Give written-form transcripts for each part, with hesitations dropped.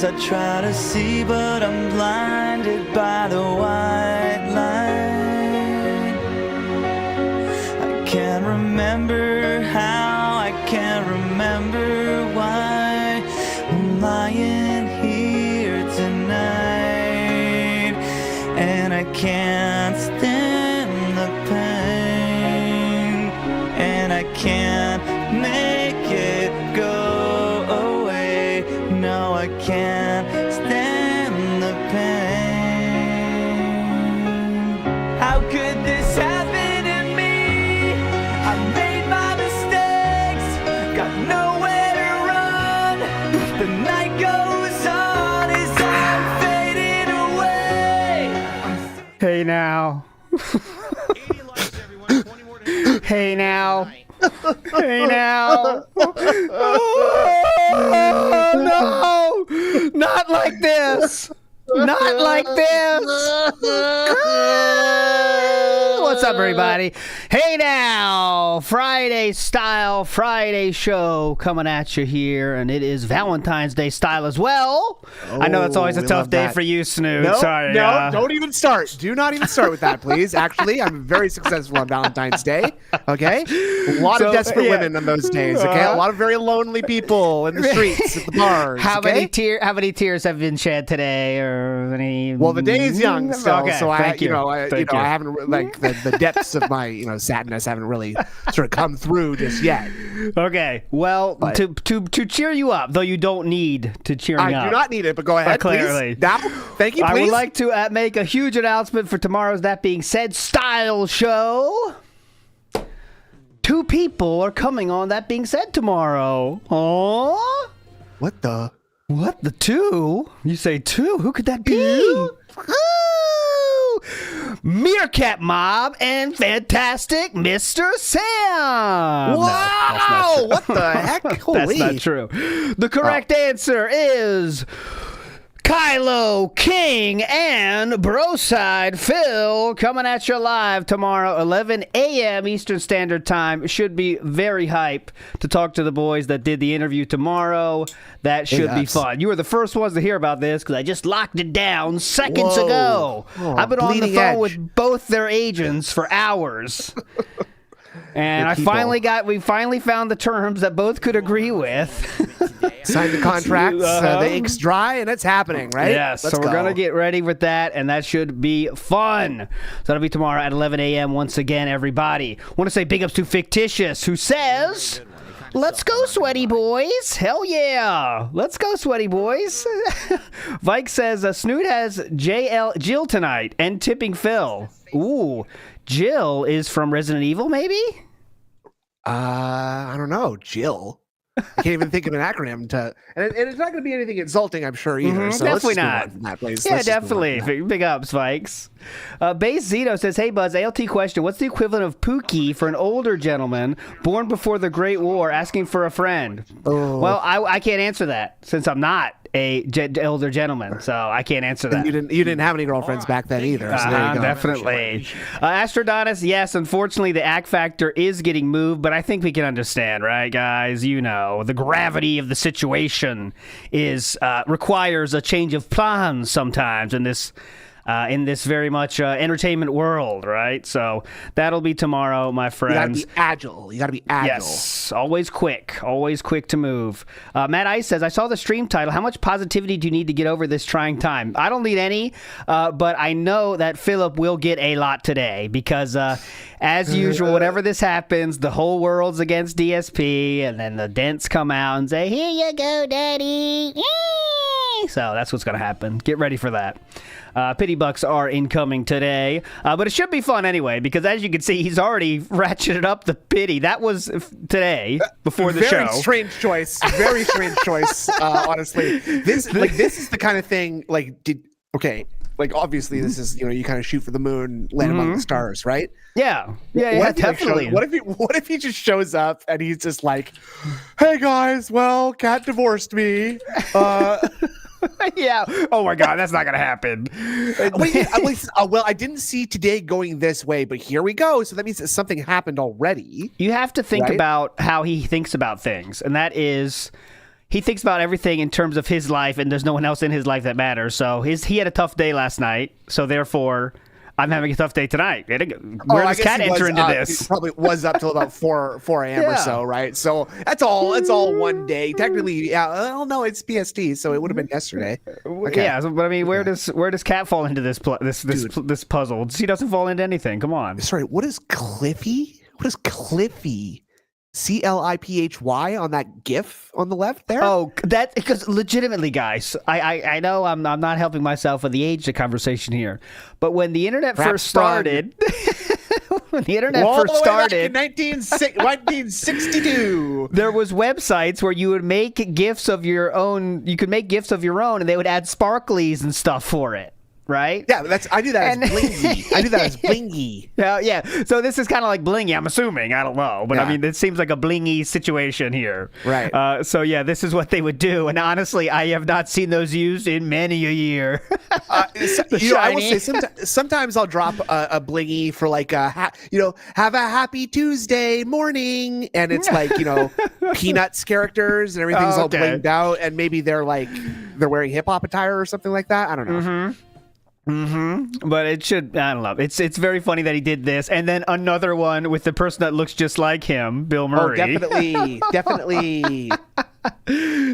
I try to see, but I'm blinded by the white light. I can't remember how, I can't remember why I'm lying here tonight, and I can't stand the pain, and I can't make it go away. No, I can't stand the pain. How could this happen to me? I made my mistakes, got nowhere to run. The night goes on as I'm fading away. Hey now. Hey now. Hey now. Oh, no. Not like this. Not like this. What's up, everybody? Hey now. Friday style, Friday show coming at you here, and it is Valentine's Day style as well. I know it's always a tough day for you, Snoot. No, Sorry. no, don't even start. Do not even start with that, please. Actually, I'm very successful on Valentine's Day. Okay, a lot of desperate women on those days. Okay, a lot of very lonely people in the streets, at the bars. How many tears have been shed today, or any? Well, the day is young still, Okay, so I thank you. I haven't like the depths of my sadness haven't really sort of come through just yet. Okay, well, to cheer you up, though you don't need to cheer me up. I do not need it, but go ahead, clearly. please. Now, thank you, please. I would like to make a huge announcement for tomorrow's That Being Said style show. 2 people are coming on That Being Said tomorrow. Oh, What the? What, the 2? You say 2? Who could that be? Ooh. Meerkat Mob and Fantastic Mr. Sam. Wow! No, what the heck? Holy. That's not true. The correct answer is Kylo, King, and Broside Phil coming at you live tomorrow, 11 a.m. Eastern Standard Time. Should be very hype to talk to the boys that did the interview tomorrow. That should be fun. You were the first ones to hear about this because I just locked it down seconds ago. Oh, I've been on the phone edge. with both their agents for hours. And we finally found the terms that both could agree with. Signed the contracts, the ink's dry, and it's happening, right? Yes, so we're going to get ready with that, and that should be fun. So that'll be tomorrow at 11 a.m. once again, everybody. Want to say big ups to Fictitious, who says, let's go, sweaty boys. Hell yeah. Let's go, sweaty boys. Vike says, Snoot has Jill tonight and tipping Phil. Ooh, Jill is from Resident Evil, maybe? I don't know. Jill. I can't even think of an acronym to, and it's not going to be anything insulting, I'm sure, either. So definitely let's not. Yeah, definitely. Big ups, Vikes. Base Zito says, hey, Buzz, ALT question. What's the equivalent of Pookie for an older gentleman born before the Great War asking for a friend? Oh. Well, I can't answer that since I'm not a elder gentleman, so I can't answer that. You didn't have any girlfriends back then either. So there you go. Definitely. Astrodonis, yes, unfortunately the act factor is getting moved, but I think we can understand, right, guys? You know, the gravity of the situation is requires a change of plans sometimes in this very much entertainment world, right? So that'll be tomorrow, my friends. You gotta be agile. Yes, always quick to move. Matt Ice says, I saw the stream title. How much positivity do you need to get over this trying time? I don't need any, but I know that Philip will get a lot today because, as usual, whenever this happens, the whole world's against DSP, and then the dents come out and say, here you go, daddy. So that's what's going to happen. Get ready for that. Pity bucks are incoming today, but it should be fun anyway because, as you can see, he's already ratcheted up the pity. That was today before the show. Very strange choice. Very strange choice. Honestly, this is the kind of thing. Obviously, this is you kind of shoot for the moon, land among the stars, right? Yeah, definitely. What if he just shows up and he's just like, "Hey guys, well, Kat divorced me." Yeah. Oh my God, that's not gonna happen. Well, I didn't see today going this way, but here we go. So that means that something happened already. You have to think about how he thinks about things, and that is, he thinks about everything in terms of his life, and there's no one else in his life that matters. So he had a tough day last night, so therefore I'm having a tough day tonight. Where does Cat enter into this? He probably was up till about 4 a.m. or so, right? So that's all. It's all one day. Technically, yeah. Well, no, it's PST, so it would have been yesterday. Okay. Yeah, but I mean, where does Cat fall into this puzzle? She doesn't fall into anything. Come on. Sorry, what is Cliffy? What is Cliffy? CLIPHY on that GIF on the left there? Oh, that because legitimately, guys, I know I'm not helping myself with the age of conversation here, but when the internet first started, when the internet first started in 1962, there was websites where you would make GIFs of your own. You could make GIFs of your own, and they would add sparklies and stuff for it. Right? Yeah, I do that as blingy. I do that as blingy. Yeah. So this is kind of like blingy, I'm assuming. I don't know. But I mean, it seems like a blingy situation here. Right. So yeah, this is what they would do. And honestly, I have not seen those used in many a year. I will say sometimes I'll drop a blingy for like have a happy Tuesday morning. And it's like, Peanuts characters and everything's all blinged out. And maybe they're wearing hip hop attire or something like that. I don't know. But it should, I don't know. It's very funny that he did this, and then another one with the person that looks just like him, Bill Murray. Oh, definitely.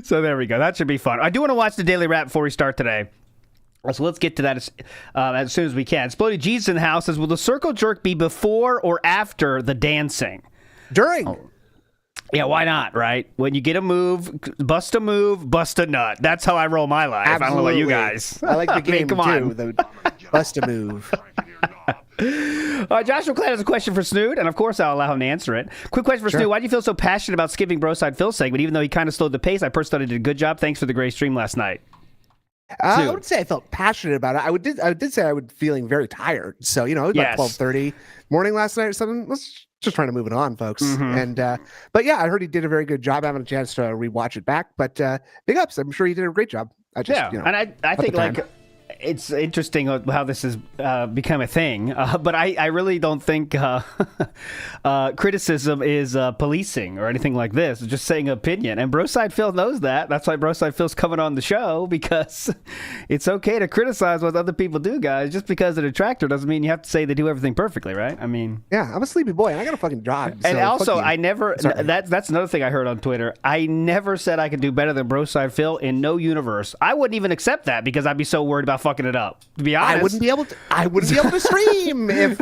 So there we go. That should be fun. I do want to watch the Daily Wrap before we start today. So let's get to that as soon as we can. Exploded Jesus in the house says, will the circle jerk be before or after the dancing? During. Oh. Yeah, why not, right? When you get a move, bust a nut. That's how I roll my life. Absolutely. I don't know about you guys. I like the game, come on. too. The bust a move. Joshua Clan has a question for Snood, and of course I'll allow him to answer it. Quick question for Snood. Why do you feel so passionate about skipping Broside Phil's segment, even though he kind of slowed the pace? I personally thought he did a good job. Thanks for the great stream last night. I would say I felt passionate about it. I did say I was feeling very tired. So, it was about 12:30 morning last night or something. Let's just trying to move it on, folks. And but yeah, I heard he did a very good job. Having a chance to rewatch it back, but big ups. I'm sure he did a great job. And I think like it's interesting how this has become a thing, but I really don't think criticism is policing or anything like this. It's just saying opinion, and Broside Phil knows that. That's why Broside Phil's coming on the show, because it's okay to criticize what other people do, guys. Just because they're a detractor doesn't mean you have to say they do everything perfectly, right? I mean, yeah, I'm a sleepy boy, and I got a fucking job. And also, I never. That's another thing I heard on Twitter. I never said I could do better than Broside Phil in no universe. I wouldn't even accept that because I'd be so worried about fucking it up. To be honest, I wouldn't be able to stream if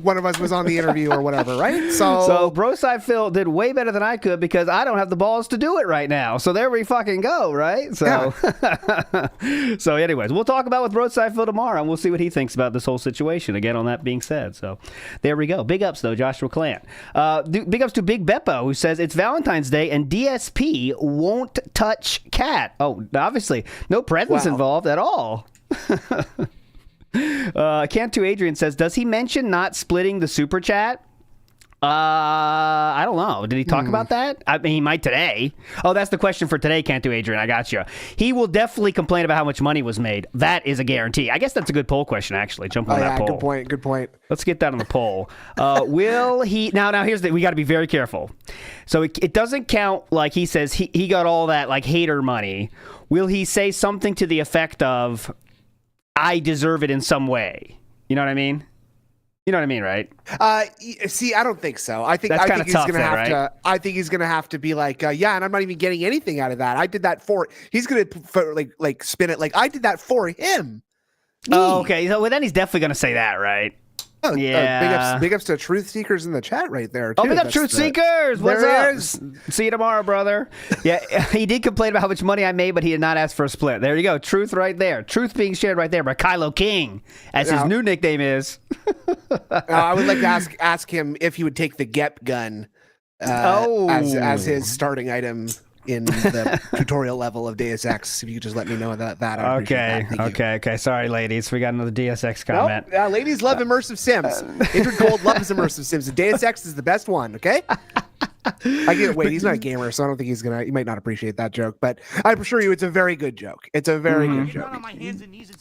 one of us was on the interview or whatever, right? So Broside Phil did way better than I could because I don't have the balls to do it right now. So there we fucking go, right? So so anyways, we'll talk about with Broside Phil tomorrow, and we'll see what he thinks about this whole situation. Again, on that being said, so there we go. Big ups though, Joshua Clant. Big ups to Big Beppo, who says it's Valentine's Day and DSP won't touch Cat. Oh, obviously no presents involved at all. Cantu Adrian says, does he mention not splitting the super chat? I don't know. Did he talk about that? I mean, he might today. Oh, that's the question for today, Cantu Adrian. I got you. He will definitely complain about how much money was made. That is a guarantee. I guess that's a good poll question, actually. Jump on that poll. Good point. Let's get that on the poll. Will he... Now here's we got to be very careful. So it doesn't count like he says he got all that like hater money. Will he say something to the effect of, I deserve it in some way? You know what I mean? You know what I mean, right? See, I don't think so. I think he's gonna have to. I think he's gonna have to be like, yeah, and I'm not even getting anything out of that. I did that for. He's gonna like spin it like I did that for him. Oh, okay. So then he's definitely gonna say that, right? Oh, yeah. Big ups to Truth Seekers in the chat right there, too. Oh, big up Truth Seekers! What's up? See you tomorrow, brother. Yeah, he did complain about how much money I made, but he did not ask for a split. There you go. Truth right there. Truth being shared right there by Kylo King, as his new nickname is. I would like to ask him if he would take the Gep gun as his starting item in the tutorial level of Deus Ex. If you could just let me know that. Okay. Sorry, ladies. We got another Deus Ex comment. Well, ladies love immersive sims. Indrid Gold loves immersive sims. Deus Ex is the best one, okay? I get it. Wait, he's not a gamer, so I don't think he might not appreciate that joke, but I'm sure it's a very good joke. It's a very good joke.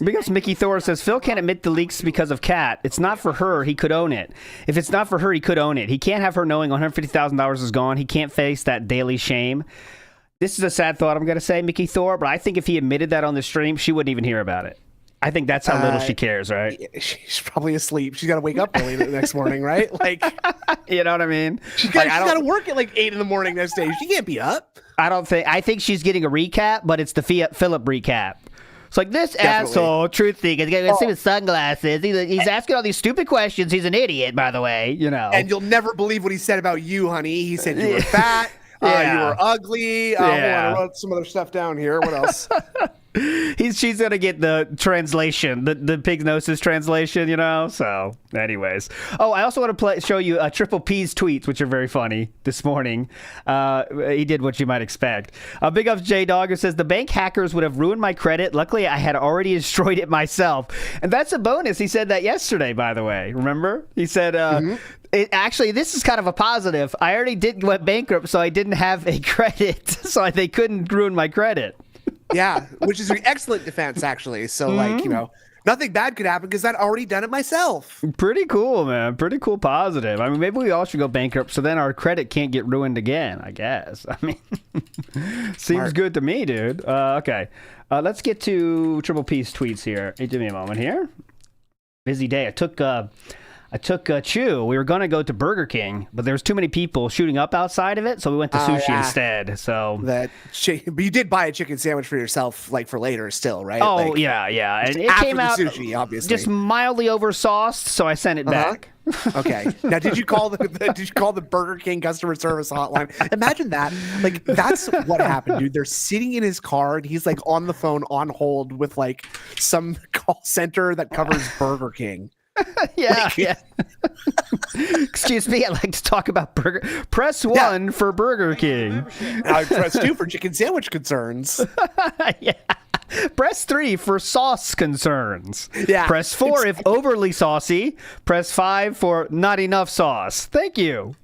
Because Mickey Thor says, Phil can't admit the leaks because of Kat. It's not for her. He could own it. If it's not for her, he could own it. He can't have her knowing $150,000 is gone. He can't face that daily shame. This is a sad thought I'm going to say, Mickey Thor, but I think if he admitted that on the stream, she wouldn't even hear about it. I think that's how little she cares, right? She's probably asleep. She's got to wake up early the next morning, right? Like, you know what I mean? She's got to work at like 8 in the morning next day. She can't be up. I think she's getting a recap, but it's the Philip recap. It's like, this asshole, truth seeker, he's got stupid sunglasses. He's asking all these stupid questions. He's an idiot, by the way, you know. And you'll never believe what he said about you, honey. He said you were fat. You were ugly. Hold on, I wrote some other stuff down here. What else? She's gonna get the translation, the pig noses translation, you know. So, anyways, I also want to show you Triple P's tweets, which are very funny this morning. He did what you might expect. Big ups J Dog, who says the bank hackers would have ruined my credit. Luckily, I had already destroyed it myself, and that's a bonus. He said that yesterday, by the way. Remember? He said. Actually, this is kind of a positive. I already went bankrupt, so I didn't have a credit, so they couldn't ruin my credit. Yeah, which is an excellent defense, actually. So, like, you know, nothing bad could happen because I'd already done it myself. Pretty cool, man. Pretty cool positive. I mean, maybe we all should go bankrupt so then our credit can't get ruined again, I guess. I mean, seems good to me, dude. Okay. Let's get to Triple P's tweets here. Hey, give me a moment here. Busy day. I took Chew. We were going to go to Burger King, but there was too many people shooting up outside of it, so we went to sushi instead. So but you did buy a chicken sandwich for yourself, like for later still, right? Oh, like, yeah. And it after came the out sushi, obviously. just mildly oversauced, so I sent it back. Okay. Now, did you call the Burger King customer service hotline? Imagine that. Like, that's what happened, dude. They're sitting in his car and he's like on the phone on hold with like some call center that covers Burger King. Yeah. Excuse me, I'd like to talk about burger. Press 1 for Burger King. Press 2 for chicken sandwich concerns. Yeah. Press 3 for sauce concerns. Yeah. Press 4 if overly saucy. Press 5 for not enough sauce. Thank you.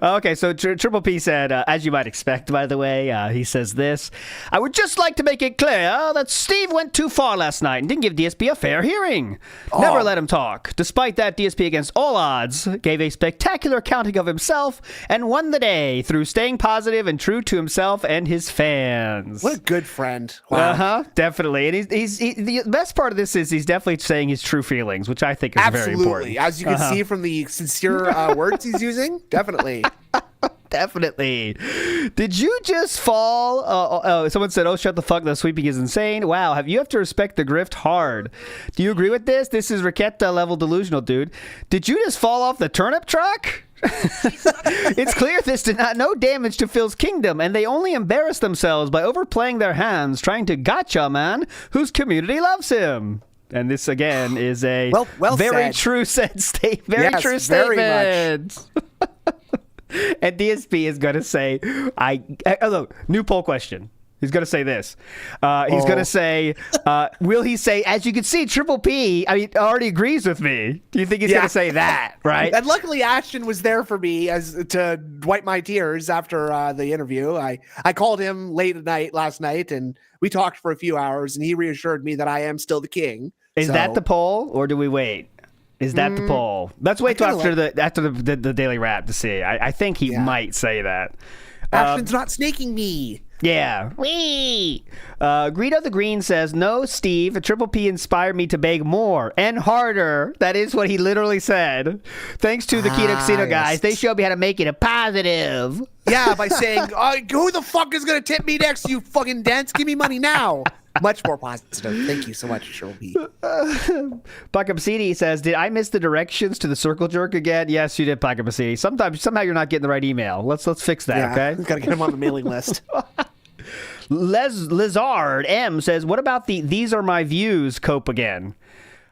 Okay, so Triple P said, as you might expect, by the way, he says this. I would just like to make it clear that Steve went too far last night and didn't give DSP a fair hearing. Never let him talk. Despite that, DSP against all odds gave a spectacular accounting of himself and won the day through staying positive and true to himself and his fans. What a good friend. Wow. Definitely. And the best part of this is he's definitely saying his true feelings, which I think is very important. As you can see from the sincere words he's using, definitely. Definitely. Did you just fall? Someone said, shut the fuck, the sweeping is insane. Wow, you have to respect the grift hard. Do you agree with this? This is Raquetta level delusional, dude. Did you just fall off the turnip truck? It's clear this did no damage to Phil's kingdom, and they only embarrassed themselves by overplaying their hands, trying to gotcha man whose community loves him. And this again is a very true statement. Very true statement. And DSP is going to say, look, new poll question. He's going to say this. He's going to say, will he say, as you can see, Triple P, already agrees with me. Do you think he's going to say that, right? And luckily, Ashton was there for me to wipe my tears after the interview. I called him late at night last night, and we talked for a few hours, and he reassured me that I am still the king. Is that the poll, or do we wait? Is that the poll? Let's wait till after the daily wrap to see. I think he might say that. Ashton's not snaking me. Yeah. Wee. Greedo the Green says, no, Steve, Triple P inspired me to beg more and harder. That is what he literally said. Thanks to the Keto Casino guys. They showed me how to make it a positive. Yeah, by saying, who the fuck is going to tip me next, you fucking dents? Give me money now. Much more positive. Thank you so much, Triple Pakapasidi says, did I miss the directions to the circle jerk again? Yes, you did, Pakapasidi. Somehow you're not getting the right email. Let's fix that, okay? Gotta get him on the mailing list. Lizard M says, what about the these are my views cope again?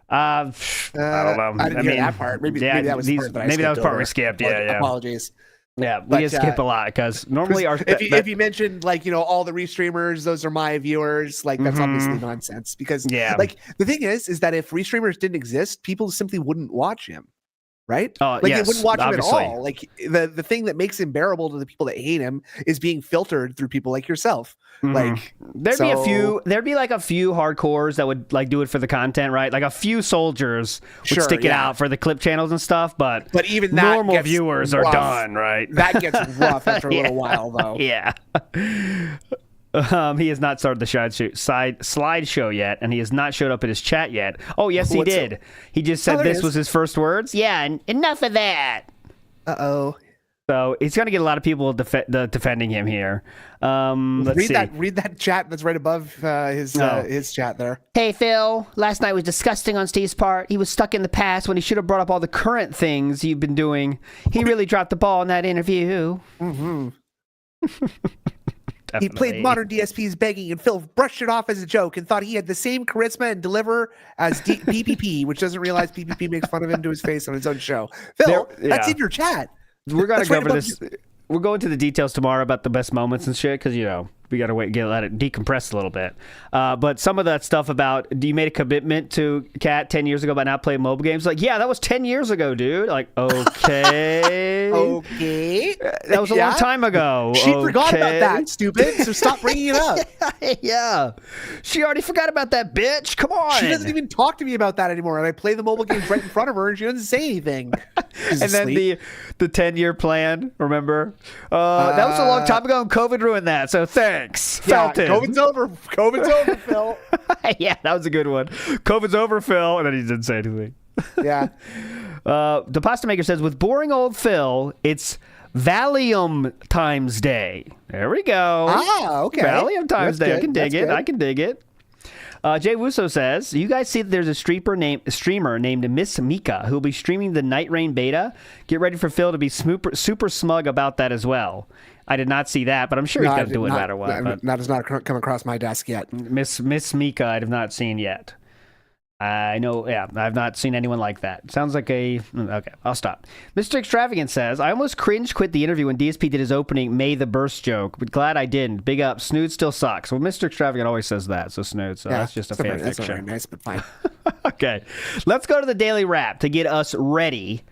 I don't know. I didn't hear that part. Maybe that was the part we skipped. Yeah. Apologies. Yeah, we just skip a lot because normally if you mentioned all the restreamers, those are my viewers. That's obviously nonsense because the thing is that if restreamers didn't exist, people simply wouldn't watch him. right? Oh, Like yes, they wouldn't watch obviously. him at all. Like the thing that makes him bearable to the people that hate him is being filtered through people like yourself. Like there'd be like a few hardcores that would like do it for the content, right? Like a few soldiers would Sure, stick it yeah. out for the clip channels and stuff, but even that normal gets viewers are rough. done, right? That gets rough after a Yeah. little while, though. Yeah. He has not started the slideshow yet, and he has not showed up in his chat yet. Oh, yes, he did. He just said there it this is. was his first words. Yeah, and enough of that. Uh-oh. So he's going to get a lot of people defending him here. Let's see. Read that chat that's right above his chat there. Hey, Phil. Last night was disgusting on Steve's part. He was stuck in the past when he should have brought up all the current things you've been doing. He really dropped the ball in that interview. Mm-hmm. Definitely. He played modern DSPs begging, and Phil brushed it off as a joke and thought he had the same charisma and deliver as PPP, which doesn't realize PPP makes fun of him to his face on his own show. Phil, that's in your chat. We're going to go right over this. We'll go into the details tomorrow about the best moments and shit because, we got to let it decompress a little bit. But some of that stuff about, do you made a commitment to Kat 10 years ago about not playing mobile games? Like, yeah, that was 10 years ago, dude. Like, okay. Okay. That was a long time ago. She forgot about that, stupid. So stop bringing it up. Yeah. She already forgot about that, bitch. Come on. She doesn't even talk to me about that anymore. And I play the mobile games right in front of her and she doesn't say anything. And then the 10-year plan, remember? That was a long time ago and COVID ruined that. So thanks. Felton. COVID's over. COVID's over, Phil. Yeah, that was a good one. COVID's over, Phil. And then he didn't say anything. Yeah. The pasta maker says, with boring old Phil, it's Valium Times Day. There we go. Ah, okay. Valium Times That's Day. good. I can dig That's it. good. I can dig it. Jay Wusso says, you guys see that there's a streamer named Miss Mika who will be streaming the Night Rain beta. Get ready for Phil to be super smug about that as well. I did not see that, but I'm sure he's going to do it no matter what. That has not come across my desk yet. Miss Mika, I have not seen yet. I know, yeah, I've not seen anyone like that. Sounds like okay, I'll stop. Mr. Extravagant says, I almost quit the interview when DSP did his opening May the Burst joke, but glad I didn't. Big up. Snood still sucks. Well, Mr. Extravagant always says that, so Snood, so that's just a fan That's fiction. very nice, but fine. Okay, let's go to the Daily Wrap to get us ready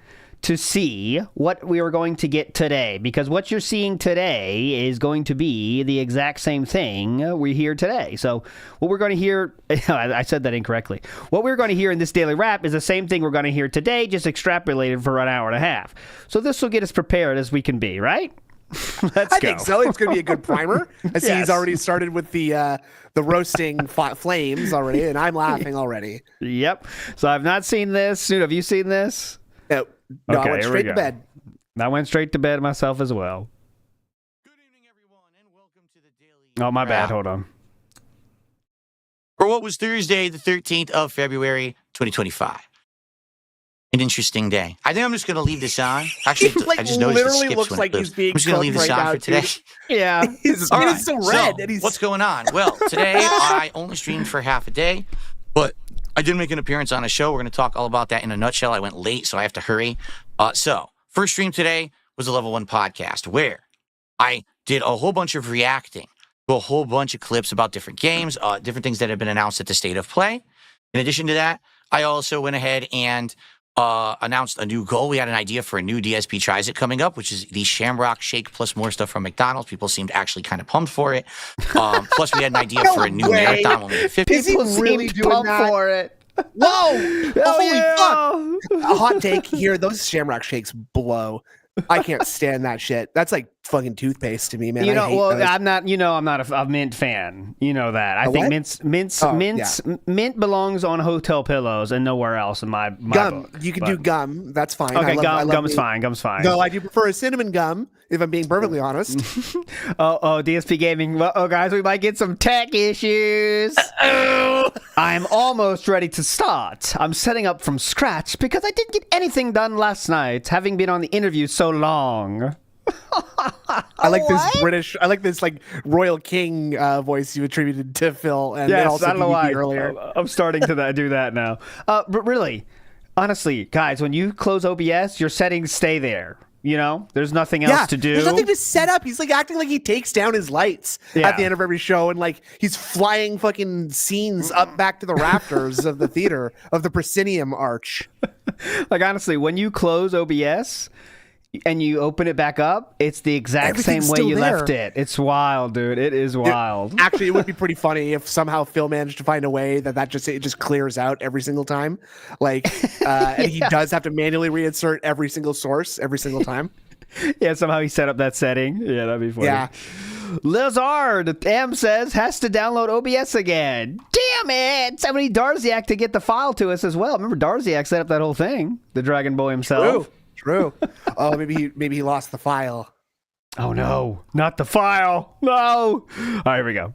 to see what we are going to get today, because what you're seeing today is going to be the exact same thing we hear today. So what we're going to hear, I said that incorrectly. What we're going to hear in this Daily Wrap is the same thing we're going to hear today, just extrapolated for an hour and a half. So this will get us prepared as we can be, right? Let's I go. think so. It's going to be a good primer. I see he's already started with the roasting flames already, and I'm laughing already. Yep. So I've not seen this. Snood, have you seen this? No, Okay, I went here we straight to go. bed. I went straight to bed myself as well. Good evening, everyone, and welcome to the Daily Oh, my bad. Wrap. Hold on. For what was Thursday, the 13th of February, 2025. An interesting day. I think I'm just going to leave this on. Actually, He, like, I just noticed it literally skips looks when like it he's moves. being I'm just going to leave this cooked on right for now, today. dude. Yeah. His All skin right, is so red. And he's what's going on? Well, today I only streamed for half a day, but I did make an appearance on a show. We're going to talk all about that in a nutshell. I went late, so I have to hurry. So, first stream today was a Level 1 podcast where I did a whole bunch of reacting to a whole bunch of clips about different games, different things that have been announced at the State of Play. In addition to that, I also went ahead and announced a new goal. We had an idea for a new DSP Tries It coming up, which is the Shamrock Shake plus more stuff from McDonald's. People seemed actually kind of pumped for it. Plus, we had an idea for a new way. marathon. We'll make it 50. Is he really seemed doing pumped that? for it. Whoa! Oh, Holy fuck! A hot take here. Those Shamrock Shakes blow. I can't stand that shit. That's like fucking toothpaste to me, man. You know, I hate well, those. I'm not a mint fan. You know that. I think what? mint belongs on hotel pillows and nowhere else in my gum. book. You can But- do gum. That's fine. Okay, I love gum's me- fine. Gum's fine. No, I do prefer a cinnamon gum, if I'm being perfectly honest. Oh, DSP Gaming. Well, oh, guys, we might get some tech issues. I'm almost ready to start. I'm setting up from scratch because I didn't get anything done last night, having been on the interview so long. I like this British, I like this like royal king voice you attributed to Phil, and then Yes, also I don't know DDP why. earlier. I'm starting to do that now. But really, honestly, guys, when you close OBS, your settings stay there. You know, there's nothing else to do. There's nothing to set up. He's like acting like he takes down his lights Yeah. at the end of every show, and like he's flying fucking scenes up back to the rafters of the theater of the proscenium arch. Like, honestly, when you close OBS and you open it back up, it's the exact Everything's same way still you there. left it. It's wild, dude. It is wild. Actually, it would be pretty funny if somehow Phil managed to find a way that it just clears out every single time. Like, and he does have to manually reinsert every single source every single time. Yeah, somehow he set up that setting. Yeah, that'd be funny. Yeah. Lizard M says has to download OBS again. Damn it! Somebody Darziak to get the file to us as well. Remember Darziak set up that whole thing. The Dragon Boy himself. True. Oh, maybe he lost the file. Oh no, not the file. No. All right, here we go.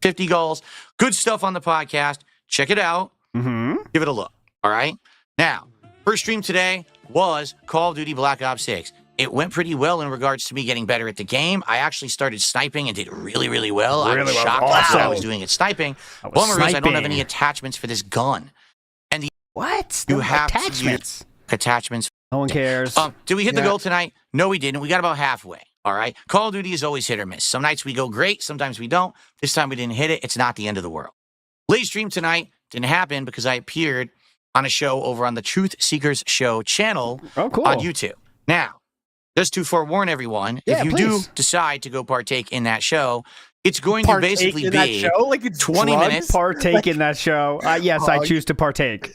50 goals. Good stuff on the podcast. Check it out. Mm-hmm. Give it a look. All right. Now, first stream today was Call of Duty Black Ops 6. It went pretty well in regards to me getting better at the game. I actually started sniping and did really, really well. I was shocked at what I was doing at sniping. Bummer is I don't have any attachments for this gun. And What? you No have attachments. to use attachments. No one cares. Did we hit the goal tonight? No, we didn't. We got about halfway. All right. Call of Duty is always hit or miss. Some nights we go great. Sometimes we don't. This time we didn't hit it. It's not the end of the world. Late stream tonight didn't happen because I appeared on a show over on the Truth Seekers Show channel Oh, cool. on YouTube. Now, just to forewarn everyone, if you please. do decide to go partake in that show, it's going to basically in that be show? Like it's 20 drugs? minutes. Partake in that show. Yes, I choose to partake.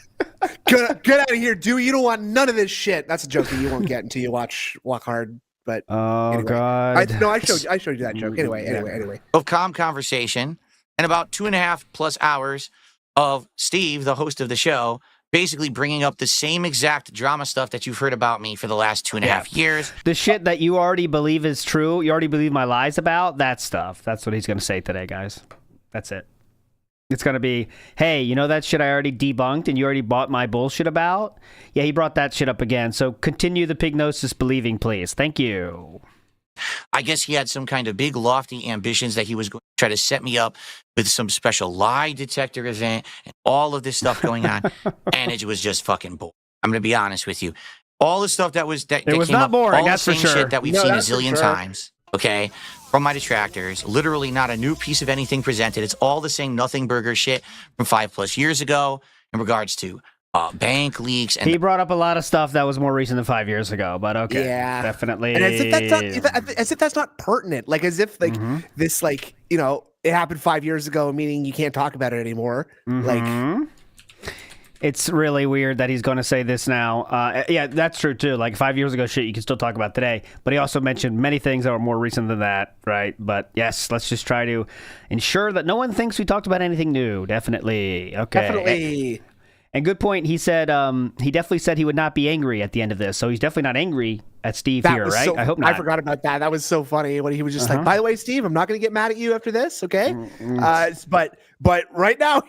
Get out of here, Dewey. You don't want none of this shit. That's a joke that you won't get until you watch Walk Hard. But Oh, anyway. God. I showed you that joke. Anyway. Of calm conversation and about 2.5+ hours of Steve, the host of the show, basically bringing up the same exact drama stuff that you've heard about me for the last 2.5 years. The shit that you already believe is true, you already believe my lies about, that stuff. That's what he's going to say today, guys. That's it. It's going to be, hey, you know that shit I already debunked and you already bought my bullshit about? Yeah, he brought that shit up again. So continue the pignosis believing, please. Thank you. I guess he had some kind of big, lofty ambitions that he was going to try to set me up with some special lie detector event and all of this stuff going on. And it was just fucking boring. I'm going to be honest with you. All the stuff that was that It was came not up, boring, all that's the for same sure. shit that we've No, seen a that's for zillion sure. times, okay, from my detractors. Literally not a new piece of anything presented. It's all the same nothing burger shit from 5+ years ago in regards to bank leaks. And He brought up a lot of stuff that was more recent than 5 years ago, but okay. Yeah. Definitely. And as if that's not pertinent. Like as if this it happened 5 years ago, meaning you can't talk about it anymore. Like It's really weird that he's going to say this now. Yeah, that's true too. Like 5 years ago shit you can still talk about today. But he also mentioned many things that were more recent than that, right? But yes, let's just try to ensure that no one thinks we talked about anything new. Definitely. Okay. definitely. And good point. He said he definitely said he would not be angry at the end of this. So he's definitely not angry at Steve That here, was right? so- I hope not. I forgot about that. That was so funny when he was just like, by the way, Steve, I'm not going to get mad at you after this. Okay. But right now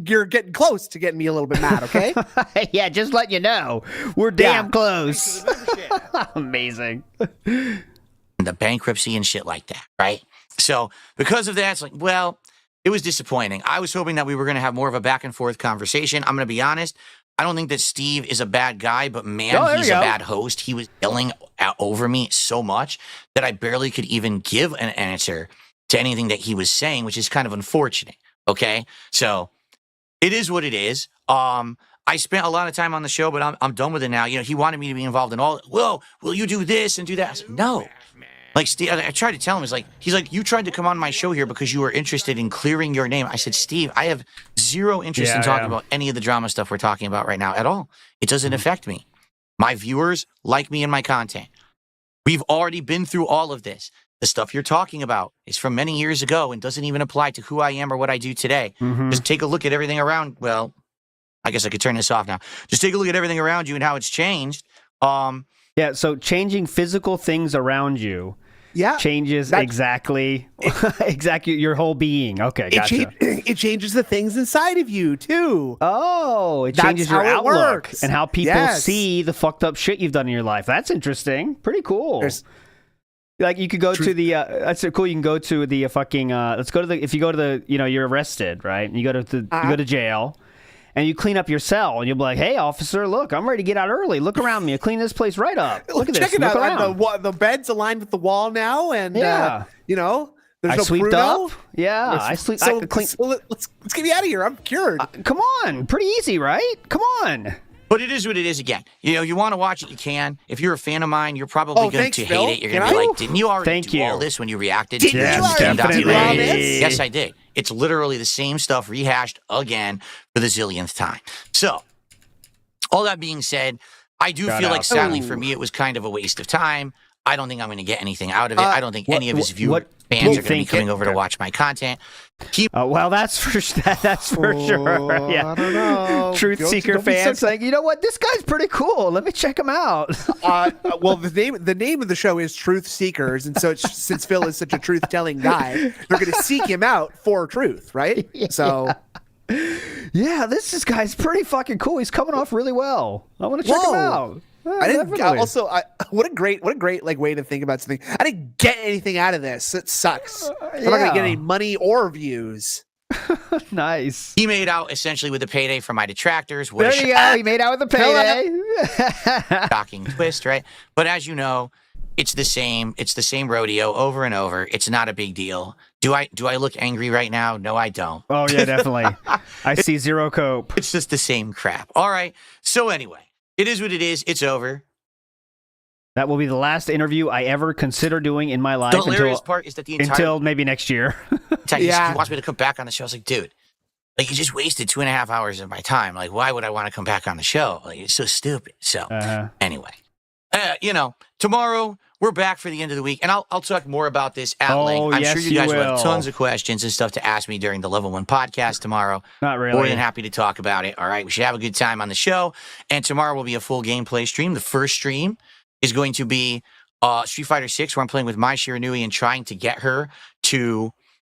you're getting close to getting me a little bit mad. Okay. Yeah, just let you know. We're damn close. Amazing. the bankruptcy and shit like that, right? So because of that, it's like, well, it was disappointing. I was hoping that we were going to have more of a back and forth conversation. I'm going to be honest. I don't think that Steve is a bad guy, but man, he's a bad host. He was yelling over me so much that I barely could even give an answer to anything that he was saying, which is kind of unfortunate. Okay. So it is what it is. I spent a lot of time on the show, but I'm done with it now. You know, he wanted me to be involved in all, well, will you do this and do that? I said, no. Like, Steve, I tried to tell him, he's like, you tried to come on my show here because you were interested in clearing your name. I said, Steve, I have zero interest in talking about any of the drama stuff we're talking about right now at all. It doesn't affect me. My viewers like me and my content. We've already been through all of this. The stuff you're talking about is from many years ago and doesn't even apply to who I am or what I do today. Just take a look at everything around. Well, I guess I could turn this off now. Just take a look at everything around you and how it's changed. Yeah, so changing physical things around you changes exactly your whole being. Okay, gotcha. It changes the things inside of you, too. Oh, it changes your outlook works. and how people see the fucked up shit you've done in your life. That's interesting. Pretty cool. Like you could go to the that's so cool. You can go to the fucking let's go to the if you go to the you're arrested, right? And you go to you go to jail and you clean up your cell and you'll be like, "Hey officer, look, I'm ready to get out early. Look around me. I clean this place right up. Look at this. Check it Look out. around. The bed's aligned with the wall now and Yeah. there's I no sweeped Pruno. up. Yeah, I sleep. So, I could clean. so let's get me out of here. I'm cured. Come on, pretty easy, right? Come on. But it is what it is again. You want to watch it, you can. If you're a fan of mine, you're probably going thanks, to Phil. hate it. You're going to be like, didn't you already do all this when you reacted to Yes, Steam definitely. Documentary? Yes, I did. It's literally the same stuff rehashed again for the zillionth time. So, all that being said, I do feel like, sadly, for me, it was kind of a waste of time. I don't think I'm going to get anything out of it. I don't think any of his fans are going to be coming over to watch my content. Well, that's for sure. Yeah. I don't know. Truth seeker fans saying, you know what, this guy's pretty cool. Let me check him out. Well, the name of the show is Truth Seekers, and so since Phil is such a truth-telling guy, they're going to seek him out for truth, right? So. Yeah, this guy's pretty fucking cool. He's coming off really well. I want to check him out. Yeah, I didn't. definitely. Also, what a great like way to think about something. I didn't get anything out of this. It sucks. I'm not gonna get any money or views. Nice. He made out essentially with the payday for my detractors. There you go. He made out with the payday. Shocking twist, right? But as you know, it's the same rodeo over and over. It's not a big deal. Do I look angry right now? No, I don't. Oh yeah, definitely. I see zero cope. It's just the same crap. All right. So anyway, it is what it is. It's over. That will be the last interview I ever consider doing in my life. The hilarious part is that until maybe next year. He wants me to come back on the show. I was like, dude, like you just wasted 2.5 hours of my time. Like, why would I want to come back on the show? Like, it's so stupid. So anyway, tomorrow we're back for the end of the week, and I'll talk more about this at length. I'm sure you guys will have tons of questions and stuff to ask me during the Level 1 podcast tomorrow. Not really. More than happy to talk about it. All right, we should have a good time on the show, and tomorrow will be a full gameplay stream. The first stream is going to be Street Fighter 6, where I'm playing with Mai Shiranui and trying to get her to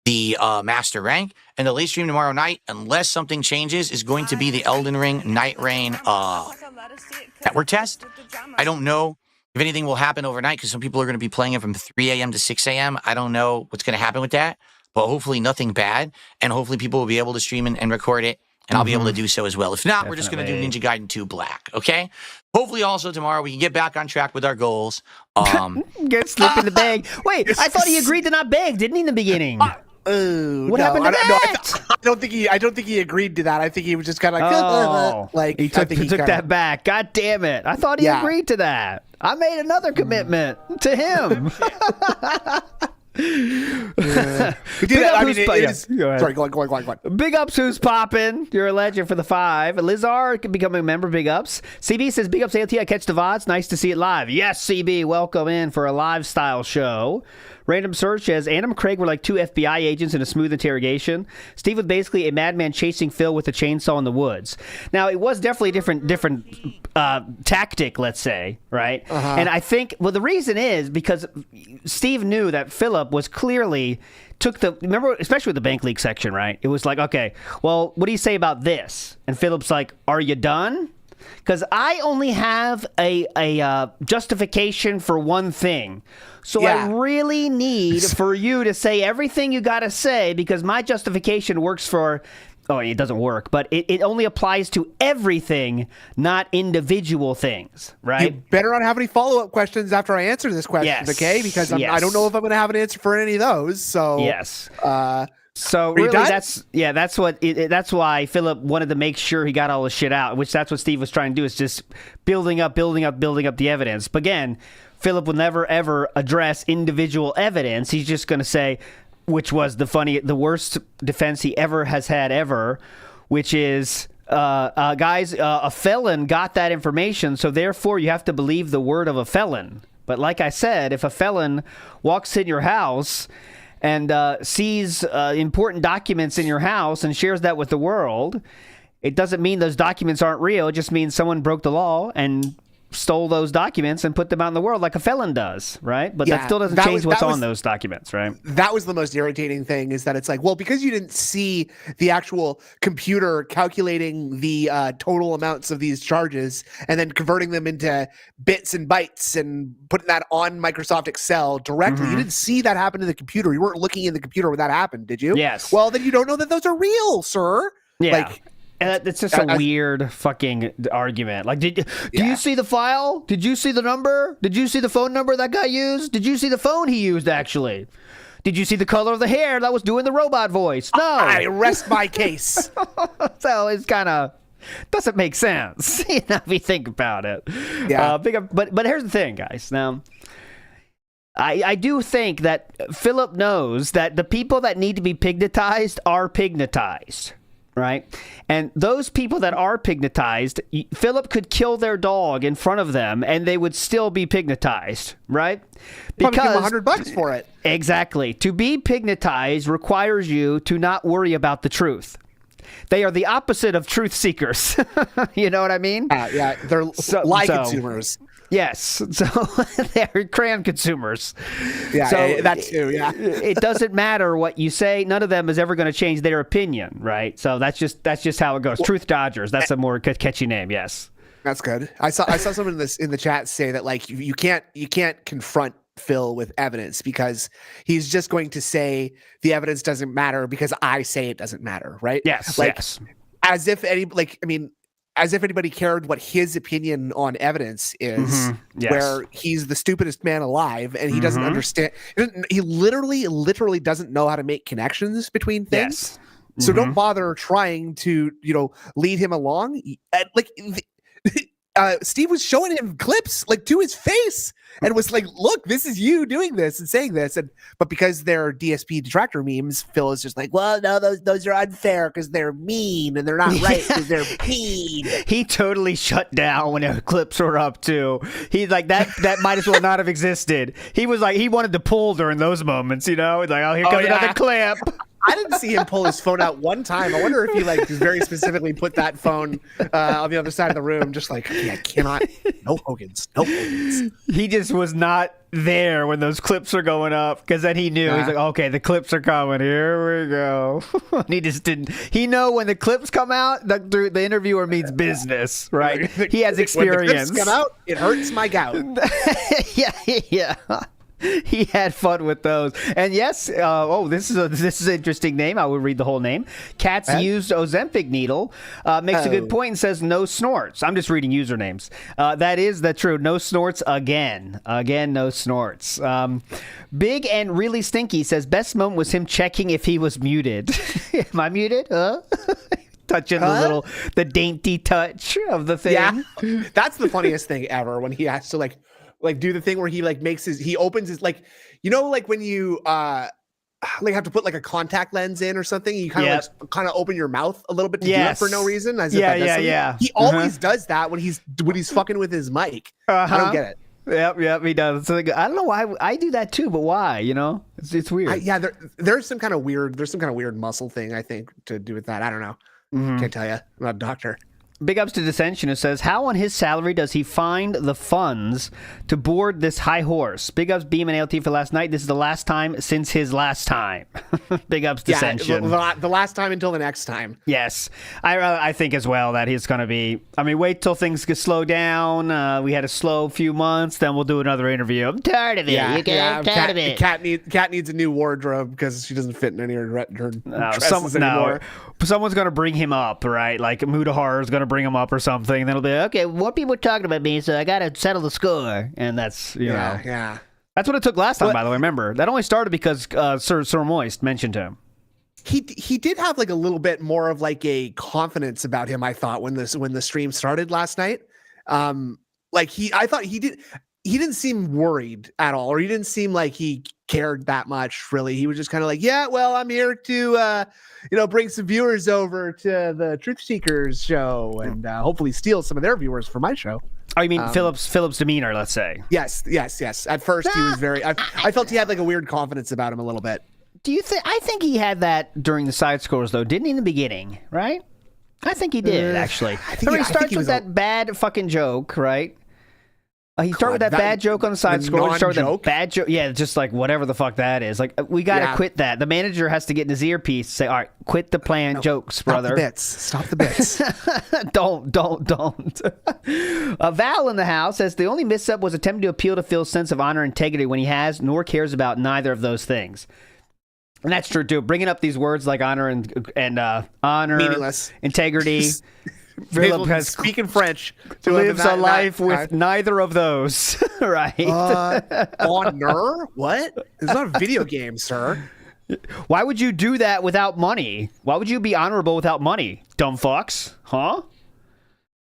the master rank. And the late stream tomorrow night, unless something changes, is going to be the Elden Ring Night Rain network test. I don't know if anything will happen overnight because some people are going to be playing it from 3 a.m. to 6 a.m. I don't know what's going to happen with that, but hopefully nothing bad. And hopefully people will be able to stream and record it, and I'll be able to do so as well. If not, we're just going to do Ninja Gaiden 2 Black, okay? Hopefully also tomorrow we can get back on track with our goals. Get slip in the bag. Wait, I thought he agreed to not beg, didn't he, in the beginning? What happened to that? I don't think he agreed to that. I think he was just kind of like, he took that back. God damn it! I thought he agreed to that. I made another commitment to him. Sorry, go on. Big ups, who's popping? You're a legend for the 5. Lizard becoming a member. Big ups. CB says, big ups, ALT. I catch the VODs. Nice to see it live. Yes, CB, welcome in for a live style show. Random Search says, Anna and Craig were like 2 FBI agents in a smooth interrogation. Steve was basically a madman chasing Phil with a chainsaw in the woods. Now, it was definitely a different tactic, let's say, right? And I think, well, the reason is because Steve knew that Philip was clearly remember, especially with the bank leak section, right? It was like, okay, well, what do you say about this? And Philip's like, are you done? Because I only have a justification for one thing. So I really need for you to say everything you got to say, because my justification works for... Oh, it doesn't work, but it only applies to everything, not individual things, right? You better not have any follow-up questions after I answer this question, okay? Because I don't know if I'm going to have an answer for any of those. So yes. So really, that's why Philip wanted to make sure he got all the shit out, which that's what Steve was trying to do, is just building up the evidence. But again, Philip will never ever address individual evidence. He's just going to say, which was the worst defense he ever has had, which is, guys, a felon got that information, so therefore you have to believe the word of a felon. But like I said, if a felon walks in your house and sees important documents in your house and shares that with the world, it doesn't mean those documents aren't real. It just means someone broke the law and stole those documents and put them out in the world like a felon does, right? But that still doesn't change what's on those documents, right? That was the most irritating thing, is that it's like, well, because you didn't see the actual computer calculating the total amounts of these charges and then converting them into bits and bytes and putting that on Microsoft Excel directly, you didn't see that happen to the computer. You weren't looking in the computer when that happened, did you? Yes. Well, then you don't know that those are real, sir. Yeah. And it's just a weird fucking argument. Like, do you see the file? Did you see the number? Did you see the phone number that guy used? Did you see the phone he used, actually? Did you see the color of the hair that was doing the robot voice? No. I rest my case. So it's kind of... Doesn't make sense, if you think about it. Yeah. But here's the thing, guys. Now, I do think that Philip knows that the people that need to be pignatized are pignatized, right? And those people that are pignatized, Philip could kill their dog in front of them, and they would still be pignatized, right? Probably give him $100 for it. Exactly. To be pignatized requires you to not worry about the truth. They are the opposite of truth seekers. You know what I mean? Yeah, they're consumers. Yes, so they're crayon consumers. Yeah, so that too. Yeah, it doesn't matter what you say. None of them is ever going to change their opinion, right? So that's just how it goes. Truth Dodgers. That's a more catchy name. Yes, that's good. I saw someone in the chat say that like you can't confront Phil with evidence because he's just going to say the evidence doesn't matter because I say it doesn't matter, right? Yes, like, yes. As if anybody cared what his opinion on evidence is, Yes. where he's the stupidest man alive and he doesn't understand. He literally doesn't know how to make connections between things. Yes. So don't bother trying to, lead him along. Steve was showing him clips like to his face and was like, look, this is you doing this and saying this. But because they're DSP detractor memes, Phil is just like, well, no, those are unfair because they're mean and they're not right because they're mean. He totally shut down when the clips were up too. He's like, that might as well not have existed. He was like, he wanted to pull during those moments, He's like, oh, here comes another clip. I didn't see him pull his phone out one time. I wonder if he very specifically put that phone on the other side of the room, just like, I cannot. No Hogans. He just was not there when those clips are going up because then he knew. He's like, okay, the clips are coming. Here we go. He just didn't. He know when the clips come out, the interviewer means business, right? He has experience. When the clips come out, it hurts my gout. Yeah. He had fun with those. And yes, this is an interesting name. I will read the whole name. Cats used Ozempic needle makes a good point and says no snorts. I'm just reading usernames. That is the true. No snorts again. Again, no snorts. Big and Really Stinky says best moment was him checking if he was muted. Am I muted? Touching the dainty touch of the thing. Yeah, that's the funniest thing ever when he has to like do the thing where he he opens his when you have to put like a contact lens in or something, you kind of open your mouth a little bit to do it for no reason. He always does that when he's fucking with his mic. I don't get it. Yep, he does. So I don't know why I do that too, but why? It's weird. There's some kind of weird muscle thing I think to do with that. I don't know. Can't tell you. I'm not a doctor. Big ups to Dissension, who says, how on his salary does he find the funds to board this high horse? Big ups Beam and ALT for last night. This is the last time since his last time. Big ups Dissension. The last time until the next time. Yes. I think as well that he's going to be... wait till things get slow down. We had a slow few months, then we'll do another interview. I'm tired of it. I'm tired of it. Cat needs a new wardrobe because she doesn't fit in any of her dresses anymore. Someone's going to bring him up, right? Like Mudahar is going to bring him up or something. Then it'll be, okay, more people are talking about me, so I got to settle the score. And that's, Yeah. That's what it took last time, by the way, remember. That only started because Sir Moist mentioned him. He did have like a little bit more of like a confidence about him, I thought, when the stream started last night. I thought he didn't seem worried at all, or he didn't seem like he cared that much, really. He was just kind of like, yeah, well, I'm here to bring some viewers over to the Truth Seekers show and hopefully steal some of their viewers for my show. Oh, you mean Philip's demeanor, let's say? Yes. At first, he was very... I felt he had like a weird confidence about him a little bit. Do you think... I think he had that during the side scores, though, didn't he, in the beginning, right? I think he did, actually. He starts with that bad fucking joke, right? He started with that bad joke on the side score. He started with that bad joke. Yeah, just like whatever the fuck that is. Like, we got to quit that. The manager has to get in his earpiece and say, all right, quit the playing jokes, brother. Stop the bits. Don't. Val in the house says the only mix-up was attempting to appeal to Phil's sense of honor and integrity when he has nor cares about neither of those things. And that's true, too. Bringing up these words like honor and honor, meaningless, integrity. Philip has speaking French lives a life with neither of those, right? Honor? What? It's not a video game, sir. Why would you do that without money? Why would you be honorable without money? Dumb fucks, huh?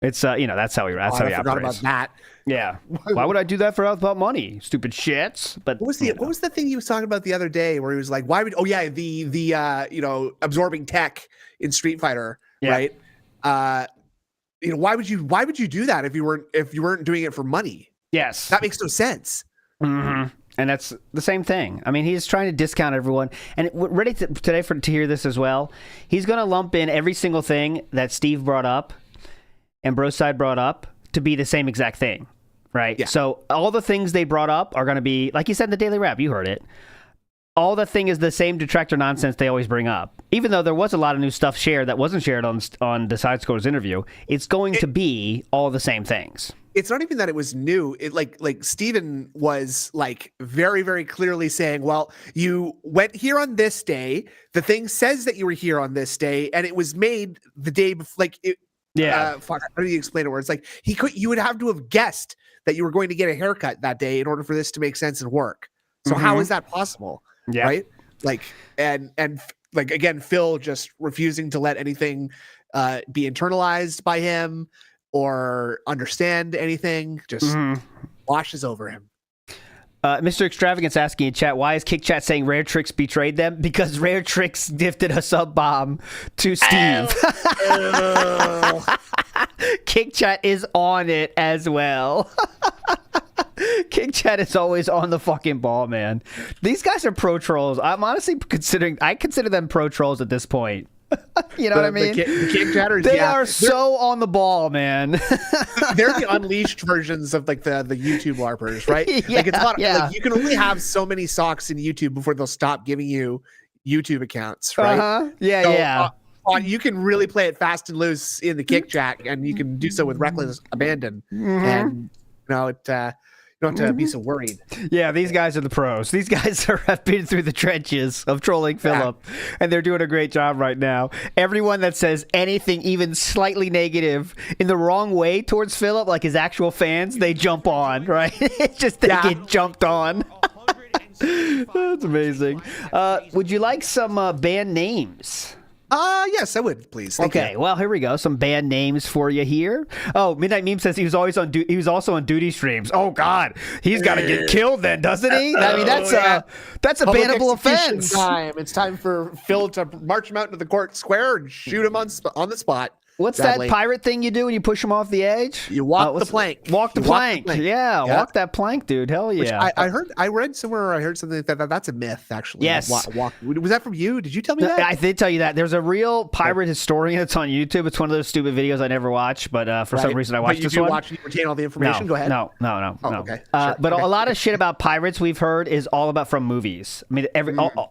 It's that's how he I forgot operates. about that. Yeah. Why would I do that about money? Stupid shits. But What was the thing he was talking about the other day where he was like, why would the absorbing tech in Street Fighter, right? Why would you do that if you weren't doing it for money? Yes. That makes no sense. Mm-hmm. And that's the same thing. I mean, he's trying to discount everyone. And ready today to hear this as well. He's going to lump in every single thing that Steve brought up and Broside brought up to be the same exact thing, right? Yeah. So all the things they brought up are going to be, like you said in the Daily Wrap, you heard it. All the thing is the same detractor nonsense they always bring up. Even though there was a lot of new stuff shared that wasn't shared on the Side Scores interview, it's going to be all the same things. It's not even that it was new. It like Steven was like very, very clearly saying, well, you went here on this day. The thing says that you were here on this day, and it was made the day before. How do you explain it? Where it's like you would have to have guessed that you were going to get a haircut that day in order for this to make sense and work. So how is that possible? Yeah. Right? Like and like again, Phil just refusing to let anything be internalized by him or understand anything, just washes over him. Mr. Extravagance asking in chat, why is Kick Chat saying Rare Tricks betrayed them? Because Rare Tricks gifted a sub bomb to Steve. Kick Chat is on it as well. Kick Chat is always on the fucking ball, man. These guys are pro trolls. I'm honestly consider them pro trolls at this point. You know what I mean? The kick chatters, they are so on the ball, man. They're the unleashed versions of like the YouTube LARPers, right? Like it's not like you can only have so many socks in YouTube before they'll stop giving you YouTube accounts, right? You can really play it fast and loose in the kick chat, and you can do so with reckless abandon. And you don't have to be so worried. Yeah, these guys are the pros. These guys have been through the trenches of trolling Philip, and they're doing a great job right now. Everyone that says anything even slightly negative in the wrong way towards Philip, like his actual fans, they jump on, right? It's just they get jumped on. That's amazing. Would you like some band names? Yes, I would, please. Thank you. Well, here we go. Some band names for you here. Oh, Midnight Meme says he was also on duty streams. Oh God, he's got to get killed then, doesn't he? I mean, that's a Public bannable execution offense. Time. It's time for Phil to march him out to the court square and shoot him on the spot. What's that pirate thing you do when you push him off the edge? You walk the plank. Walk the plank. Yeah, walk that plank, dude. Hell yeah. I read somewhere, I heard something that's a myth, actually. Yes. Was that from you? Did you tell me that? I did tell you that. There's a real pirate historian that's on YouTube. It's one of those stupid videos I never watch, but for some reason I watched this one. Watch and you retain all the information? Go ahead. No. Okay. But a lot of shit about pirates we've heard is all about from movies. I mean,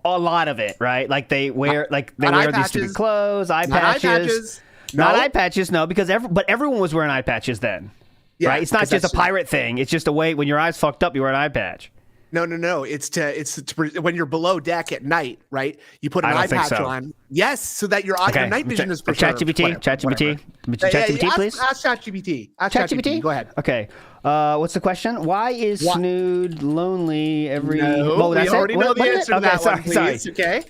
a lot of it, right? Like they wear these stupid clothes, eye patches. Not eye patches, no, because everyone was wearing eye patches then, right? It's not just a pirate thing. It's just a way when your eyes fucked up, you wear an eye patch. No. It's to when you're below deck at night, right? You put an eye patch on. Yes, so that your night vision is preserved. ChatGPT, please. Ask ChatGPT. Go ahead. Okay. What's the question? Why is Snood lonely every? No, we already know the answer to that one, please. Sorry. Okay.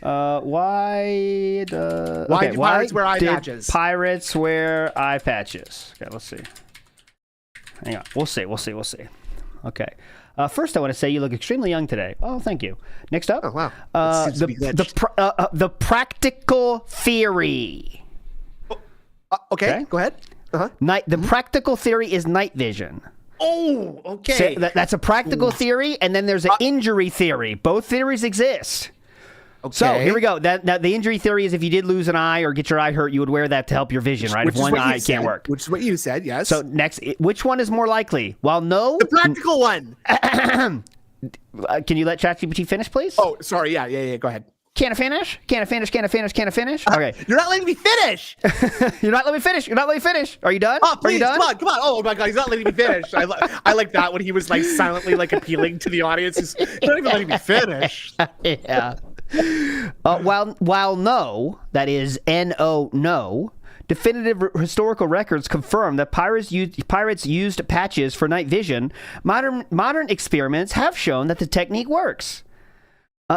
Why do pirates wear eye patches? Pirates wear eye patches. Okay, let's see. Hang on. We'll see. Okay. First, I want to say you look extremely young today. Oh, thank you. Next up, oh, wow. The practical theory. Okay, go ahead. The practical theory is night vision. Oh, okay. So that's a practical theory, and then there's an injury theory. Both theories exist. Okay. So here we go. Now the injury theory is if you did lose an eye or get your eye hurt, you would wear that to help your vision, right? If one eye can't work. Which is what you said, yes. So next, which one is more likely? Well, no. The practical one. Can you let ChatGPT finish, please? Oh, sorry. Yeah. Go ahead. Can I finish? Okay. You're not letting me finish. You're not letting me finish. Are you done? Oh, please, Are you done? Come on. Oh my God, he's not letting me finish. I like that when he was like silently like appealing to the audience. He's not even letting me finish. Yeah. While no, that is N-O, no, definitive historical records confirm that pirates used patches for night vision, modern experiments have shown that the technique works.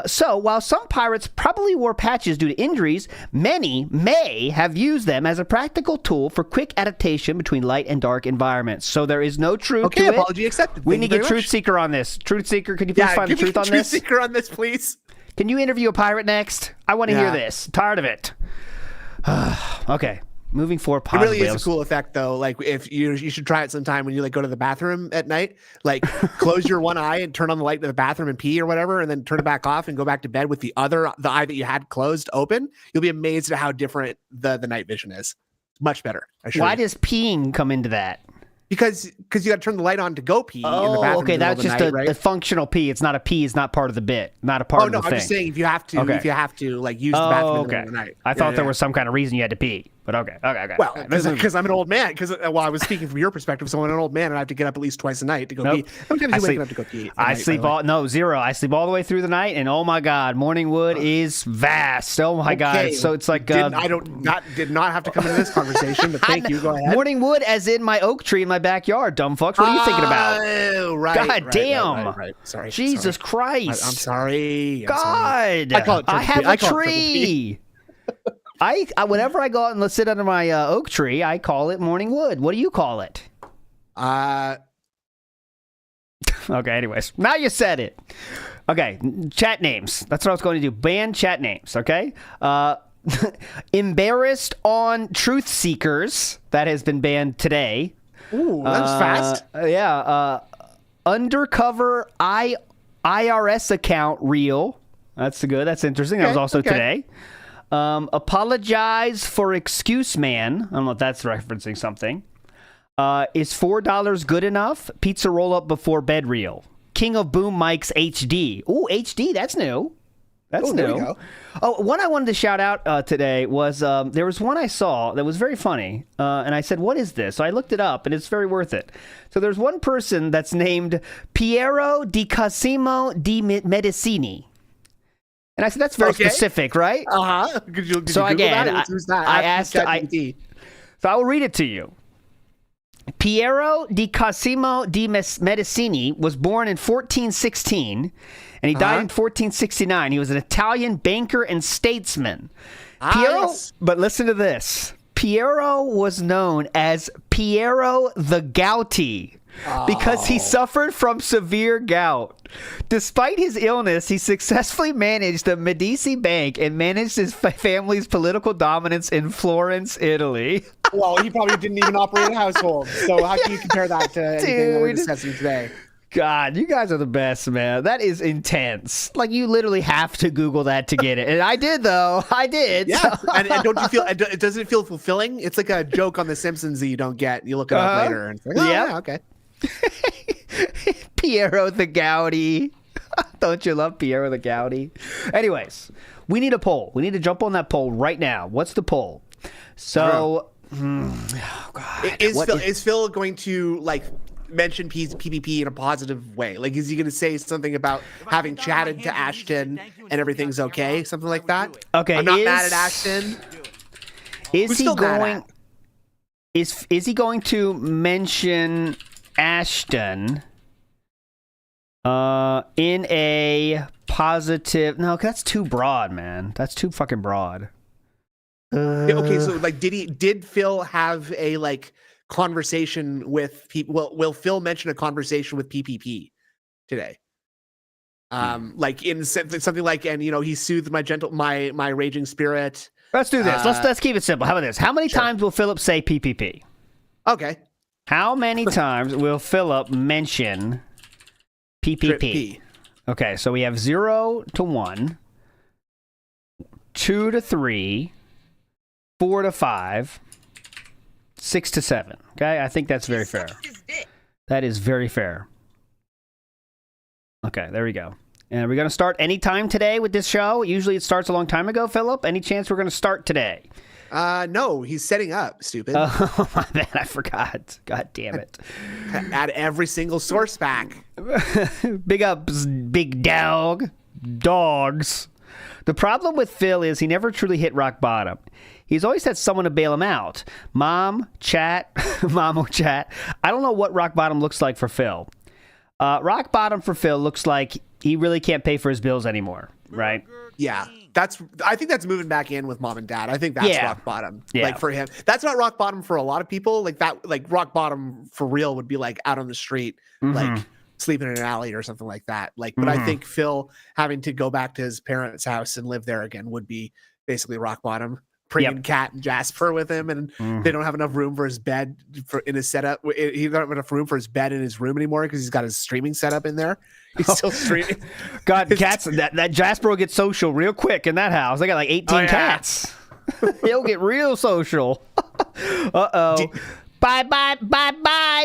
So, while some pirates probably wore patches due to injuries, many may have used them as a practical tool for quick adaptation between light and dark environments. So there is no truth to it. Apology accepted. We Thank need you a very truth much. seeker on this. Truth seeker, could you please find the give me truth on truth this? seeker on this, please. Can you interview a pirate next? I want to hear Yeah. this. Tired of it. Okay. Moving forward, It really positively. is a cool effect, though. Like, if you should try it sometime when you like go to the bathroom at night. Like, close your one eye and turn on the light in the bathroom and pee or whatever, and then turn it back off and go back to bed with the eye that you had closed open. You'll be amazed at how different the night vision is. Much better. Why does peeing come into that? Because you got to turn the light on to go pee in the Oh, bathroom. okay. in the middle That's of the just night, a right? functional pee. It's not a pee. It's not part of the bit. Not a part of the I'm thing. just saying if you have to, like use the Oh, bathroom in the okay. middle of the night. I thought there was some kind of reason you had to pee, but okay. Well, This is- because I'm an old man. Because I was speaking from your perspective, so I'm an old man and I have to get up at least twice a night to go Nope. pee. Sometimes I you sleep- wake up to go pee. I sleep zero. I sleep all the way through the night, and oh my god, morning wood is vast. Oh my god, so it's like did not have to come into this conversation, but thank you. Go ahead. morning wood, as in my oak tree in my backyard. Dumb fucks. What are you thinking about? Oh, right. God damn. Right. Sorry. Jesus sorry. Christ. I'm sorry. God. I call it I have triple P. I a call it triple tree. I whenever I go out and sit under my oak tree, I call it morning wood. What do you call it? Okay, anyways. Now you said it. Okay, chat names. That's what I was going to do. Ban chat names, okay? Embarrassed on Truth Seekers. That has been banned today. Ooh, that's fast. Yeah. Undercover IRS account real. That's good. That's interesting. That was also today. Apologize for excuse man. I don't know if that's referencing something. Is $4 good enough? Pizza roll up before bed reel. King of Boom Mics HD. Ooh, HD. That's new. That's there we new. go. Oh, one I wanted to shout out today was there was one I saw that was very funny, and I said, "What is this?" So I looked it up, and it's very worth it. So there's one person that's named Piero di Cosimo di Medicini, and I said, "That's very specific, right?" Could you So Google again, that? Who's that? I asked. ChatGPT. So I will read it to you. Piero di Cosimo di Medicini was born in 1416, and he died in 1469. He was an Italian banker and statesman. Piero, yes. but listen to this. Piero was known as Piero the Gouty because he suffered from severe gout. Despite his illness, he successfully managed the Medici Bank and managed his family's political dominance in Florence, Italy. Well, he probably didn't even operate a household. So how can you compare that to anything that we're discussing today? God, you guys are the best, man. That is intense. Like, you literally have to Google that to get it. And I did, though. I did. Yeah, and don't you feel? It doesn't feel fulfilling. It's like a joke on The Simpsons that you don't get. You look it up later, and it's like, oh, yeah, okay. Piero the Gouty. Don't you love Piero the Gouty? Anyways, we need a poll. We need to jump on that poll right now. What's the poll? So, oh God, Is Phil going to like mention PvP in a positive way? Like, is he going to say something about having chatted to Ashton and everything's okay, something like that? Okay, I'm not mad at Ashton. Is Who's he still mad going? at? Is he going to mention Ashton in a positive? No, that's too broad, man. That's too fucking broad. Okay, so like, did Phil have a like conversation with people? Will Phil mention a conversation with PPP today? Like in something like, and he soothed my raging spirit. Let's do this. Let's keep it simple. How about this? How many times will Philip say PPP? Okay. How many times will Philip mention PPP? Okay, so we have 0 to 1, 2 to 3, 4 to 5, 6 to 7. Okay, I think that's very fair. That is very fair. Okay, there we go. And are we going to start any time today with this show? Usually it starts a long time ago, Philip. Any chance we're going to start today? No, he's setting up, stupid. Oh, my bad. I forgot. God damn it. Add every single source back. Big ups, big dog. Dogs. The problem with Phil is he never truly hit rock bottom. He's always had someone to bail him out. Mom, chat, mom or chat. I don't know what rock bottom looks like for Phil. Rock bottom for Phil looks like he really can't pay for his bills anymore, right? Yeah, I think that's moving back in with mom and dad. I think that's rock bottom. Yeah. Like for him, that's not rock bottom for a lot of people. Like rock bottom for real would be like out on the street, like sleeping in an alley or something like that. Like, but I think Phil having to go back to his parents' house and live there again would be basically rock bottom. Bringing Kat and Jasper with him, and they don't have enough room for his bed in his setup. He don't have enough room for his bed in his room anymore because he's got his streaming setup in there. He's still streaming. God, cats! That Jasper will get social real quick in that house. They got like 18 cats. He'll get real social. Bye,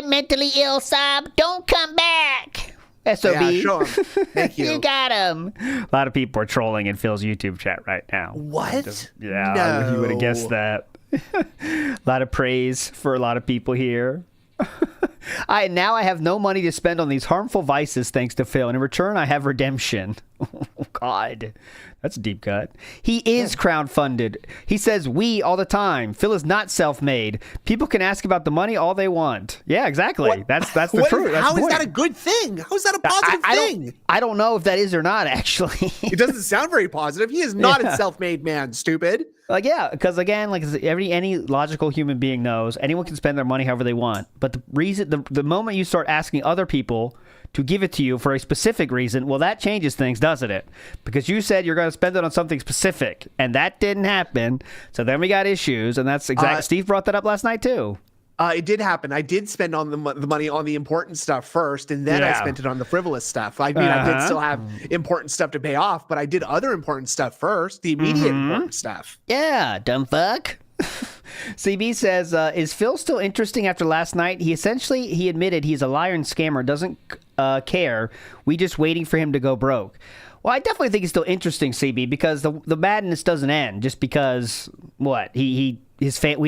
mentally ill sub. Don't come back. SOB. Yeah, show him. Thank you. You got him. A lot of people are trolling in Phil's YouTube chat right now. What? Yeah, you would have guessed that. A lot of praise for a lot of people here. I have no money to spend on these harmful vices thanks to Phil. And in return, I have redemption. Oh, God. That's a deep cut. He is crowdfunded. He says we all the time. Phil is not self-made. People can ask about the money all they want. Yeah, exactly. What? That's the truth. How is that a good thing? How is that a positive thing? I don't know if that is or not, actually. It doesn't sound very positive. He is not a self-made man, stupid. Like, yeah, because again, like any logical human being knows, anyone can spend their money however they want. But the moment you start asking other people to give it to you for a specific reason, well, that changes things, doesn't it? Because you said you're going to spend it on something specific, and that didn't happen. So then we got issues, and that's exactly. Steve brought that up last night too. It did happen. I did spend on the money on the important stuff first, and then I spent it on the frivolous stuff. I mean, I did still have important stuff to pay off, but I did other important stuff first, the immediate important stuff. Yeah, dumb fuck. CB says, is Phil still interesting after last night? He admitted he's a liar and scammer, doesn't care. We just waiting for him to go broke. Well, I definitely think he's still interesting, CB, because the madness doesn't end just because we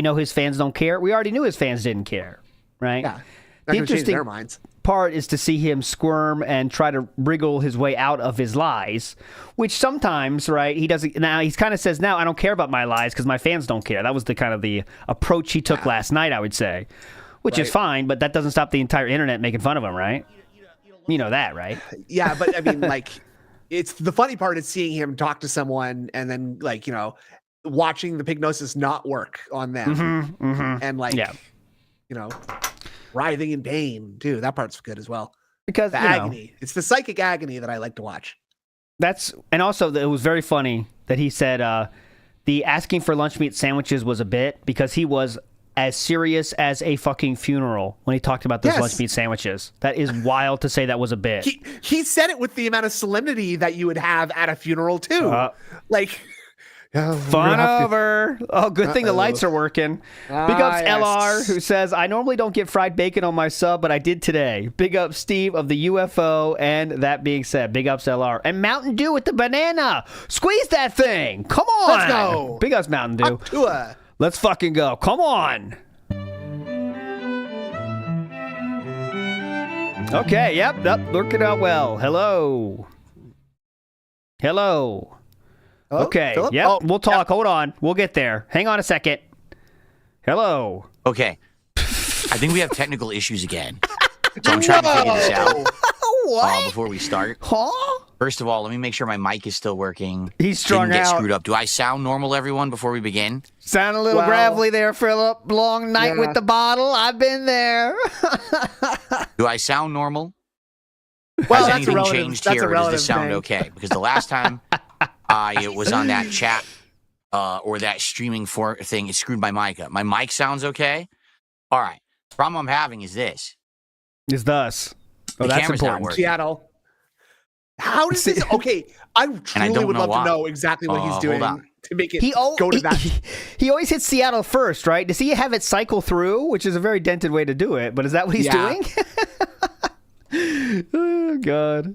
know his fans don't care. We already knew his fans didn't care, right? Yeah, the interesting their minds. Part is to see him squirm and try to wriggle his way out of his lies, which sometimes, right, he doesn't. Now he kind of says, now I don't care about my lies because my fans don't care. That was the approach he took last night, I would say, which is fine, but that doesn't stop the entire internet making fun of him, right? You know that, right? Yeah, but I mean, like, it's the funny part is seeing him talk to someone and then, like, watching the pignosis not work on them, and writhing in pain too. That part's good as well. Because the agony. It's the psychic agony that I like to watch. And also it was very funny that he said the asking for lunch meat sandwiches was a bit because he was as serious as a fucking funeral when he talked about those lunch meat sandwiches. That is wild to say that was a bit. He said it with the amount of solemnity that you would have at a funeral too. Fun over. Oh, good thing the lights are working. Big ups LR, who says, I normally don't get fried bacon on my sub, but I did today. Big ups Steve of the UFO, and that being said, big ups LR. And Mountain Dew with the banana. Squeeze that thing. Come on. Let's go. Big ups Mountain Dew. Let's fucking go. Come on. Okay, yep, working out well. Hello. Okay, Philip? yep, we'll talk. Hold on. We'll get there. Hang on a second. Hello. Okay. I think we have technical issues again. So I'm trying to figure this out. What? Before we start. Huh? First of all, let me make sure my mic is still working. He's strung Didn't get out. screwed up. Do I sound normal, everyone, before we begin? Sound a little gravelly there, Philip. Long night with the bottle. I've been there. Do I sound normal? Well, Has that's anything relative. changed That's here, a or does relative this sound thing. okay? Because the last time I was on that chat or that streaming thing, it screwed my mic up. My mic sounds okay? All right. The problem I'm having is this. Is thus. Oh, The that's camera's not important. working. Seattle. How does this? Okay, I truly would love why. to know exactly what he's doing hold on. to make it go to that. He always hits Seattle first, right? Does he have it cycle through, which is a very dented way to do it? But is that what he's doing? Oh God.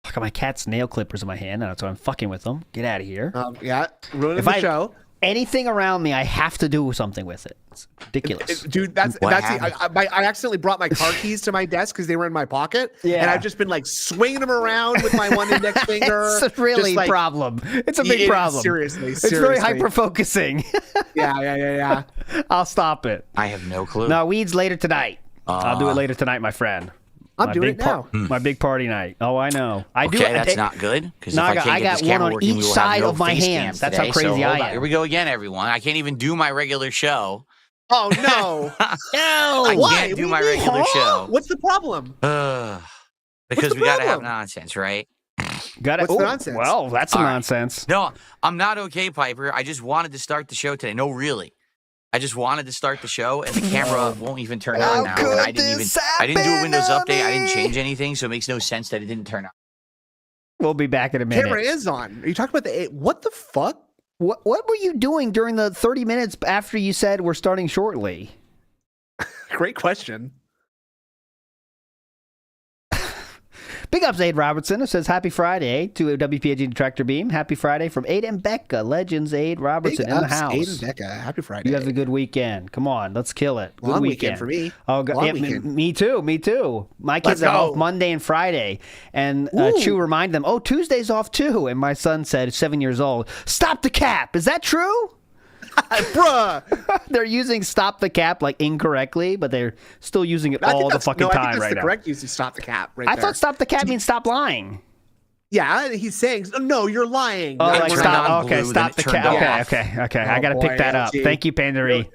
Look at my cat's nail clippers in my hand. That's why I'm fucking with them. Get out of here. Ruining the show. anything around me, I have to do something with it. It's ridiculous. Dude, What happened? I accidentally brought my car keys to my desk because they were in my pocket. Yeah. And I've just been like swinging them around with my one index finger. It's a really just, like, problem. It's a big problem. Seriously. It's very hyper-focusing. Yeah. I'll stop it. I have no clue. No, weeds later tonight. I'll do it later tonight, my friend. I'm doing it now. My big party night. Oh, I know. I do. Okay, that's not good. Because if Naga, I can't I get got this camera one on working, each we will side have no of my face hands. cams That's how today. crazy So, I hold on. am. Here we go again, everyone. I can't even do my regular show. Oh, no. I Why? can't do my What do you mean, regular show. What's the problem? Because the we got to have problem? nonsense, right? Got it. What's the nonsense? Well, that's some All right. nonsense. No, I'm not okay, Piper. I just wanted to start the show today. No, really. I just wanted to start the show, and the camera won't even turn on now. And I didn't do a Windows update. I didn't change anything, so it makes no sense that it didn't turn on. We'll be back in a minute. Camera is on. Are you talking about the 8? What the fuck? What were you doing during the 30 minutes after you said we're starting shortly? Great question. Big ups, Aid Robertson. It says happy Friday to a WPIG Detractor Beam. Happy Friday from Aid and Becca. Legends Aid Robertson Big in the ups, house. Aid and Becca. Happy Friday. You have a good weekend. Come on, let's kill it. Good Long weekend for me. Oh, God. Long Yeah, weekend. me too. Me too. My kids Let's are off go. Monday and Friday. And Chu reminded them, oh, Tuesday's off too. And my son said, 7 years old, stop the cap. Is that true? Bruh. They're using stop the cap like incorrectly, but they're still using it all the fucking I think time that's right the now. correct use to stop the cap right I there. thought stop the cap means stop lying. Yeah, he's saying, no, you're lying. Oh, It like turned stop. on Okay, blue, stop the then it cap. turned Okay. off. I Oh, got to pick boy, that up. LG. Thank you, Pandary.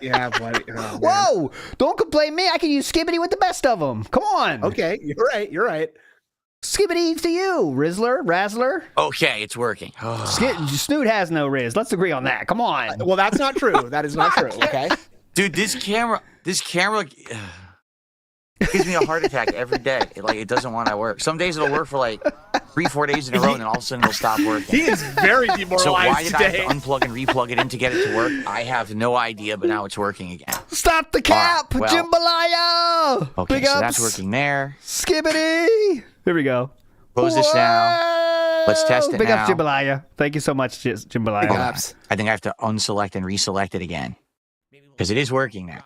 Yeah, buddy. Oh, man. Whoa! Don't complain me. I can use Skibbity with the best of them. Come on. Okay, you're right. Skibbity to you, Rizzler, Razzler. Okay, it's working. Snoot has no Riz. Let's agree on that. Come on. Well, that's not true. That is not true. Okay. Dude, this camera gives me a heart attack every day. It doesn't want to work. Some days it'll work for like 3-4 days in a row, and then all of a sudden it'll stop working. He is very So demoralized why did I today. have to unplug and replug it in to get it to work? I have no idea, but now it's working again. Stop the cap, well- Jambalaya. Okay, Big so ups. that's working there. Skibbity. Here we go. Close this now. Let's test it Big now. ups, Jambalaya. Thank you so much, Jambalaya. Big ups. I think I have to unselect and reselect it again because it is working now.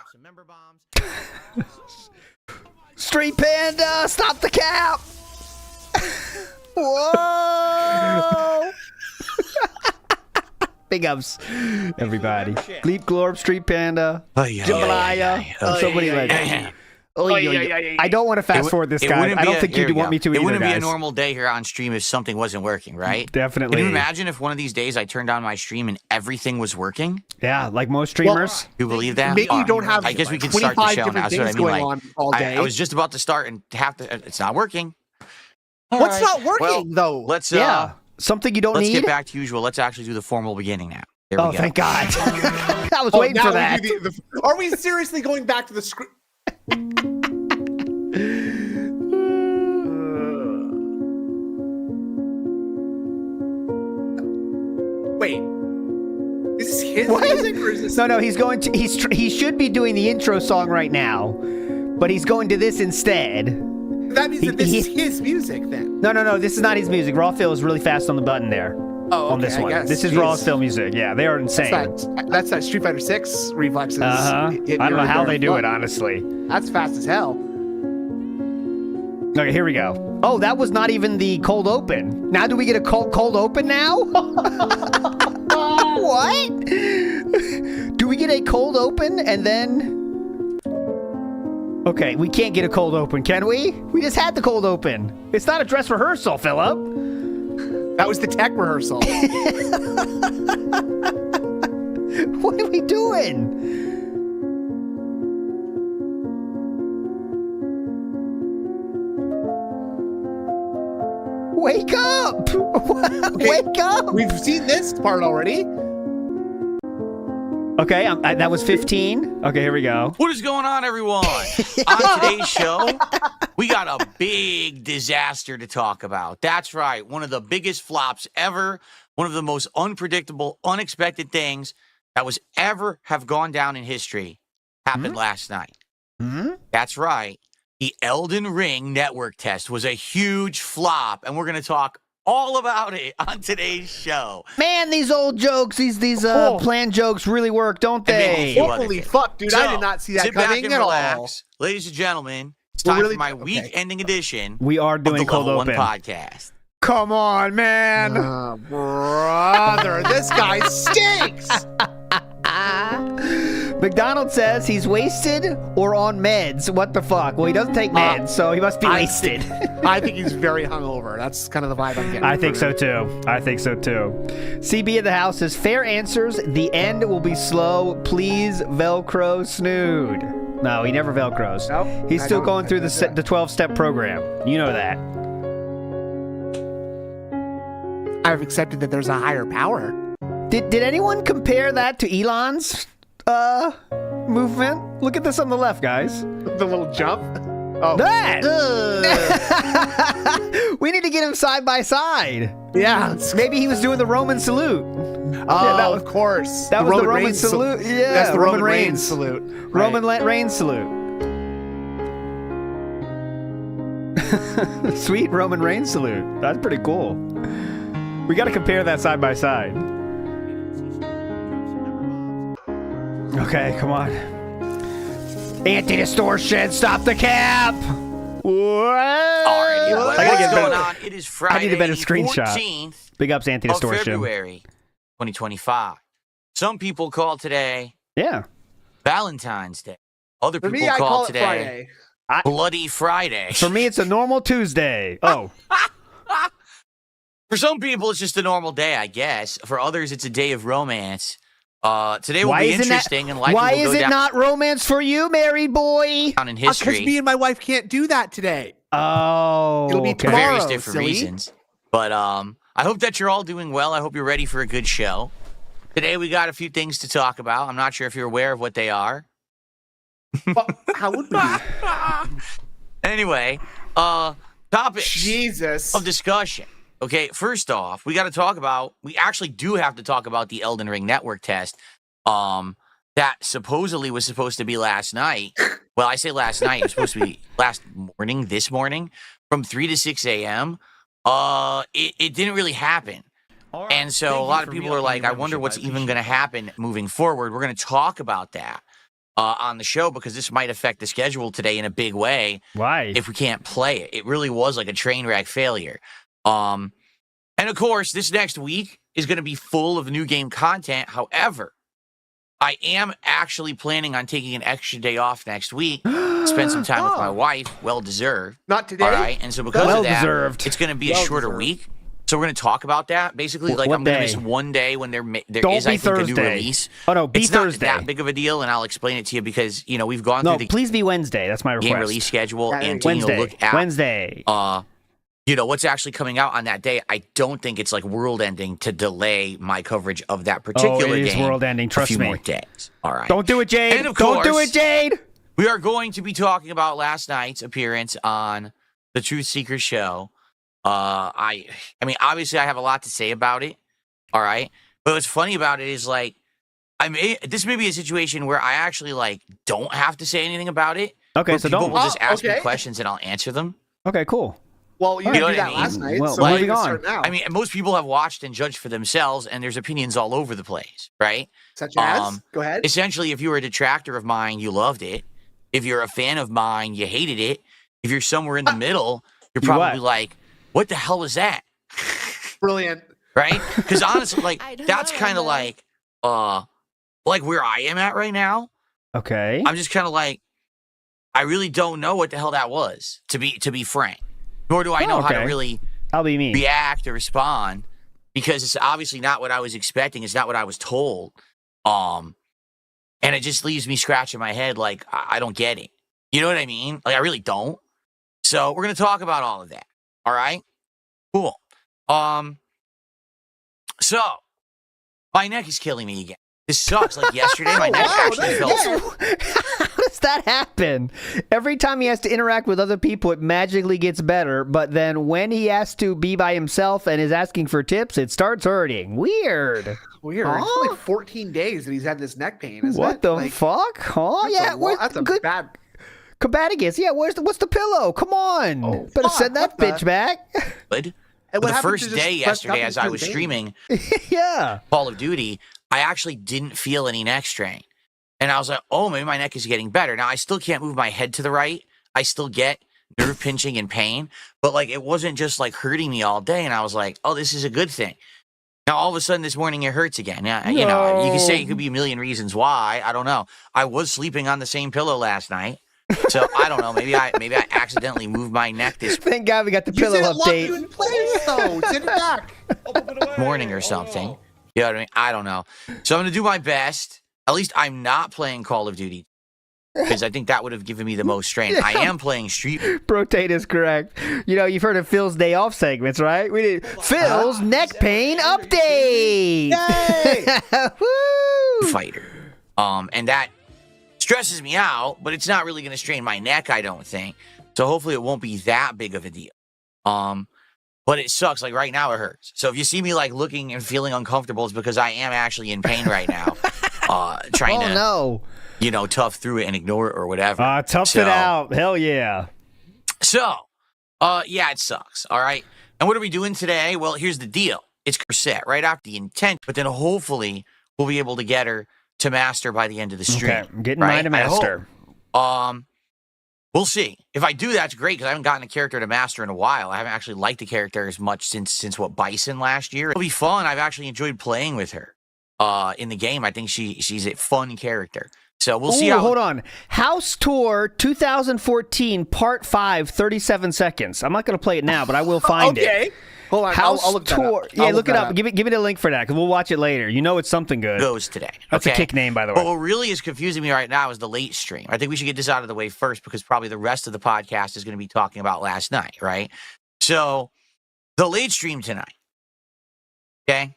Street Panda, stop the cap. Whoa. Big ups, everybody. Gleep Glorb, Street Panda, Jambalaya, somebody like I don't want to fast forward this, guy. I don't think you want me to either, It wouldn't be a guys. normal day here on stream if something wasn't working, right? Definitely. Can you imagine if one of these days I turned on my stream and everything was working? Yeah, like most streamers. You believe that? Maybe you don't have I guess we can start the 25 show now. different That's what I things mean. going Like, on all day. I was just about to start and have to. It's not working. What's All not working, Well, though? Let's Yeah, something you don't let's need. get back to usual. Let's actually do the formal beginning now. There we Oh, go. thank God. I was waiting now for we that. do are we seriously going back to the script? Wait. Is this his music or is this No, he's going to. He should be doing the intro song right now, but he's going to this instead. That means that this he- is his music then. No. This is not his music. Raw Phil is really fast on the button there. Oh, on this okay, I one. guess. This is Jeez. Raw Phil music. Yeah, they are insane. That's that Street Fighter 6 reflexes. I don't know how they do it, honestly. That's fast as hell. Okay, here we go. Oh, that was not even the cold open. Now do we get a cold open now? What? Do we get a cold open and then... Okay, we can't get a cold open, can we? We just had the cold open. It's not a dress rehearsal, Philip. That was the tech rehearsal. What are we doing? Wake up! Wake up! We've seen this part already. Okay, that was 15. Okay, here we go. What is going on, everyone? On today's show, we got a big disaster to talk about. That's right, one of the biggest flops ever, one of the most unpredictable, unexpected things that was ever have gone down in history happened last night. That's right. The Elden Ring network test was a huge flop, and we're going to talk all about it on today's show. Man, these old jokes, these planned jokes really work, don't And maybe a they? few other Holy things. fuck, dude! So, I did not see that sit back coming and at all. relax. Ladies and gentlemen, it's We're time really- for my okay. week-ending edition We are of doing the cold Level 1 open. podcast. Come on, man. Brother, this guy stinks. McDonald says he's wasted or on meds. What the fuck? Well, he doesn't take meds, so he must be wasted. I think he's very hungover. That's kind of the vibe I'm getting. I think from so him. too. I think so too. CB in the house says fair answers. The end will be slow. Please Velcro Snood. No, he never Velcros. Nope, He's I still don't- going through I don't do that. the 12-step program. You know that. I've accepted that there's a higher power. Did anyone compare that to Elon's movement? Look at this on the left, guys. The little jump. Oh, That! We need to get him side by side. yeah. Maybe he was doing the Roman salute. Oh, that was- of course. That was the Roman Reigns salute. Yeah, That's the Roman Roman Reigns Reigns. salute. Roman Reigns salute. Sweet Roman Reigns salute. That's pretty cool. We got to compare that side by side. Okay, come on. Anti-distortion, stop the cap! What? Alrighty, I what's gotta get going better. on? It is Friday, I need a better the screenshot. 14th Big ups, of anti-distortion. February 2025. Some people call today Yeah. Valentine's Day. Other For people me, I call call it today Friday. Bloody Friday. For me, it's a normal Tuesday. Oh. For some people, it's just a normal day, I guess. For others, it's a day of romance. Today will Why be isn't interesting, and life Why will is go it down, not romance for you, married boy? down in Because history me and my wife can't do that today. Oh, It'll be okay. for various tomorrow, different silly. reasons. But I hope that you're all doing well. I hope you're ready for a good show. Today, we got a few things to talk about. I'm not sure if you're aware of what they are. Well, how would we? Anyway, topics Jesus. of discussion. Okay, first off, we actually do have to talk about the Elden Ring network test that supposedly was supposed to be last night. Well, I say last night, it was supposed to be this morning, from 3 to 6 a.m. It didn't really happen. And so a lot of people are like, I wonder what's even going to happen moving forward. We're going to talk about that on the show because this might affect the schedule today in a big way. Why? If we can't play it. It really was like a train wreck failure. And of course, this next week is going to be full of new game content. However, I am actually planning on taking an extra day off next week, spend some time with my wife, well deserved. Not today. All right, and so because Well of that, deserved. it's going to be a Well shorter deserved. week. So we're going to talk about that. Basically, like What I'm going to day? miss one day when there Don't is, be I think, a new Thursday. release. Oh, no, be it's Thursday. not that big of a deal, and I'll explain it to you because we've gone No, through the please be Wednesday. That's my game request. release schedule Yeah, and taking a Wednesday. look at Wednesday. what's actually coming out on that day. I don't think it's like world ending to delay my coverage of that particular it is game world ending, trust a few me. more days. All right. Don't do it, Jade. And of Don't do course- it, Jade. We are going to be talking about last night's appearance on the Truth Seeker show. I mean, obviously, I have a lot to say about it. All right, but what's funny about it is like, this may be a situation where I actually like don't have to say anything about it. Okay, where so people don't. will just ask me okay. questions and I'll answer them. Okay, cool. Well, you You didn't know do what I that last mean? night, Well, so why moving you on. start now? I mean, most people have watched and judged for themselves, and there's opinions all over the place, right? such as? um, Go ahead. Essentially, if you were a detractor of mine, you loved it. If you're a fan of mine, you hated it. If you're somewhere in the middle, you're You probably what? like, what the hell is that? Brilliant. Right? Because honestly, like, I don't that's know, kind of man. like where I am at right now. Okay. I'm just kind of like, I really don't know what the hell that was, to be frank. Nor do I know how to okay. really That'll be me. react or respond because it's obviously not what I was expecting. It's not what I was told. And it just leaves me scratching my head like, I don't get it. You know what I mean? Like, I really don't. So we're going to talk about all of that. All right? Cool. So my neck is killing me again. This sucks. Like yesterday, my neck actually felt... How does that happen? Every time he has to interact with other people, it magically gets better. But then when he has to be by himself and is asking for tips, it starts hurting. Weird. Weird. Huh? It's been like 14 days that he's had this neck pain, isn't What it? the Like, fuck? Oh, that's yeah. a Where's that's a good bad... Combatigus? Yeah, what's the pillow? Come on. Oh, Better fuck, send that what the- bitch back. good. And But what the happened first to just day press yesterday, nothing as I through was the game? streaming Yeah. Call of Duty, I actually didn't feel any neck strain. And I was like, oh, maybe my neck is getting better. Now, I still can't move my head to the right. I still get nerve pinching and pain. But, like, it wasn't just, like, hurting me all day. And I was like, oh, this is a good thing. Now, all of a sudden, this morning, it hurts again. Yeah, you know, you can say it could be a million reasons why. I don't know. I was sleeping on the same pillow last night. So, I don't know. Maybe I accidentally moved my neck this Thank God we got the You pillow said it locked you update. in place, though. Sit it back. morning or something. You know what I mean? I don't know. So, I'm going to do my best. At least I'm not playing Call of Duty because I think that would have given me the most strain. I am playing Street. Protate is correct. You know, you've heard of Phil's day off segments, right? We did Phil's neck pain update. Yay! Woo! Fighter. And that stresses me out, but it's not really going to strain my neck, I don't think. So hopefully it won't be that big of a deal. But it sucks. Like right now it hurts. So if you see me like looking and feeling uncomfortable, it's because I am actually in pain right now. Trying to, no. you know, tough through it and ignore it or whatever. Tough it out. Hell yeah. So, yeah, it sucks. All right. And what are we doing today? Well, here's the deal. It's set right after the intent, but then hopefully we'll be able to get her to master by the end of the stream. Okay, I'm getting right? mine to master. We'll see. If I do, that's great because I haven't gotten a character to master in a while. I haven't actually liked the character as much since what Bison last year. It'll be fun. I've actually enjoyed playing with her in the game. I think she's a fun character. So we'll see how. Hold on. House Tour 2014 Part 5, 37 seconds. I'm not going to play it now, but I will find it. Okay. Hold on. House I'll look that Tour. up. Yeah, I'll look it that up. Give me the link for that because we'll watch it later. You know it's something good. Goes today. That's okay? a kick name, by the But way. what really is confusing me right now is the late stream. I think we should get this out of the way first because probably the rest of the podcast is going to be talking about last night, right? So the late stream tonight, okay,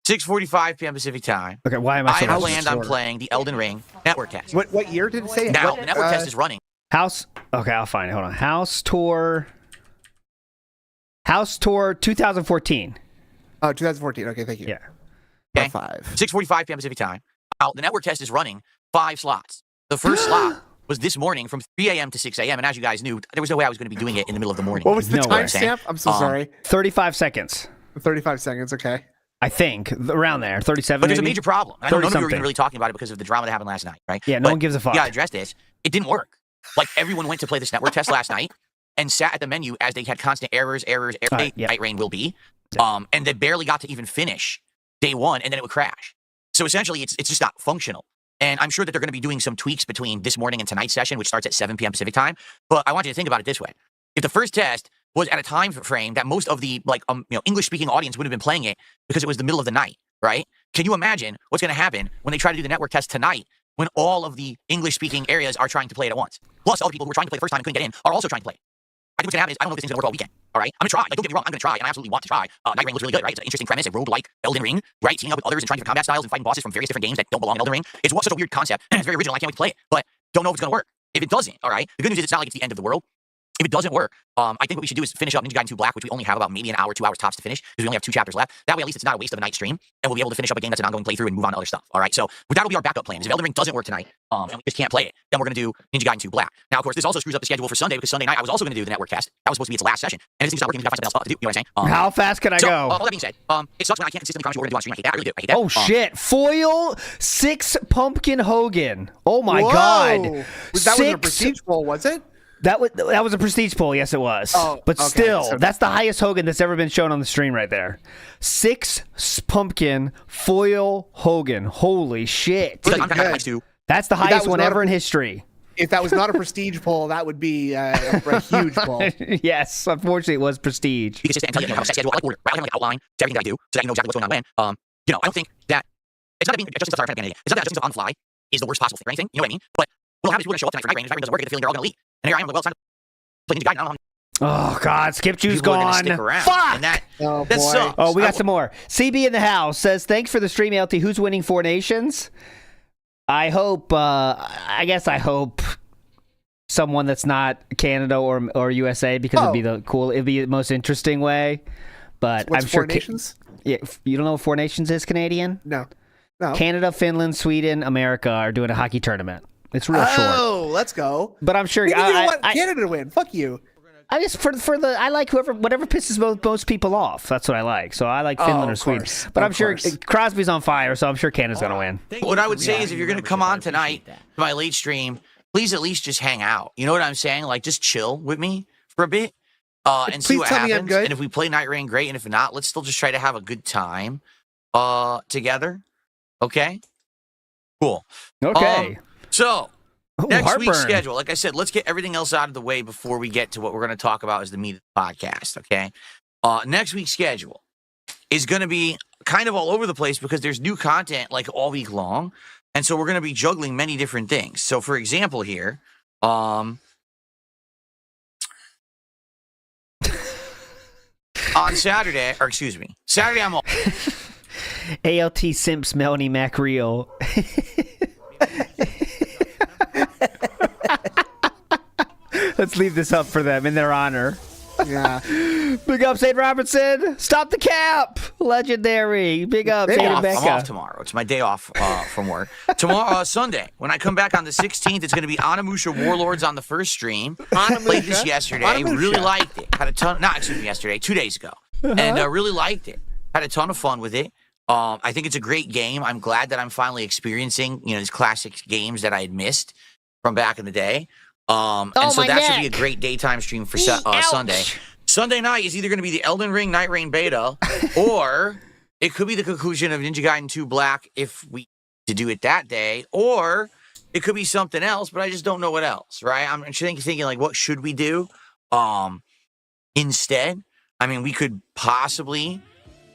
6:45 p.m. Pacific time. Okay, why am I I so have planned on playing the Elden Ring network test. What year did it say? Now, What, the network test is running. House. Okay, I'll find it. Hold on. House Tour 2014. Oh, 2014. Okay, thank you. Yeah. Okay. 5. 6:45 p.m. Pacific time. Now, the network test is running 5 slots. The first slot was this morning from 3 a.m. to 6 a.m. And as you guys knew, there was no way I was going to be doing it in the middle of the morning. What was the No way. timestamp? I'm so sorry. 35 seconds. 35 seconds. Okay. I think around there. 37. But there's a maybe? major problem. I know none of you were 30-something. even really talking about it because of the drama that happened last night, right? Yeah, no one gives a fuck. Yeah, address this. It didn't work. Like everyone went to play this network test last night and sat at the menu as they had constant errors. Yeah. Night rain will be. And they barely got to even finish day one, and then it would crash. So essentially, it's just not functional. And I'm sure that they're going to be doing some tweaks between this morning and tonight's session, which starts at 7 p.m. Pacific time. But I want you to think about it this way: if the first test was at a time frame that most of the English-speaking audience would have been playing it because it was the middle of the night, right? Can you imagine what's going to happen when they try to do the network test tonight, when all of the English-speaking areas are trying to play it at once? Plus, all the people who were trying to play the first time and couldn't get in are also trying to play it. I think what's going to happen is I don't know if this thing's going to work all weekend. All right, I'm going to try. Like, don't get me wrong, I'm going to try, and I absolutely want to try. Night Rain looks really good, right? It's an interesting premise, a roguelike Elden Ring, right? Teaming up with others and trying different combat styles and fighting bosses from various different games that don't belong in Elden Ring. It's such a weird concept, and it's very original. I can't wait to play it, but don't know if it's going to work. If it doesn't, all right, the good news is it's not like it's the end of the world. If it doesn't work, I think what we should do is finish up Ninja Gaiden 2 Black, which we only have about maybe an hour, 2 hours tops to finish, because we only have 2 chapters left. That way, at least it's not a waste of a night stream, and we'll be able to finish up a game that's an ongoing playthrough and move on to other stuff. All right, so that will be our backup plan. Is if Elden Ring doesn't work tonight, and we just can't play it, then we're going to do Ninja Gaiden 2 Black. Now, of course, this also screws up the schedule for Sunday, because Sunday night I was also going to do the network test. That was supposed to be its last session, and if it's not working, we got to find something else to do. You know what I'm saying? How fast can I go? All that being said, it sucks when I can't consistently promise you what we're going to do on stream. I hate that. I really do. I hate that. Oh shit! Foil 6 pumpkin Hogan. Oh my god! That was a prestige poll, was it? That was a prestige poll. Yes, it was. Oh, but okay. still, So- that's the highest Hogan that's ever been shown on the stream right there. 6 pumpkin foil Hogan. Holy shit! I'm kind of good. nice too. That's the that highest was one not ever a- in history. If that was not a prestige poll, that would be a huge poll. Yes, unfortunately, it was prestige. Be consistent and tell you how a set schedule. I like order. I like an outline to everything that I do, so that you know exactly what's going on when. I don't think that it's not that being adjusting stuff. It's not that adjusting stuff on the fly is the worst possible thing or anything. You know what I mean? But what'll happen is people are going to show up tonight for Night Rain. If Night Rain doesn't work, I get the feeling they're all going to leave. And here I am, well, it's time to play Ninja Gaiden. I don't know how Oh god, Skip Jew's people are going to gone. stick around. Fuck. And that Oh, that boy. sucks. Oh, we got some more. CB in the house says, thanks for the stream, LT. Who's winning 4 Nations? I hope, I guess I hope someone that's not Canada or USA, because it'd be the most interesting way. But What's I'm sure 4 Nations? Yeah, you don't know what 4 Nations is, Canadian? No. Canada, Finland, Sweden, America are doing a hockey tournament. It's real short. Oh, let's go. But I'm sure Maybe you don't want I Canada to win. Fuck you. I just for the I like whatever pisses most people off. That's what I like. So I like Finland or Sweden. But I'm sure Crosby's on fire, so I'm sure Canada's gonna win. What I would say is, if you're gonna come on tonight to my late stream, please at least just hang out. You know what I'm saying? Like, just chill with me for a bit, and see what happens. And if we play Night Rain, great. And if not, let's still just try to have a good time, together. Okay. Cool. Okay. So. Next week's schedule, like I said, let's get everything else out of the way before we get to what we're going to talk about as the meat of the podcast, okay? Next week's schedule is going to be kind of all over the place because there's new content like all week long, and so we're going to be juggling many different things. So, for example, here, on Saturday I'm off. ALT Simps Melanie Macreal. Let's leave this up for them in their honor. Yeah. Big up, St. Robertson. Stop the cap. Legendary. Big up, St. Rebecca. I'm off tomorrow. It's my day off from work. Tomorrow, Sunday, when I come back on the 16th, it's going to be Onimusha Warlords on the first stream. Played this yesterday. Really liked it. Had a ton. Not excuse me, yesterday. 2 days ago, and really liked it. Had a ton of fun with it. I think it's a great game. I'm glad that I'm finally experiencing these classic games that I had missed from back in the day. And so that should be a great daytime stream for Sunday. Sunday night is either going to be the Elden Ring Night Rain beta, or it could be the conclusion of Ninja Gaiden 2 Black if we to do it that day, or it could be something else, but I just don't know what else, right? I'm thinking like, what should we do instead? I mean, we could possibly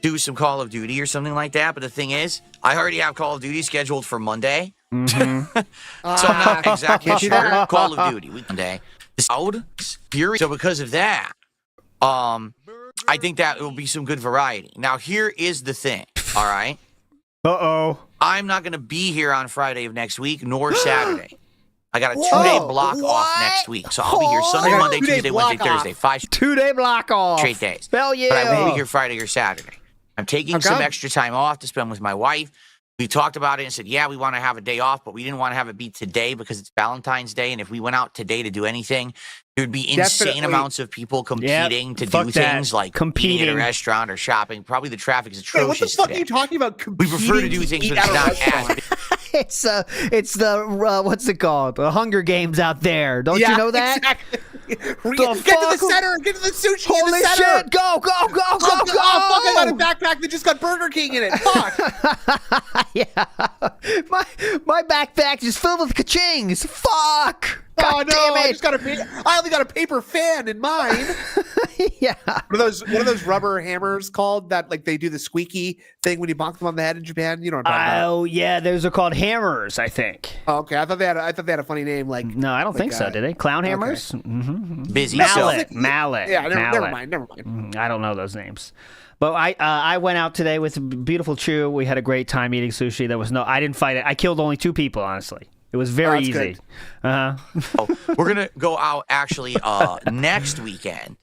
do some Call of Duty or something like that, but the thing is, I already have Call of Duty scheduled for Monday. Mm-hmm. So I'm not exactly sure. Call of Duty Monday. So because of that, I think that will be some good variety. Now, here is the thing, all right? Uh-oh. I'm not going to be here on Friday of next week, nor Saturday. I got a 2-day block off next week. So I'll be here Sunday, Monday, Tuesday, Wednesday, Thursday. 5 2-day block off. Straight days. Hell yeah. But I won't be here Friday or Saturday. I'm taking some extra time off to spend with my wife. We talked about it and said, yeah, we want to have a day off, but we didn't want to have it be today because it's Valentine's Day. And if we went out today to do anything, there would be insane amounts of people competing to do things like eating at a restaurant or shopping. Probably the traffic is atrocious. What the fuck are you talking about? We prefer to do things, but it's not as. It's the what's it called? The Hunger Games out there. Don't you know that? Exactly. Get to the center. Get to the sushi in the center. Shit. Go. Oh, fuck, I got a backpack that just got Burger King in it. Fuck. Yeah. My backpack is filled with ka-chings. Fuck. God damn it. I only got a paper fan in mine. Yeah. What are those rubber hammers called that like they do the squeaky thing when you bonk them on the head in Japan? You know what I'm talking about. Oh yeah, those are called hammers, I think. Oh, okay. I thought they had a funny name like. No, I don't think so. Did they? Clown hammers? Okay. Mm-hmm. Busy. Mallet. Yeah, never mind. I don't know those names. But I went out today with beautiful Chew. We had a great time eating sushi. I didn't fight it. I killed only 2 people, honestly. It was very easy. We're going to go out actually next weekend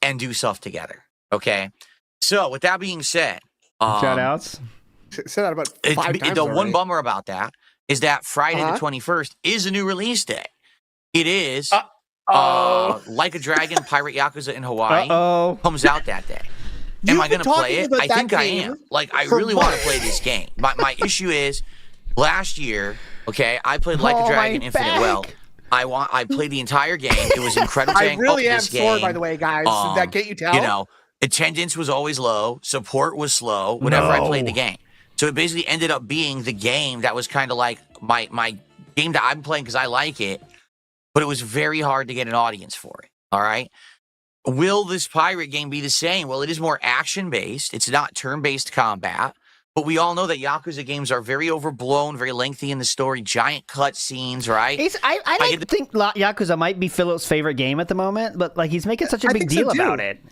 and do stuff together. Okay. So with that being said, Shoutouts. Said that about 5 times the already. one bummer about that is that Friday the 21st is a new release day. It is Like a Dragon Pirate Yakuza in Hawaii comes out that day. Am I going to play it? I think I am. Like, I really want to play this game. My issue is last year, okay, I played Like a Dragon Infinite Well. I played the entire game. It was incredible. I really am sore, by the way, guys. Can't you tell? You know, attendance was always low. Support was slow whenever I played the game. So it basically ended up being the game that was kind of like my game that I'm playing because I like it. But it was very hard to get an audience for it. All right. Will this pirate game be the same? Well, it is more action-based. It's not turn-based combat. But we all know that Yakuza games are very overblown, very lengthy in the story, giant cut scenes, right? I think Yakuza might be Philip's favorite game at the moment, but like he's making such a big deal about it.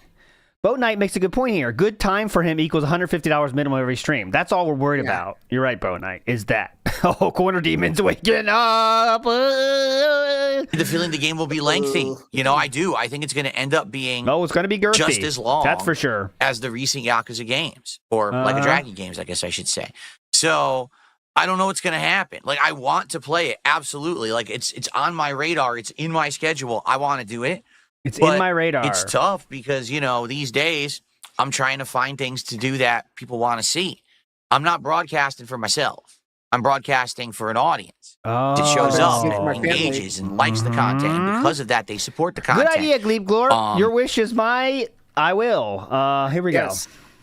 Boat Knight makes a good point here. Good time for him equals $150 minimum every stream. That's all we're worried about. You're right, Boat Knight, is that. Oh, Corner Demons waking up. The feeling the game will be lengthy. You know, I do. I think it's going to end up being it's going to be girthy. Just as long. That's for sure. As the recent Yakuza games, or Like a Dragon games, I guess I should say. So I don't know what's going to happen. Like, I want to play it, absolutely. Like, it's on my radar. It's in my schedule. I want to do it. It's But in my radar. It's tough because, these days I'm trying to find things to do that people want to see. I'm not broadcasting for myself. I'm broadcasting for an audience that shows up and engages and likes the content. And because of that, they support the content. Good idea, Gleep Glorp. Your wish is my I will. Here we go.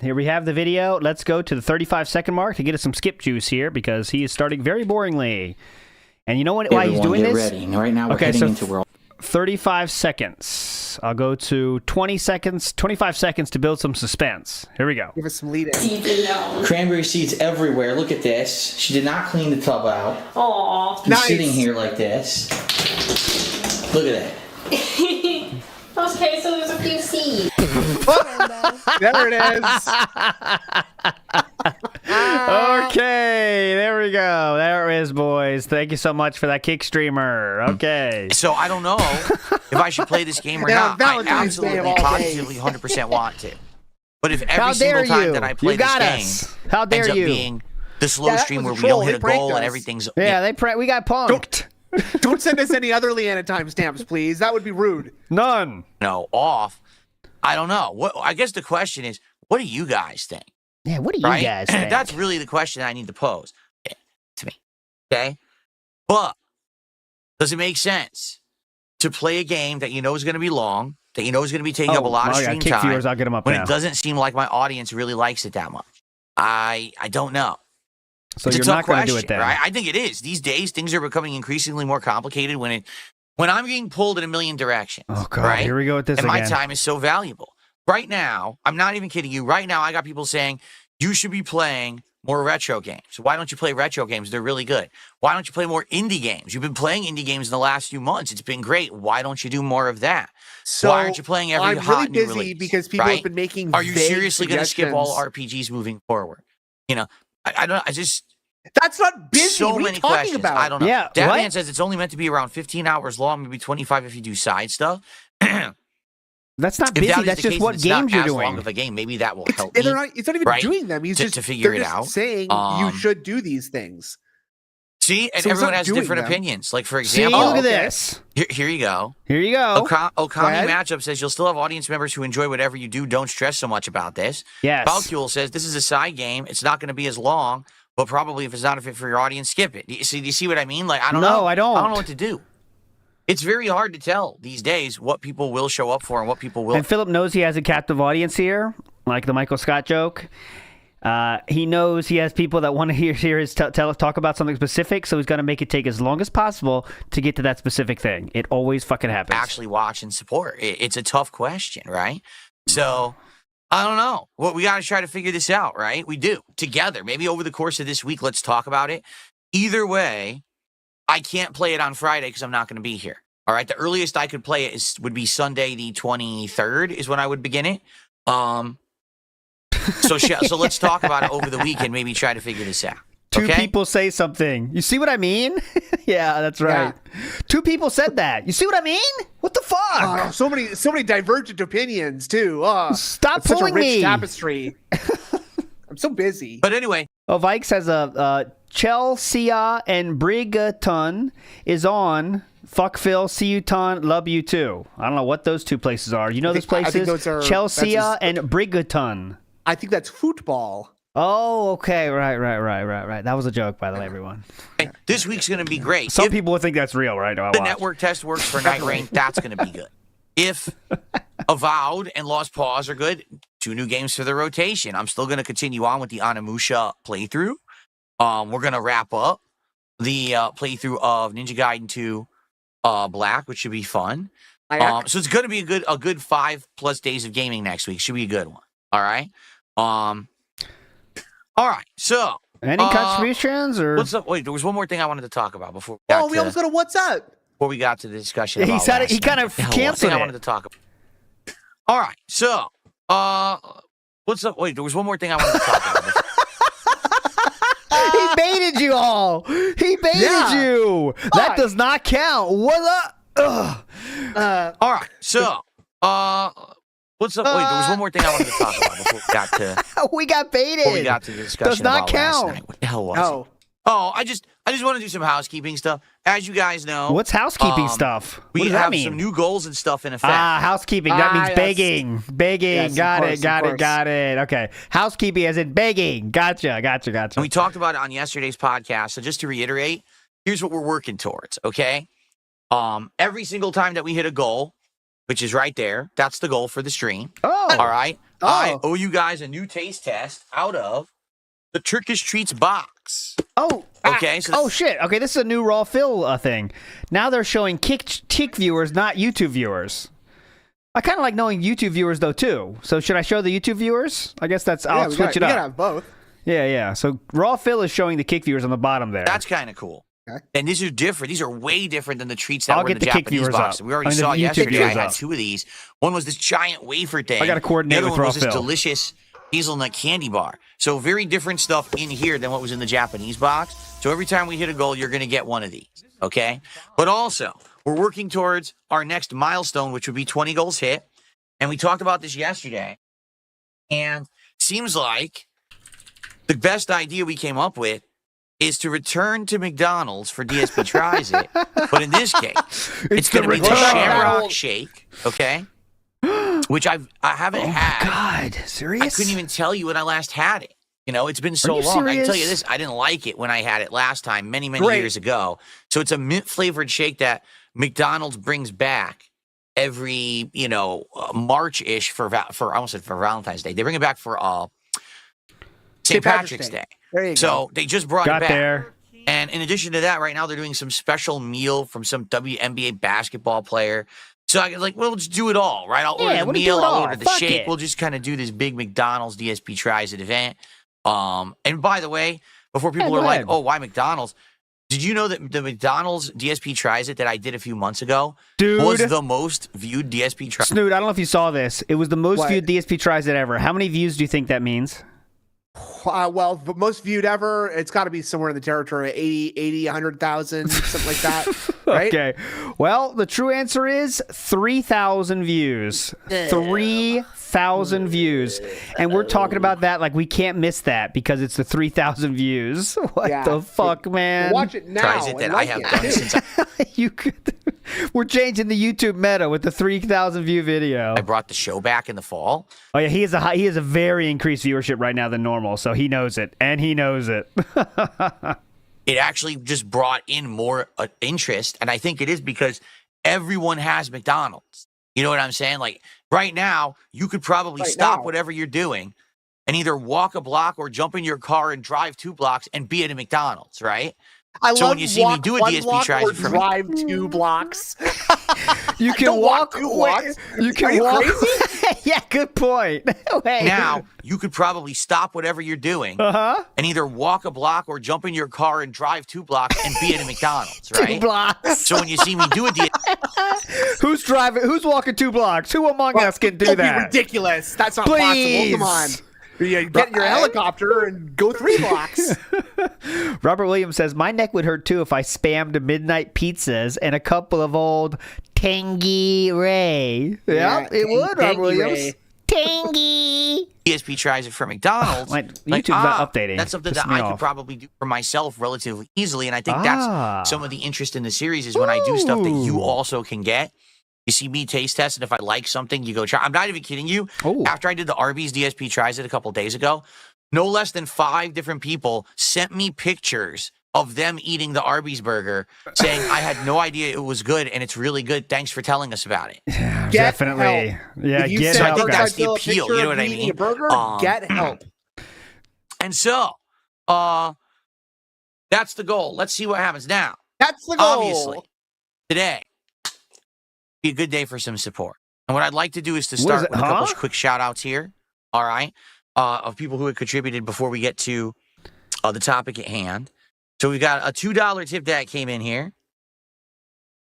Here we have the video. Let's go to the 35-second mark to get us some skip juice here because he is starting very boringly. And you know what? Why he's doing this? Ready. Right now we're heading into World. 35 seconds. I'll go to 20 seconds, 25 seconds to build some suspense. Here we go. Give us some lead in. Cranberry seeds everywhere. Look at this. She did not clean the tub out. Aww. He's sitting here like this. Look at that. Okay, so there's a few seeds. There it is. Okay, there we go. There it is, boys. Thank you so much for that kick streamer. Okay. So I don't know if I should play this game or not. I absolutely, positively, 100% want to. But if every single time that I play this game How dare ends up you? being the slow stream where we don't hit a goal and everything's... Yeah, we got punked. Don't send us any other Leanna timestamps, please. That would be rude. None. No, off. I don't know. I guess the question is, what do you guys think? Yeah, what do you guys think? That's really the question I need to pose to me. Okay? But does it make sense to play a game that you know is going to be long, that you know is going to be taking up a lot of stream time, viewers, I'll get them up when now. it doesn't seem like my audience really likes it that much? I don't know. So it's you're a tough not going to do question, it then? right? I think it is. These days, things are becoming increasingly more complicated when I'm getting pulled in a million directions. Oh, God. Right? Here we go with this and again. my time is so valuable. Right now, I'm not even kidding you. Right now, I got people saying, you should be playing more retro games. Why don't you play retro games? They're really good. Why don't you play more indie games? You've been playing indie games in the last few months. It's been great. Why don't you do more of that? So why aren't you playing every hot I'm really new busy release, because people right? have been making Are you vague seriously going to skip all suggestions. RPGs moving forward? I just... That's not busy. So what are you many talking questions. about? I don't know. Yeah, Davian what? says it's only meant to be around 15 hours long, maybe 25 if you do side stuff. That's not If busy. that is That's the just case, what it's not games you're as long doing. of a game. Maybe that will help It's me. not even right? doing them. He's To just figure they're it just out. saying you should do these things. See, and So he's everyone not has doing different them. opinions. Like, for See, example, look at this. here you go. Here you go. Okami Matchup says you'll still have audience members who enjoy whatever you do. Don't stress so much about this. Yes. Valkuel says this is a side game. It's not going to be as long, but probably if it's not a fit for your audience, skip it. Do you see what I mean? Like, I don't know. No, I don't. I don't know what to do. It's very hard to tell these days what people will show up for and what people will. And Philip knows he has a captive audience here, like the Michael Scott joke. He knows he has people that want to hear his talk about something specific, so he's going to make it take as long as possible to get to that specific thing. It always fucking happens. Actually watch and support. It's a tough question, right? So, I don't know. Well, we got to try to figure this out, right? We do. Together. Maybe over the course of this week, let's talk about it. Either way, I can't play it on Friday because I'm not going to be here. All right? The earliest I could play it would be Sunday the 23rd is when I would begin it. So let's talk about it over the weekend, maybe try to figure this out. Two Okay? people say something. You see what I mean? Yeah, that's right. Yeah. Two people said that. You see what I mean? What the fuck? Oh, so many divergent opinions too. Oh, Stop it's such a pulling rich me. tapestry. I'm so busy. But anyway, Oh, Vikes has a Chelsea and Brigaton is on. Fuck Phil, see you ton, love you too. I don't know what those two places are. You know those I think places? those are- Chelsea that's and Brigaton. I think that's football. Oh, okay. Right. That was a joke, by the way, everyone. this week's going to be great. Some If people would think that's real, right? the network test works for Night Rain, that's going to be good. If Avowed and Lost Paws are good, 2 new games for the rotation. I'm still going to continue on with the Onimusha playthrough. We're going to wrap up the playthrough of Ninja Gaiden 2 Black, which should be fun. So it's going to be a good 5+ days of gaming next week. Should be a good one. All right. All right. So Any contributions or? what's up? Wait, there was one more thing I wanted to talk about before we got We almost got a what's up. before we got to the discussion. Yeah, he about said it- last he kind night. of The one canceled thing I it. wanted to talk about. All right. So what's up? Wait, there was one more thing I wanted to talk about. He baited you all. He baited you. That does not count. What up? Ugh. All right. So what's up? Wait, there was one more thing I wanted to talk about before we got to We got baited. the discussion. Does not about last count. night. What the hell was Oh, Oh, I just want to do some housekeeping stuff. As you guys know, What's housekeeping stuff? What we does that have mean? some new goals and stuff in effect. Housekeeping. That means yes. begging. Begging. Yes, of got course, it. Got it. Okay. Housekeeping as in begging. Gotcha. And we talked about it on yesterday's podcast. So just to reiterate, here's what we're working towards, okay? Every single time that we hit a goal, which is right there, that's the goal for the stream. Oh. All right? Oh. I owe you guys a new taste test out of the Turkish Treats box. Oh. Okay, so Oh shit. Okay, this is a new raw fill thing. Now they're showing Kick viewers, not YouTube viewers. I kind of like knowing YouTube viewers though too. So should I show the YouTube viewers? I guess that's I'll switch it We up. gotta have both. Yeah. So raw fill is showing the Kick viewers on the bottom there. that's kind of cool. Okay. And these are different. These are way different than the treats that I'll were in get the the Kick Japanese viewers box. up. We already I mean, saw the YouTube yesterday. I viewers had up. 2 of these. One was this giant wafer thing. I gotta coordinate the other with one raw was this fill. delicious hazelnut candy bar. So very different stuff in here than what was in the Japanese box. So every time we hit a goal, you're going to get one of these. Okay. But also, we're working towards our next milestone, which would be 20 goals hit. And we talked about this yesterday. And seems like the best idea we came up with is to return to McDonald's for DSP Tries It. But in this case, it's going to be the return. Shamrock Shake, okay? Which I haven't had. God, serious? I couldn't even tell you when I last had it. You know, it's been so you long. I can tell you serious? this, I didn't like it when I had it last time, many Great. years ago. So it's a mint-flavored shake that McDonald's brings back every, March-ish for I almost said for Valentine's Day. They bring it back for St. Patrick's Day. There you go. So they just brought Got it back. there. And in addition to that, right now they're doing some special meal from some WNBA basketball player. So I was like, well, let's do it all, right? I'll order the we'll do meal, it I'll all. order the Fuck shake. it. We'll just kind of do this big McDonald's DSP Tries It event. And by the way, before people go are like, ahead. oh, why McDonald's? Did you know that the McDonald's DSP Tries It that I did a few months ago Dude. was the most viewed DSP Tries It? Snoot, I don't know if you saw this. It was the most What? viewed DSP Tries It ever. How many views do you think that means? Well, the most viewed ever, it's got to be somewhere in the territory of 80, 100,000, something like that, right? Okay. Well, the true answer is 3,000 views. 3,000 views. And we're talking about that like we can't miss that because it's the 3,000 views. What Yeah. the fuck, man? Watch it now. Tries It that and I like have it. done since You could. We're changing the YouTube meta with the 3,000 view video. I brought the show back in the fall. Oh yeah, he has a very increased viewership right now than normal, so he knows it, and he knows it. It actually just brought in more interest. And I think it is because everyone has McDonald's. You know what I'm saying? Like right now, you could probably stop whatever you're doing and either walk a block or jump in your car and drive 2 blocks and be at a McDonald's, right? I So love when you see me walk do a one DSP block Tries or It for me- drive 2 blocks. You can Don't walk 2 wait, blocks. You can Are you walk. crazy? Yeah, good point. Wait. Now, you could probably stop whatever you're doing and either walk a block or jump in your car and drive 2 blocks and be at a McDonald's, 2 right? blocks. So when you see me do a DSP, Who's driving? Who's walking 2 blocks? Who among us can do Don't be that? ridiculous. That's not Please. possible. Come on. Yeah, get in your helicopter and go 3 blocks. Robert Williams says, my neck would hurt too if I spammed midnight pizzas and a couple of old Tangy Ray. Yeah, it would, Robert Tangy Williams. Ray. Tangy. DSP Tries It for McDonald's, Wait, YouTube's not updating. That's something Pissed that me I could off. probably do for myself relatively easily. And I think Ah. that's some of the interest in the series is when I do stuff that you Ooh. also can get. You see me taste test, and if I like something, you go try. I'm not even kidding you. Ooh. After I did the Arby's DSP Tries It a couple days ago, no less than 5 different people sent me pictures of them eating the Arby's burger, saying, I had no idea it was good, and it's really good. Thanks for telling us about it. Get Definitely. help. Yeah, If you get send I think help, that's guys. the Phil a appeal, picture you know of what I eating mean? A burger, get help. And so, that's the goal. Let's see what happens now. That's the goal. Obviously, today be a good day for some support. And what I'd like to do is to What is start it, with a couple huh? quick shout outs here. All right. Of people who had contributed before we get to the topic at hand. So we've got a $2 tip that came in here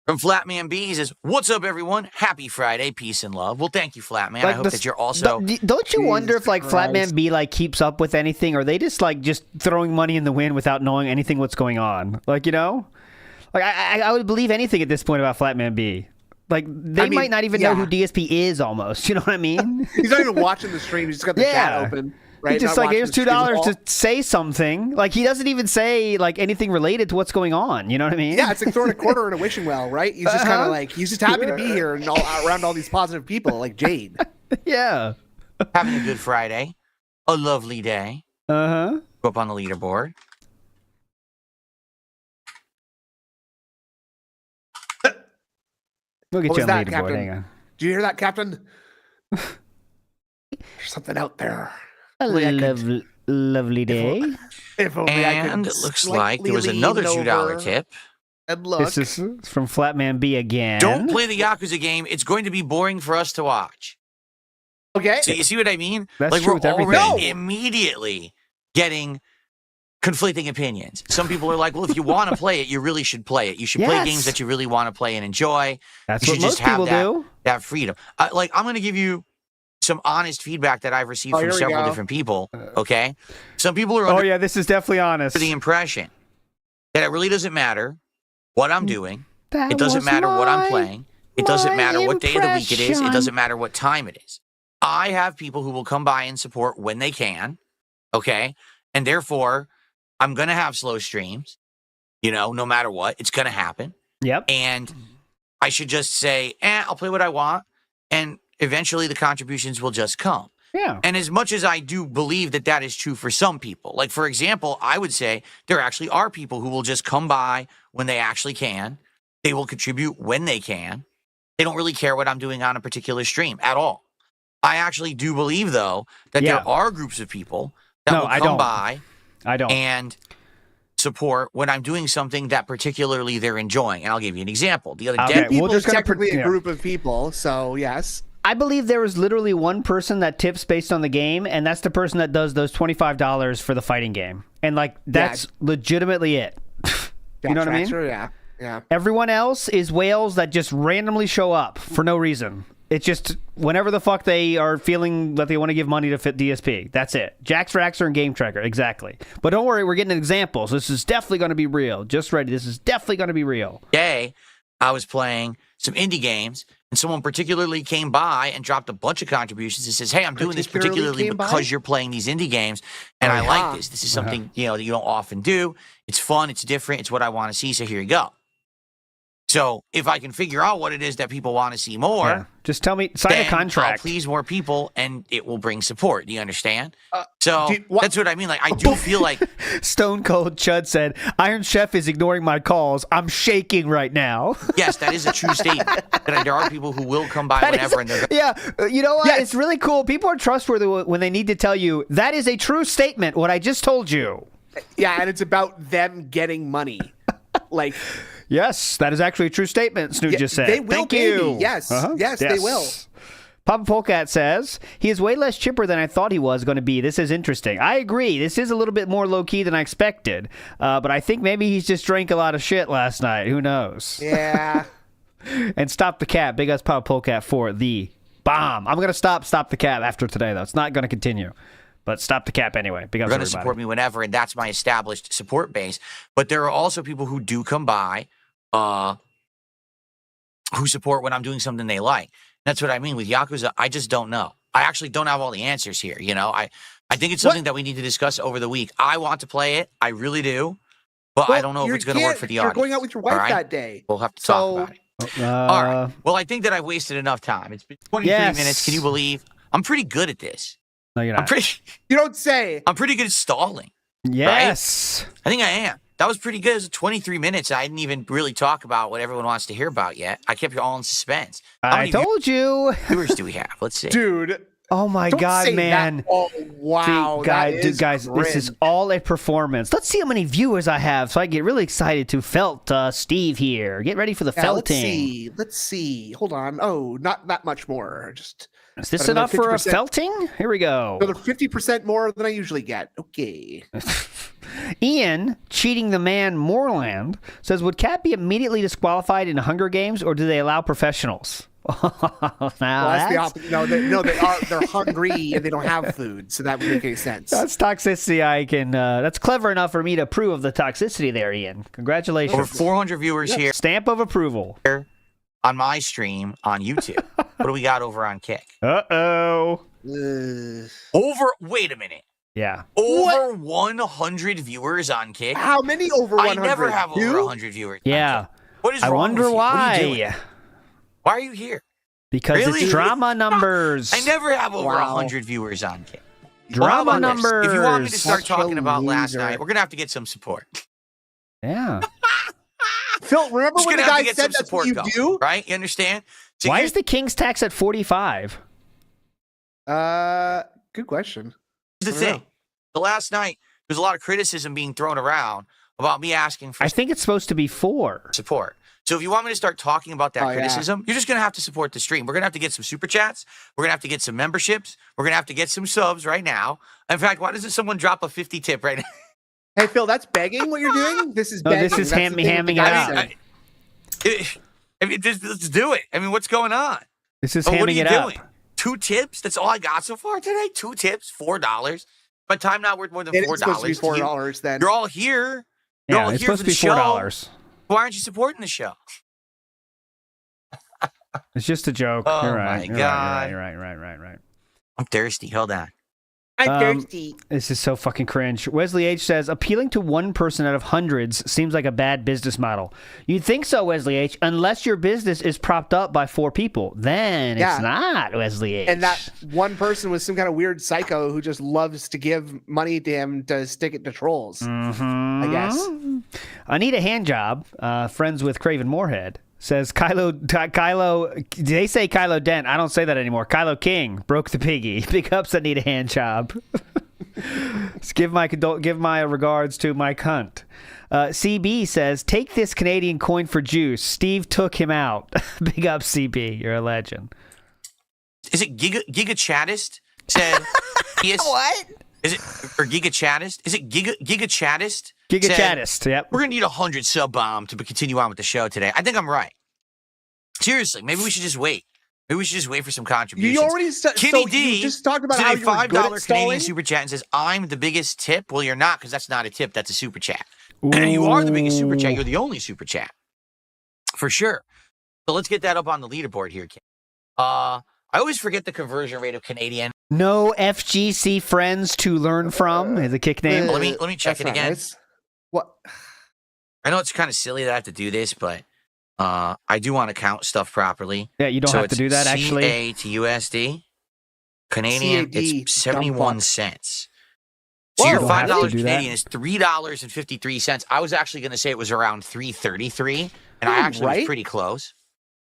from Flatman B. He says, what's up, everyone? Happy Friday. Peace and love. Well, thank you, Flatman. I Like hope the- that you're also... Don't you wonder if like Jesus Flatman Christ. B like keeps up with anything, or are they just like just throwing money in the wind without knowing anything what's going on? Like, you know, like I would believe anything at this point about Flatman B. Like they I mean, might not even know yeah. who DSP is almost. You know what I mean? He's not even watching the stream. He's just got the chat open. right? He just Not like, watching here's the stream at $2 all. to say something. Like, he doesn't even say like anything related to what's going on. You know what I mean? Yeah, it's like throwing a quarter in a wishing well, right? He's just kind of like, he's just happy to be here and around all these positive people, like Jade. Yeah. Having a good Friday, a lovely day. Uh-huh. Go up on the leaderboard. We'll get What you was on that, leaderboard. Captain? Hang on. Do you hear that, Captain? There's something out there. A Only I could- lovely day. If only I could And it looks like there was slightly another lean $2 over tip. And look. This is from Flatman B again. Don't play the Yakuza game. It's going to be boring for us to watch. Okay. So you see what I mean? That's like true we're with everything. already No. immediately getting conflicting opinions. Some people are like, well, if you want to play it, you really should play it. You should play Yes. games that you really want to play and enjoy. That's You what should just most people have do. that freedom. Like, I'm going to give you some honest feedback that I've received Oh, from here we several go. different people. Okay? Some people are Oh, under yeah, this is definitely honest. the impression that it really doesn't matter what I'm doing. That It doesn't was matter what I'm my- playing. It doesn't my matter what day of the week it is. It impression. doesn't matter what time it is. I have people who will come by and support when they can. Okay? And therefore, I'm going to have slow streams, no matter what. It's going to happen. Yep. And I should just say, I'll play what I want. And eventually the contributions will just come. Yeah. And as much as I do believe that that is true for some people, like, for example, I would say there actually are people who will just come by when they actually can. They will contribute when they can. They don't really care what I'm doing on a particular stream at all. I actually do believe, though, that Yeah. there are groups of people that No, will I come don't. by I don't. and support when I'm doing something that particularly they're enjoying. And I'll give you an example. The other Okay, day, we're People just is gonna technically yeah. a group of people, so yes. I believe there was literally one person that tips based on the game, and that's the person that does those $25 for the fighting game. And, like, that's legitimately it. You know what I mean? Detractor, yeah. Yeah. Everyone else is whales that just randomly show up for no reason. It's just whenever the fuck they are feeling that they want to give money to fit DSP. That's it. Jax Raxer and Game Tracker. Exactly. But don't worry, we're getting examples. This is definitely going to be real. Just ready. This is definitely going to be real. I was playing some indie games, and someone particularly came by and dropped a bunch of contributions and says, hey, I'm doing this particularly came by? because you're playing these indie games, and I yeah. like this. This is something, that you don't often do. It's fun. It's different. It's what I want to see, so here you go. So if I can figure out what it is that people want to see more, Yeah. Just tell me, sign a then contract. I'll please more people, and it will bring support. Do you understand? do you- what- That's what I mean. Like, I do feel like Stone Cold Chud said, Iron Chef is ignoring my calls. I'm shaking right now. yes, that is a true statement. That there are people who will come by That whenever, is- and they're yeah, you know what? Yes. It's really cool. People are trustworthy when they need to tell you, that is a true statement, what I just told you. Yeah, and it's about them getting money. Like, Yes, that is actually a true statement, Snoot just said. they will Thank pay you. me. Yes. Yes, they will. Papa Polecat says, he is way less chipper than I thought he was going to be. This is interesting. I agree. This is a little bit more low-key than I expected. But I think maybe he's just drank a lot of shit last night. Who knows? Yeah. And Stop the Cat. Big ups Papa Polecat for the bomb. I'm going to stop the Cat after today, though. It's not going to continue. But Stop the Cap anyway. Big ups going to everybody. support me whenever, and that's my established support base. But there are also people who do come by, who support when I'm doing something they like. That's what I mean with Yakuza. I just don't know. I actually don't have all the answers here. I think it's something that we need to discuss over the week. I want to play it. I really do. But I don't know if it's going to work for the You're audience. going out with your wife all right? that day. We'll have to talk about it. All right. Well, I think that I've wasted enough time. It's been 23 Yes. minutes. Can you believe? I'm pretty good at this. No, you're I'm not. You don't say. pretty good at stalling. Yes. I think I am. That was pretty good. It was 23 minutes. I didn't even really talk about what everyone wants to hear about yet. I kept you all in suspense. How I many told you. viewers do we have? Let's see. Dude. Oh my Don't God, say man. That. Oh, wow. Guys, this is all a performance. Let's see how many viewers I have so I get really excited to felt Steve here. Get ready for the felting. Let's see. Hold on. Oh, not that much more. Just Is this another enough for a 50%. felting? Here we go. another 50% more than I usually get. Okay. Ian, cheating the man Moreland, says, would Cat be immediately disqualified in Hunger Games, or do they allow professionals? Now Well, that's the opposite. No, they're hungry and they don't have food, so that would make any sense. That's toxicity. That's clever enough for me to approve of the toxicity there, Ian. Congratulations. Over 400 viewers here Stamp of approval. on my stream on YouTube. What do we got over on Kick? Uh-oh. Ugh. Wait a minute. Yeah. Over 100 viewers on Kick. How many over 100? I never have over Two? 100 viewers. Yeah. What is I wrong wonder with you? What are you doing? why. Why are you here? Because Really? it's drama numbers. I never have over Wow. 100 viewers on Kick. Drama How about this? numbers. If you want me to start Such a talking about last loser. night, we're going to have to get some support. Yeah. Phil, remember Just when the gonna have guy to get said some that's what support you going, do? right? You understand? So Why here's- is the King's tax at 45? Good question. the I don't thing? know. The last night, there's a lot of criticism being thrown around about me asking for I think it's supposed to be 4. support. So if you want me to start talking about that Oh, yeah. criticism, you're just going to have to support the stream. We're going to have to get some super chats. We're going to have to get some memberships. We're going to have to get some subs right now. In fact, why doesn't someone drop a 50 tip right now? Hey, Phil, that's begging what you're doing? This is No, begging. this is That's the thing hamming with it the guy up. said. I mean, let's do it. I mean, what's going on? This is Oh, what are hamming you it doing? up. 2 tips? That's all I got so far today? 2 tips, $4. My time not worth more than It $4. is supposed to be to you. $4 then. You're all here. You're Yeah, all it's here supposed for to be the show. $4. Why aren't you supporting the show? It's just a joke. Oh, You're right. my You're God. Right. I'm thirsty. Hold on. I'm thirsty. This is so fucking cringe. Wesley H says, appealing to one person out of hundreds seems like a bad business model. You'd think so, Wesley H, unless your business is propped up by 4 people. Then Yeah. it's not, Wesley H. And that one person was some kind of weird psycho who just loves to give money to him to stick it to trolls. Mhm. I guess. I need a hand job. Friends with Craven Moorhead says Kylo. They say Kylo Dent. I don't say that anymore. Kylo King broke the piggy. Big ups. I need a hand job. Just give my regards to my cunt. CB says, take this Canadian coin for juice. Steve took him out. Big up, CB. You're a legend. Is it Giga Chattist? Said what? Is it or Giga Chattist? Is it Giga Chattist? Giga said, Chattist. Yep. We're gonna need 100 sub bomb to continue on with the show today. I think I'm right. Seriously, maybe we should just wait. Maybe we should just wait for some contributions. You already Kenny so D you just talked about sent how a you were $5 good at Canadian stalling. super chat and says, "I'm the biggest tip." Well, you're not, because that's not a tip. That's a super chat. You are the biggest super chat. You're the only super chat for sure. So let's get that up on the leaderboard here, Ken. I always forget the conversion rate of Canadian. No FGC friends to learn from is the kick name. Let me check That's it not again. nice. What? I know it's kind of silly that I have to do this, but I do want to count stuff properly. Yeah, you don't So have to it's do that, actually. CA to USD. Canadian, CAD, it's dumb 71 fuck. cents. Whoa. So your You don't have to $5 do that. Canadian is $3.53. I was actually going to say it was around $3.33, and I actually was Right? pretty close.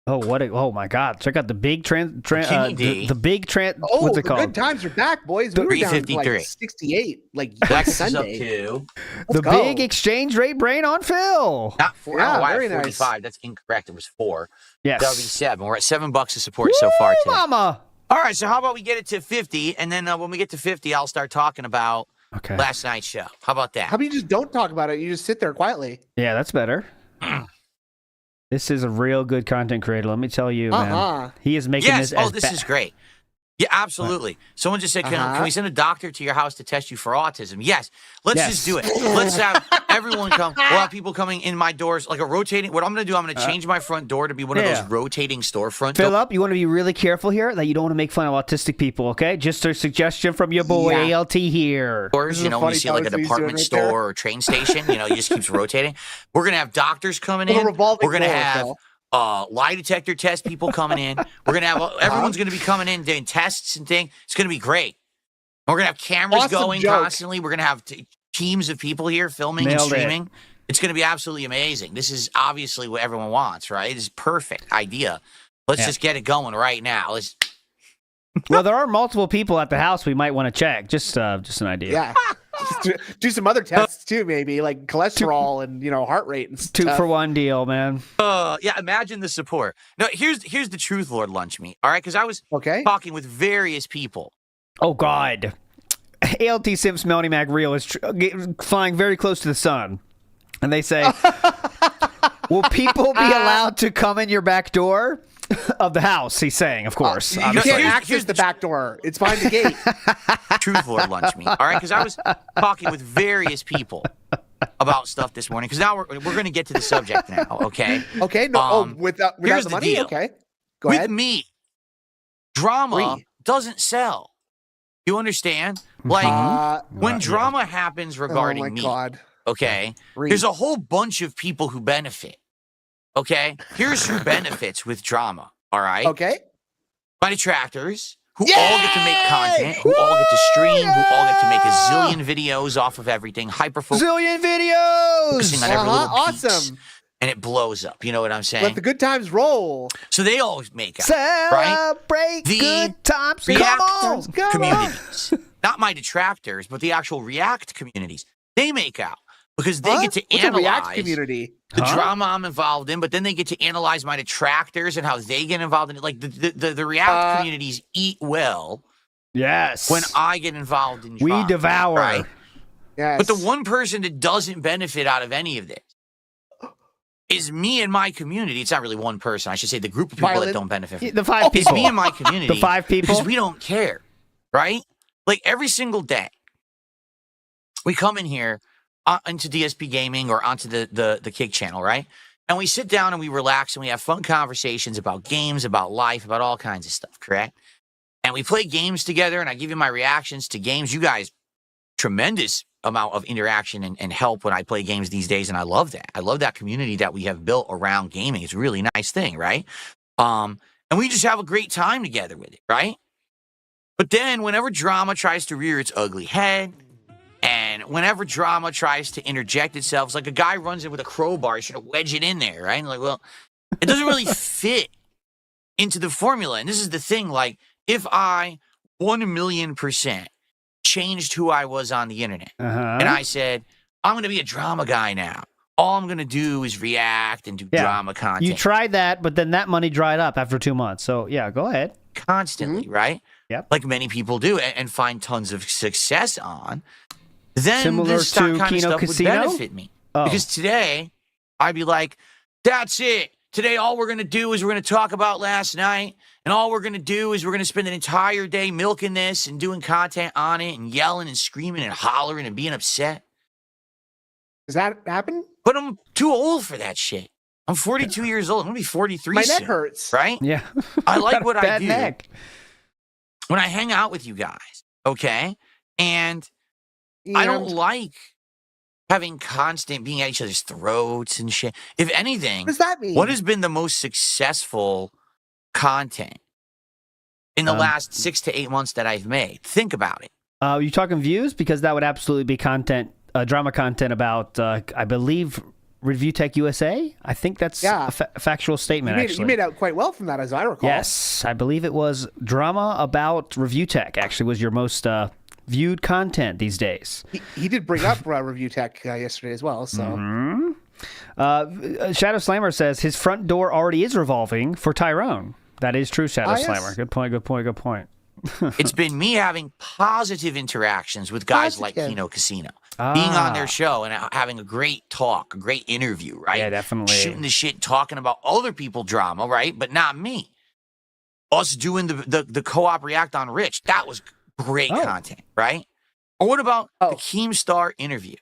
Oh my God! Check out the big Kenny D. the big Oh, what's the it called? good times are back, boys. We were down to 353. like 68, like Lex is up Sunday. to The go. big exchange rate brain on Phil. not 4. Yeah, oh, I very have nice. 45. That's incorrect. It was 4. Yes. That'll be 7. We're at $7 of support so far today. Mama. All right, so how about we get it to 50, and then when we get to 50, I'll start talking about Okay. last night's show. How about that? How about you just don't talk about it? You just sit there quietly. Yeah, that's better. This is a real good content creator. Let me tell you, man. Uh-huh. He is making Yes. this. Oh, as this is great. Yeah, absolutely. Someone just said, can we send a doctor to your house to test you for autism? Yes. Let's Yes. just do it. Let's have everyone come. We'll have people coming in my doors, like a rotating. What I'm going to do, I'm going to change my front door to be one of yeah. those rotating storefront doors. Philip, you want to be really careful here that you don't want to make fun of autistic people, okay? Just a suggestion from your boy Yeah. ALT here. This is You a know, when you funny see like a pose he's doing department right store there. or train station, you know, it just keeps rotating. We're going to have doctors coming Well, in. the revolving We're going to door, have Phil. lie detector test people coming in. We're going to have, everyone's going to be coming in doing tests and things. It's going to be great. We're going to have cameras Awesome going joke. constantly. We're going to have teams of people here filming and Nailed it. streaming. It's going to be absolutely amazing. This is obviously what everyone wants, right? This is perfect idea. Let's Yeah. just get it going right now. Let's. Well, there are multiple people at the house we might want to check. Just an idea. Yeah. Just do some other tests too, maybe like cholesterol and heart rate and stuff. 2 for 1 deal, man. Yeah, imagine the support. No, here's the truth, Lord Lunch Meat. All right, because I was Okay. talking with various people. Oh, God. ALT Sims Melanie Mac Real is flying very close to the sun. And they say, will people be allowed to come in your back door of the house? He's saying, of course. You obviously. can't Here's access the the back door. It's behind the gate. Truth, Lord Lunch Meat. All right, because I was talking with various people about stuff this morning. Because now we're going to get to the subject now. Okay. Okay. No. Without here's the the money. deal. Okay. Go with ahead. me, drama Free. doesn't sell. You understand? Like when drama happens regarding oh my me, God. okay, Read. there's a whole bunch of people who benefit. Okay, here's who benefits with drama. All right, Okay. my detractors, who all get to make content, who all get to stream, who all get to make a zillion videos off of everything, hyper-focusing Zillion videos. on every little piece, Awesome. and it blows up. You know what I'm saying? Let the good times roll. So they always make out, right? Celebrate The good times. Come React on. communities, not my detractors, but the actual React communities, they make out because they get to What's a React analyze community? the drama I'm involved in, but then they get to analyze my detractors and how they get involved in it. Like the React communities eat well Yes. when I get involved in we drama, devour. right? Yes. But the one person that doesn't benefit out of any of this is me and my community. It's not really one person. I should say the group of people Violent. that don't benefit from it. The 5 It's people. me and my community. The 5 people. Because we don't care, right? Like every single day, we come in here into DSP Gaming or onto the Kick channel, right? And we sit down and we relax and we have fun conversations about games, about life, about all kinds of stuff, correct? And we play games together and I give you my reactions to games. You guys, tremendous amount of interaction and help when I play games these days, and I love that. I love that community that we have built around gaming. It's a really nice thing, right? And we just have a great time together with it, right? But then whenever drama tries to rear its ugly head, and whenever drama tries to interject itself, it's like a guy runs in with a crowbar, he's trying to wedge it in there, right? And like, well, it doesn't really fit into the formula. And this is the thing, like, if I 1,000,000% changed who I was on the internet, and I said, I'm going to be a drama guy now. All I'm going to do is react and do drama content. You tried that, but then that money dried up after 2 months. So, yeah, go ahead. Constantly, right? Yep. Like many people do and find tons of success on. Then Similar this to kind of Kino stuff Casino? would benefit me. Oh. Because today, I'd be like, that's it. Today, all we're going to do is we're going to talk about last night. And all we're going to do is we're going to spend an entire day milking this and doing content on it and yelling and screaming and hollering and being upset. Does that happen? But I'm too old for that shit. I'm 42 years old. I'm going to be 43 My soon, neck hurts. right? Yeah. I like what I Bad do. neck. When I hang out with you guys, okay? And I don't like having constant being at each other's throats and shit. If anything, What does that mean? what has been the most successful content in the last 6 to 8 months that I've made? Think about it. You talking views? Because that would absolutely be content, drama content about, I believe, Review Tech USA. I think that's a factual statement, you made out quite well from that, as I recall. Yes, I believe it was drama about Review Tech, actually, was your most viewed content these days. He did bring up Review Tech yesterday as well, so. Shadow Slammer says his front door already is revolving for Tyrone. That is true, Shadow Yes. Slammer. Good point, good point, good point. It's been me having positive interactions with guys like Kino Casino. Being on their show and having a great talk, a great interview, right? Yeah, definitely. Shooting the shit, talking about other people drama, right? But not me. Us doing the co-op react on Rich. That was great content, right? Or what about the Keemstar interview?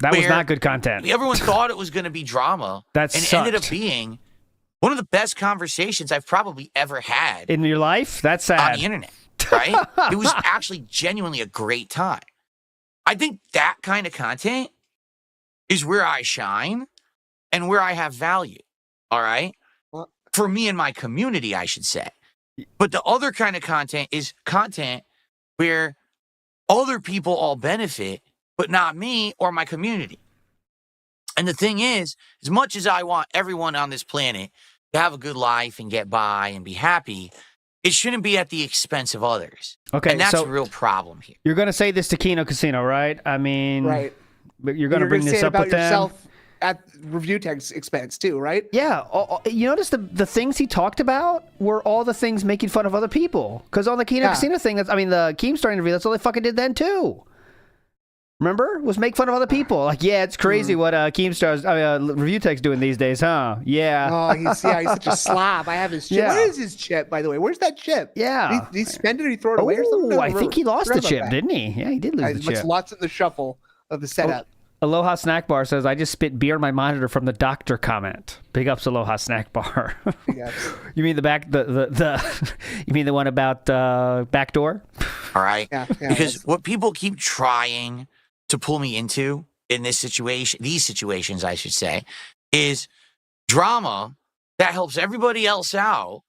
That was where not good content. Everyone thought it was going to be drama. That and sucked. ended up being one of the best conversations I've probably ever had In your life? That's sad. on the internet, right? It was actually genuinely a great time. I think that kind of content is where I shine and where I have value, all right? For me and my community, I should say. But the other kind of content is content where other people all benefit, but not me or my community. And the thing is, as much as I want everyone on this planet to have a good life and get by and be happy, it shouldn't be at the expense of others. Okay, and that's so a real problem here. You're going to say this to Kino Casino, right? I mean, Right. But you're going to bring say this it up about with them. yourself at Review Tech's expense too, right? Yeah, you notice the things he talked about were all the things making fun of other people. Because on the Kino Casino thing, the Keemstar interview, that's all they fucking did then too. Remember? Was make fun of other people. Like, yeah, it's crazy what Keemstar's Review Tech's doing these days, huh? Yeah. Oh, he's such a slob. I have his chip. Yeah. Where is his chip, by the way? Where's that chip? Yeah. Did he spend it or he throw it away or something? Oh, I think he lost the Forgot about chip, that. didn't he? Yeah, he did lose the It's chip. lots in the shuffle of the setup. Aloha Snack Bar says, I just spit beer on my monitor from the doctor comment. Big ups, Aloha Snack Bar. Yes. You mean the you mean the one about backdoor? All right. Yeah, Because yes. what people keep trying to pull me into in this situation, these situations, I should say, is drama that helps everybody else out.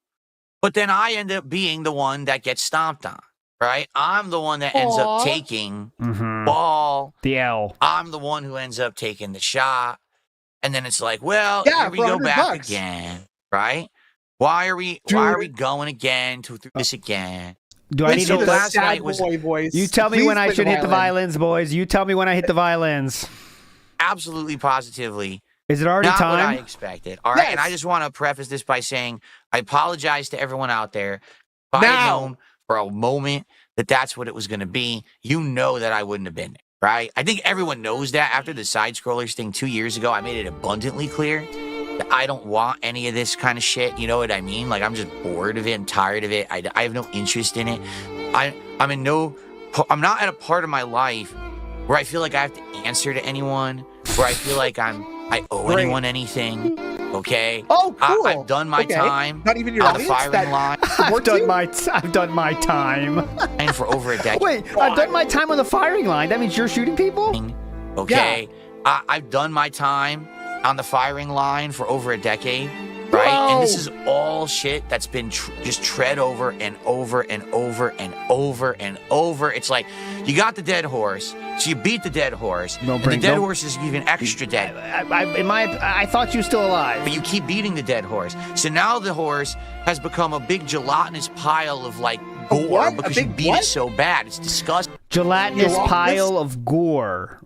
But then I end up being the one that gets stomped on. Right. I'm the one that ends up Aw. taking Mm-hmm. ball. The L. I'm the one who ends up taking the shot. And then it's like, well, Yeah, here we for go back $100. again. Right. Why are we going again to this again? Do I Wait, need so to hit the... last sad night was- boy voice. You tell me Please when I play should hit the violin. violins, boys. You tell me when I hit the violins. Absolutely, positively Is it already not what I time? expected. All right. And I Yes. just want to preface this by saying I apologize to everyone out there. If I had Now. known for a moment that that's what it was going to be, you know that I wouldn't have been there. Right. I think everyone knows that after the side scrollers thing 2 years ago, I made it abundantly clear that I don't want any of this kind of shit. You know what I mean? Like, I'm just bored of it and tired of it. I have no interest in it. I'm not at a part of my life where I feel like I have to answer to anyone, where I feel like I owe Great. anyone anything. Okay. Oh, cool. I've done my Okay. time Not even your on the audience firing that line I've done my time. for over a decade. Wait, I've done my time on the firing line. That means you're shooting people? Okay. I've done my time on the firing line for over a decade, right? And this is all shit that's been just tread over and over and over and over and over. It's like you got the dead horse, so you beat the dead horse, and the dead horse is even extra dead. I thought you were still alive. But you keep beating the dead horse. So now the horse has become a big gelatinous pile of like gore what? A because you big beat what? it so bad. It's disgusting. Gelatinous pile of gore.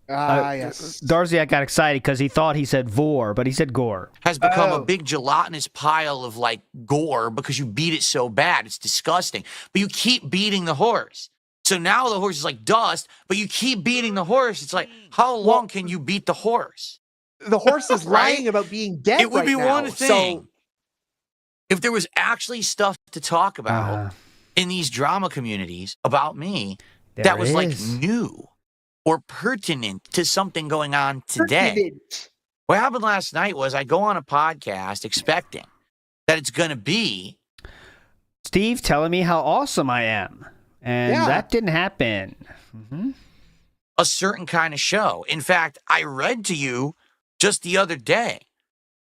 yes. Darziak got excited because he thought he said vor, but he said gore. Has become Oh. a big gelatinous pile of like gore because you beat it so bad. It's disgusting. But you keep beating the horse. So now the horse is like dust, but you keep beating the horse. It's like, how long can you beat the horse? The horse is Right? lying about being dead. It would right be now. one thing if there was actually stuff to talk about in these drama communities about me There that was it like is. new or pertinent to something going on today. Pertinent. What happened last night was I go on a podcast expecting that it's going to be Steve telling me how awesome I am. And Yeah. that didn't happen. Mm-hmm. a certain kind of show. In fact, I read to you just the other day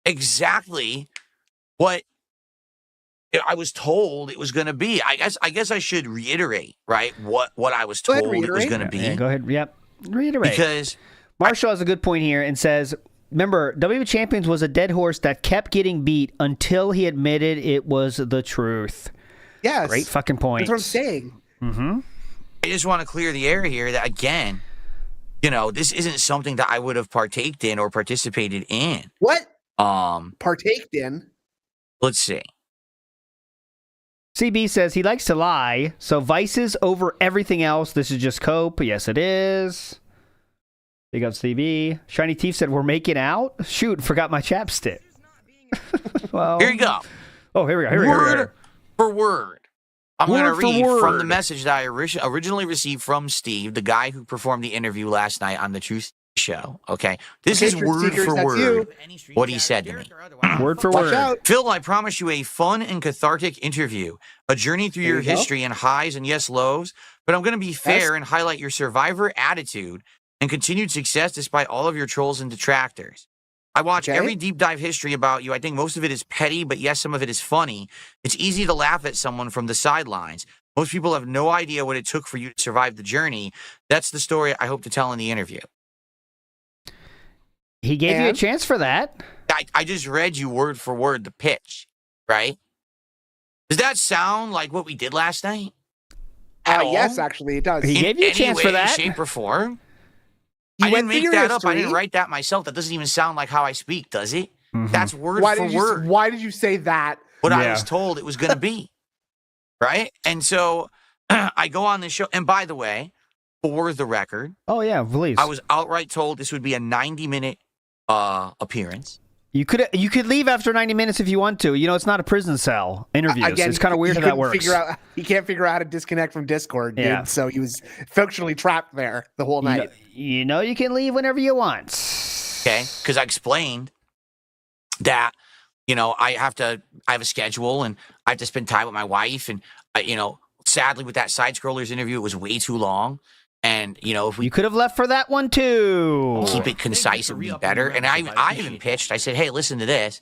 exactly what I was told it was going to be. I guess I should reiterate, right? What I was Go ahead, told it was reiterate. going to be. Yeah, go ahead. Yep. Reiterate. Because Marshall has a good point here and says, remember, WWE Champions was a dead horse that kept getting beat until he admitted it was the truth. Yes. Great fucking point. That's what I'm saying. Mm-hmm. I just want to clear the air here that, again, you know, this isn't something that I would have partaked in or participated in. What? Um, Partaked in? let's see. CB says he likes to lie, so vices over everything else. This is just cope. Yes, it is. Big up CB. Shiny Teeth said we're making out. Shoot, forgot my chapstick. Well, Here you go. Oh, here we go. Here we go. Word for word. I'm going to Word for read from the word. message that I originally received from Steve, the guy who performed the interview last night on the Truth Show. Okay. This Okay, is Truth word Seekers, for that's word you. what he said to me. Word for Watch word. out. Phil, I promise you a fun and cathartic interview, a journey through There your you go. history and highs and yes, lows, but I'm going to be fair and highlight your survivor attitude and continued success despite all of your trolls and detractors. I watch Okay. every deep dive history about you. I think most of it is petty, but yes, some of it is funny. It's easy to laugh at someone from the sidelines. Most people have no idea what it took for you to survive the journey. That's the story I hope to tell in the interview. He gave you a And? chance for that. I just read you word for word the pitch, right? Does that sound like what we did last night? At all? Yes, actually, it does. He In gave you a any chance way, for that. shape, or form? You I went didn't through make your that up. I history. didn't write that myself. That doesn't even sound like how I speak, does it? Mhm. That's word Why for did you? word. Why did you say that? What I Yeah. was told it was going to be. Right? And so I go on this show. And by the way, for the record, Oh, yeah, please. I was outright told this would be a 90-minute appearance. You could leave after 90 minutes if you want to. You know, it's not a prison cell interviews. Again, It's kind of weird he how that couldn't works. He can't figure out how to disconnect from Discord, dude. Yeah. So he was functionally trapped there the whole night. You know you can leave whenever you want. Okay? Because I explained that, you know, I have a schedule and I have to spend time with my wife and, sadly, with that side scrollers interview, it was way too long. And, you know, if we You could have left for that one too. keep it concise, it would be better. And I even pitched, I said, hey, listen to this.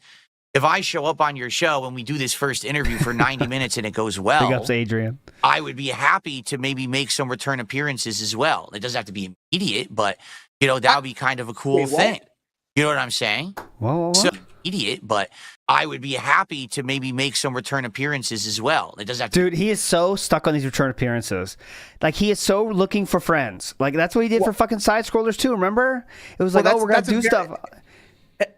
If I show up on your show and we do this first interview for 90 minutes and it goes well, Big ups, Adrian. I would be happy to maybe make some return appearances as well. It doesn't have to be immediate, but, you know, that would be kind of a cool thing. You know what I'm saying? Whoa. So immediate, but I would be happy to maybe make some return appearances as well. It doesn't have to. Dude, he is so stuck on these return appearances. Like, he is so looking for friends. Like, that's what he did for fucking side scrollers too, remember? It was like, Well, oh, we're going to that's do stuff.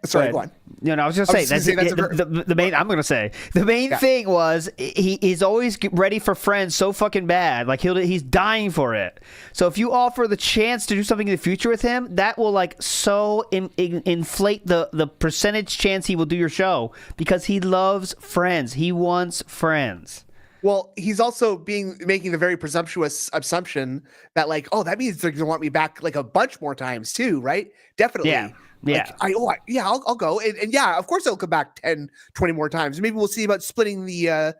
Sorry, go on. You know, I was just saying the main. I'm gonna say the main thing was he's always ready for friends so fucking bad. Like he's dying for it. So if you offer the chance to do something in the future with him, that will like so inflate the percentage chance he will do your show because he loves friends. He wants friends. Well, he's also making the very presumptuous assumption that like, oh, that means they're gonna want me back like a bunch more times too, right? Definitely. Yeah. Yeah. Like, I'll go. And yeah, of course I'll come back 10, 20 more times. Maybe we'll see about splitting the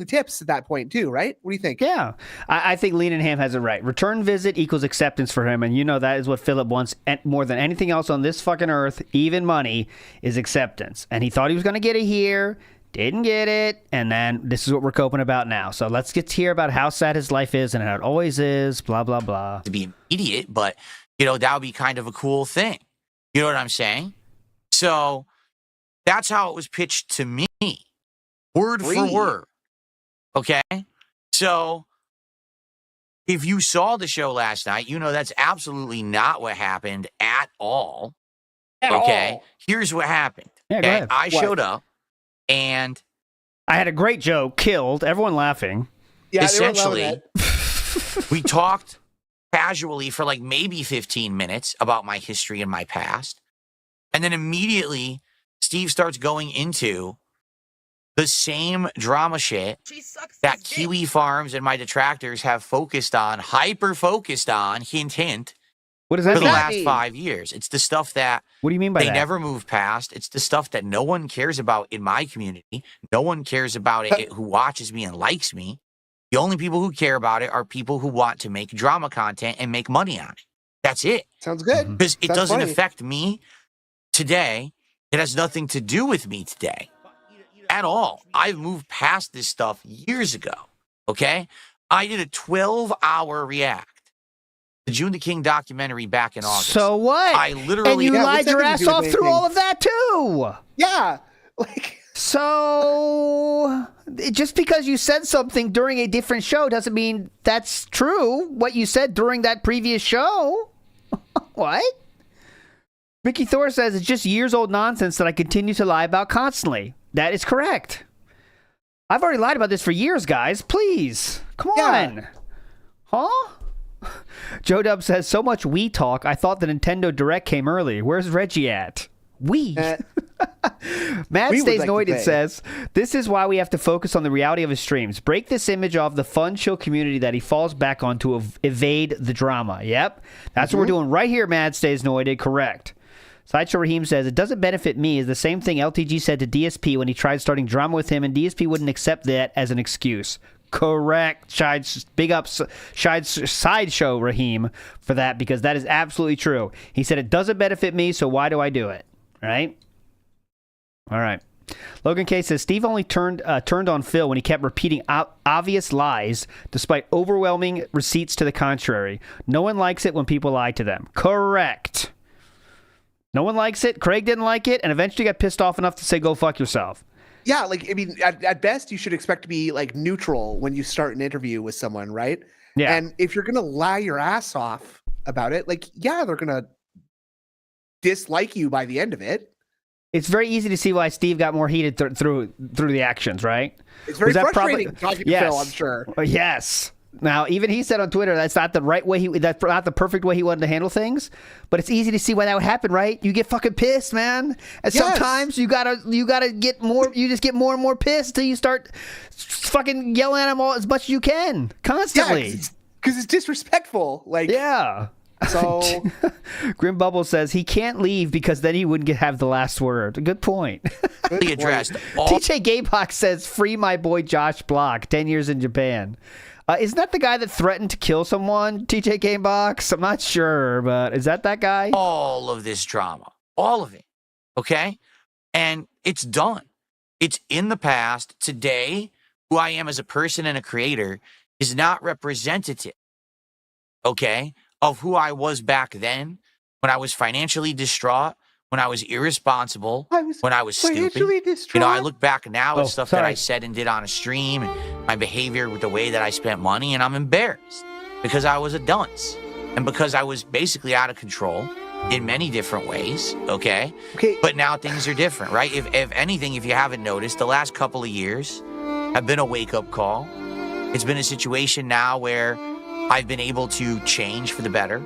tips at that point too, right? What do you think? Yeah. I think Leaningham has it right. Return visit equals acceptance for him, and you know that is what Philip wants more than anything else on this fucking earth, even money, is acceptance. And he thought he was going to get it here, didn't get it, and then this is what we're coping about now. So let's get to hear about how sad his life is and how it always is, blah, blah, blah. To be immediate, but, you know, that would be kind of a cool thing. You know what I'm saying? So that's how it was pitched to me, word for word. Okay? So if you saw the show last night, you know that's absolutely not what happened at all. Okay? Here's what happened. Yeah, go ahead. I showed up and I had a great joke, killed, everyone laughing. Yeah, essentially, we talked casually for like maybe 15 minutes about my history and my past. And then immediately Steve starts going into the same drama shit that Kiwi Farms and my detractors have hyper-focused on, hint, hint, What does that for the mean? last 5 years. It's the stuff that What do you mean by they that? never move past. It's the stuff that no one cares about in my community. No one cares about it who watches me and likes me. The only people who care about it are people who want to make drama content and make money on it. That's it. Sounds good. Because it Sounds doesn't funny. affect me today. It has nothing to do with me today at all. I've moved past this stuff years ago. Okay? I did a 12-hour react. The June the King documentary back in August. So what? I literally... And you Yeah, lied what's that your got to ass do with off through anything? all of that too. Yeah. Like So just because you said something during a different show doesn't mean that's true. What you said during that previous show. What? Ricky Thor says it's just years old nonsense that I continue to lie about constantly. That is correct. I've already lied about this for years, guys. Please. Come on. Huh? Joe Dub says, so much Wii talk, I thought the Nintendo Direct came early. Where's Reggie at? Wii. Matt We would Stays like to Annoyed say. says, this is why we have to focus on the reality of his streams. Break this image of the fun, chill community that he falls back on to evade the drama. Yep. That's what we're doing right here, Mad Stays Annoyed. Correct. Sideshow Raheem says, it doesn't benefit me is the same thing LTG said to DSP when he tried starting drama with him, and DSP wouldn't accept that as an excuse. Correct. Big ups, Sideshow Raheem for that, because that is absolutely true. He said, it doesn't benefit me, so why do I do it? Right? All right. Logan K says, Steve only turned on Phil when he kept repeating obvious lies despite overwhelming receipts to the contrary. No one likes it when people lie to them. Correct. No one likes it. Craig didn't like it, and eventually got pissed off enough to say, go fuck yourself. Yeah, like I mean, at best, you should expect to be like neutral when you start an interview with someone, right? Yeah. And if you're gonna lie your ass off about it, like, yeah, they're gonna dislike you by the end of it. It's very easy to see why Steve got more heated through the actions, right? It's very Was that frustrating talking to Yes. Phil, I'm sure. Yes. Now, even he said on Twitter that's not the right way that's not the perfect way he wanted to handle things, but it's easy to see why that would happen, right? You get fucking pissed, man. And Yes. sometimes you gotta get more. You just get more and more pissed till you start fucking yelling at him all as much as you can constantly. Yeah, because it's disrespectful. Like, Yeah. so Grim Bubble says he can't leave because then he wouldn't have the last word. Good point. He addressed all TJ Gamebox says, free my boy Josh Block, 10 years in Japan. Isn't that the guy that threatened to kill someone, TJ Gamebox? I'm not sure, but is that guy? All of this drama, all of it, okay? And it's done. It's in the past. Today, who I am as a person and a creator is not representative, okay, of who I was back then when I was financially distraught, when I was irresponsible, when I was stupid. You know, I look back now at stuff that I said and did on a stream and my behavior with the way that I spent money, and I'm embarrassed because I was a dunce and because I was basically out of control in many different ways, okay? But now things are different, right? If anything, if you haven't noticed, the last couple of years have been a wake-up call. It's been a situation now where I've been able to change for the better.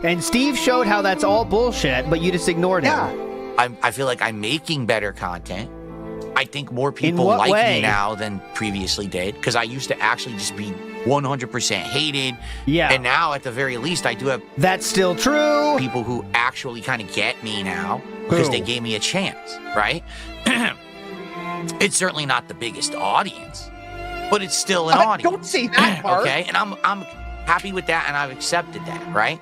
And Steve showed how that's all bullshit, but you just ignored him. I feel like I'm making better content. I think more people like me now than previously did, because I used to actually just be 100% hated. Yeah. And now, at the very least, I do have... That's still true. ...people who actually kind of get me now because they gave me a chance, right? It's certainly not the biggest audience, but it's still an audience. Don't say that part. Okay? And I'm happy with that, and I've accepted that, right?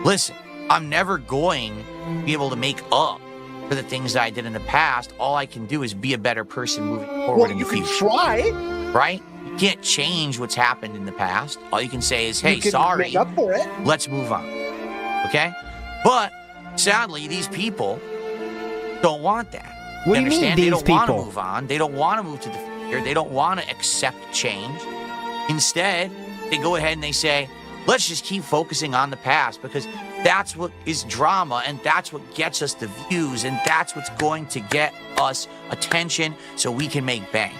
Listen, I'm never going to be able to make up for the things that I did in the past. All I can do is be a better person moving forward in the future. You can try. Right? You can't change what's happened in the past. All you can say is, hey, sorry. Make up for it. Let's move on. Okay? But sadly, these people don't want that. What do you mean, they these don't people? want to move on. They don't want to move to the future. They don't want to accept change. Instead, they go ahead and they say, let's just keep focusing on the past, because that's what is drama, and that's what gets us the views, and that's what's going to get us attention so we can make bank.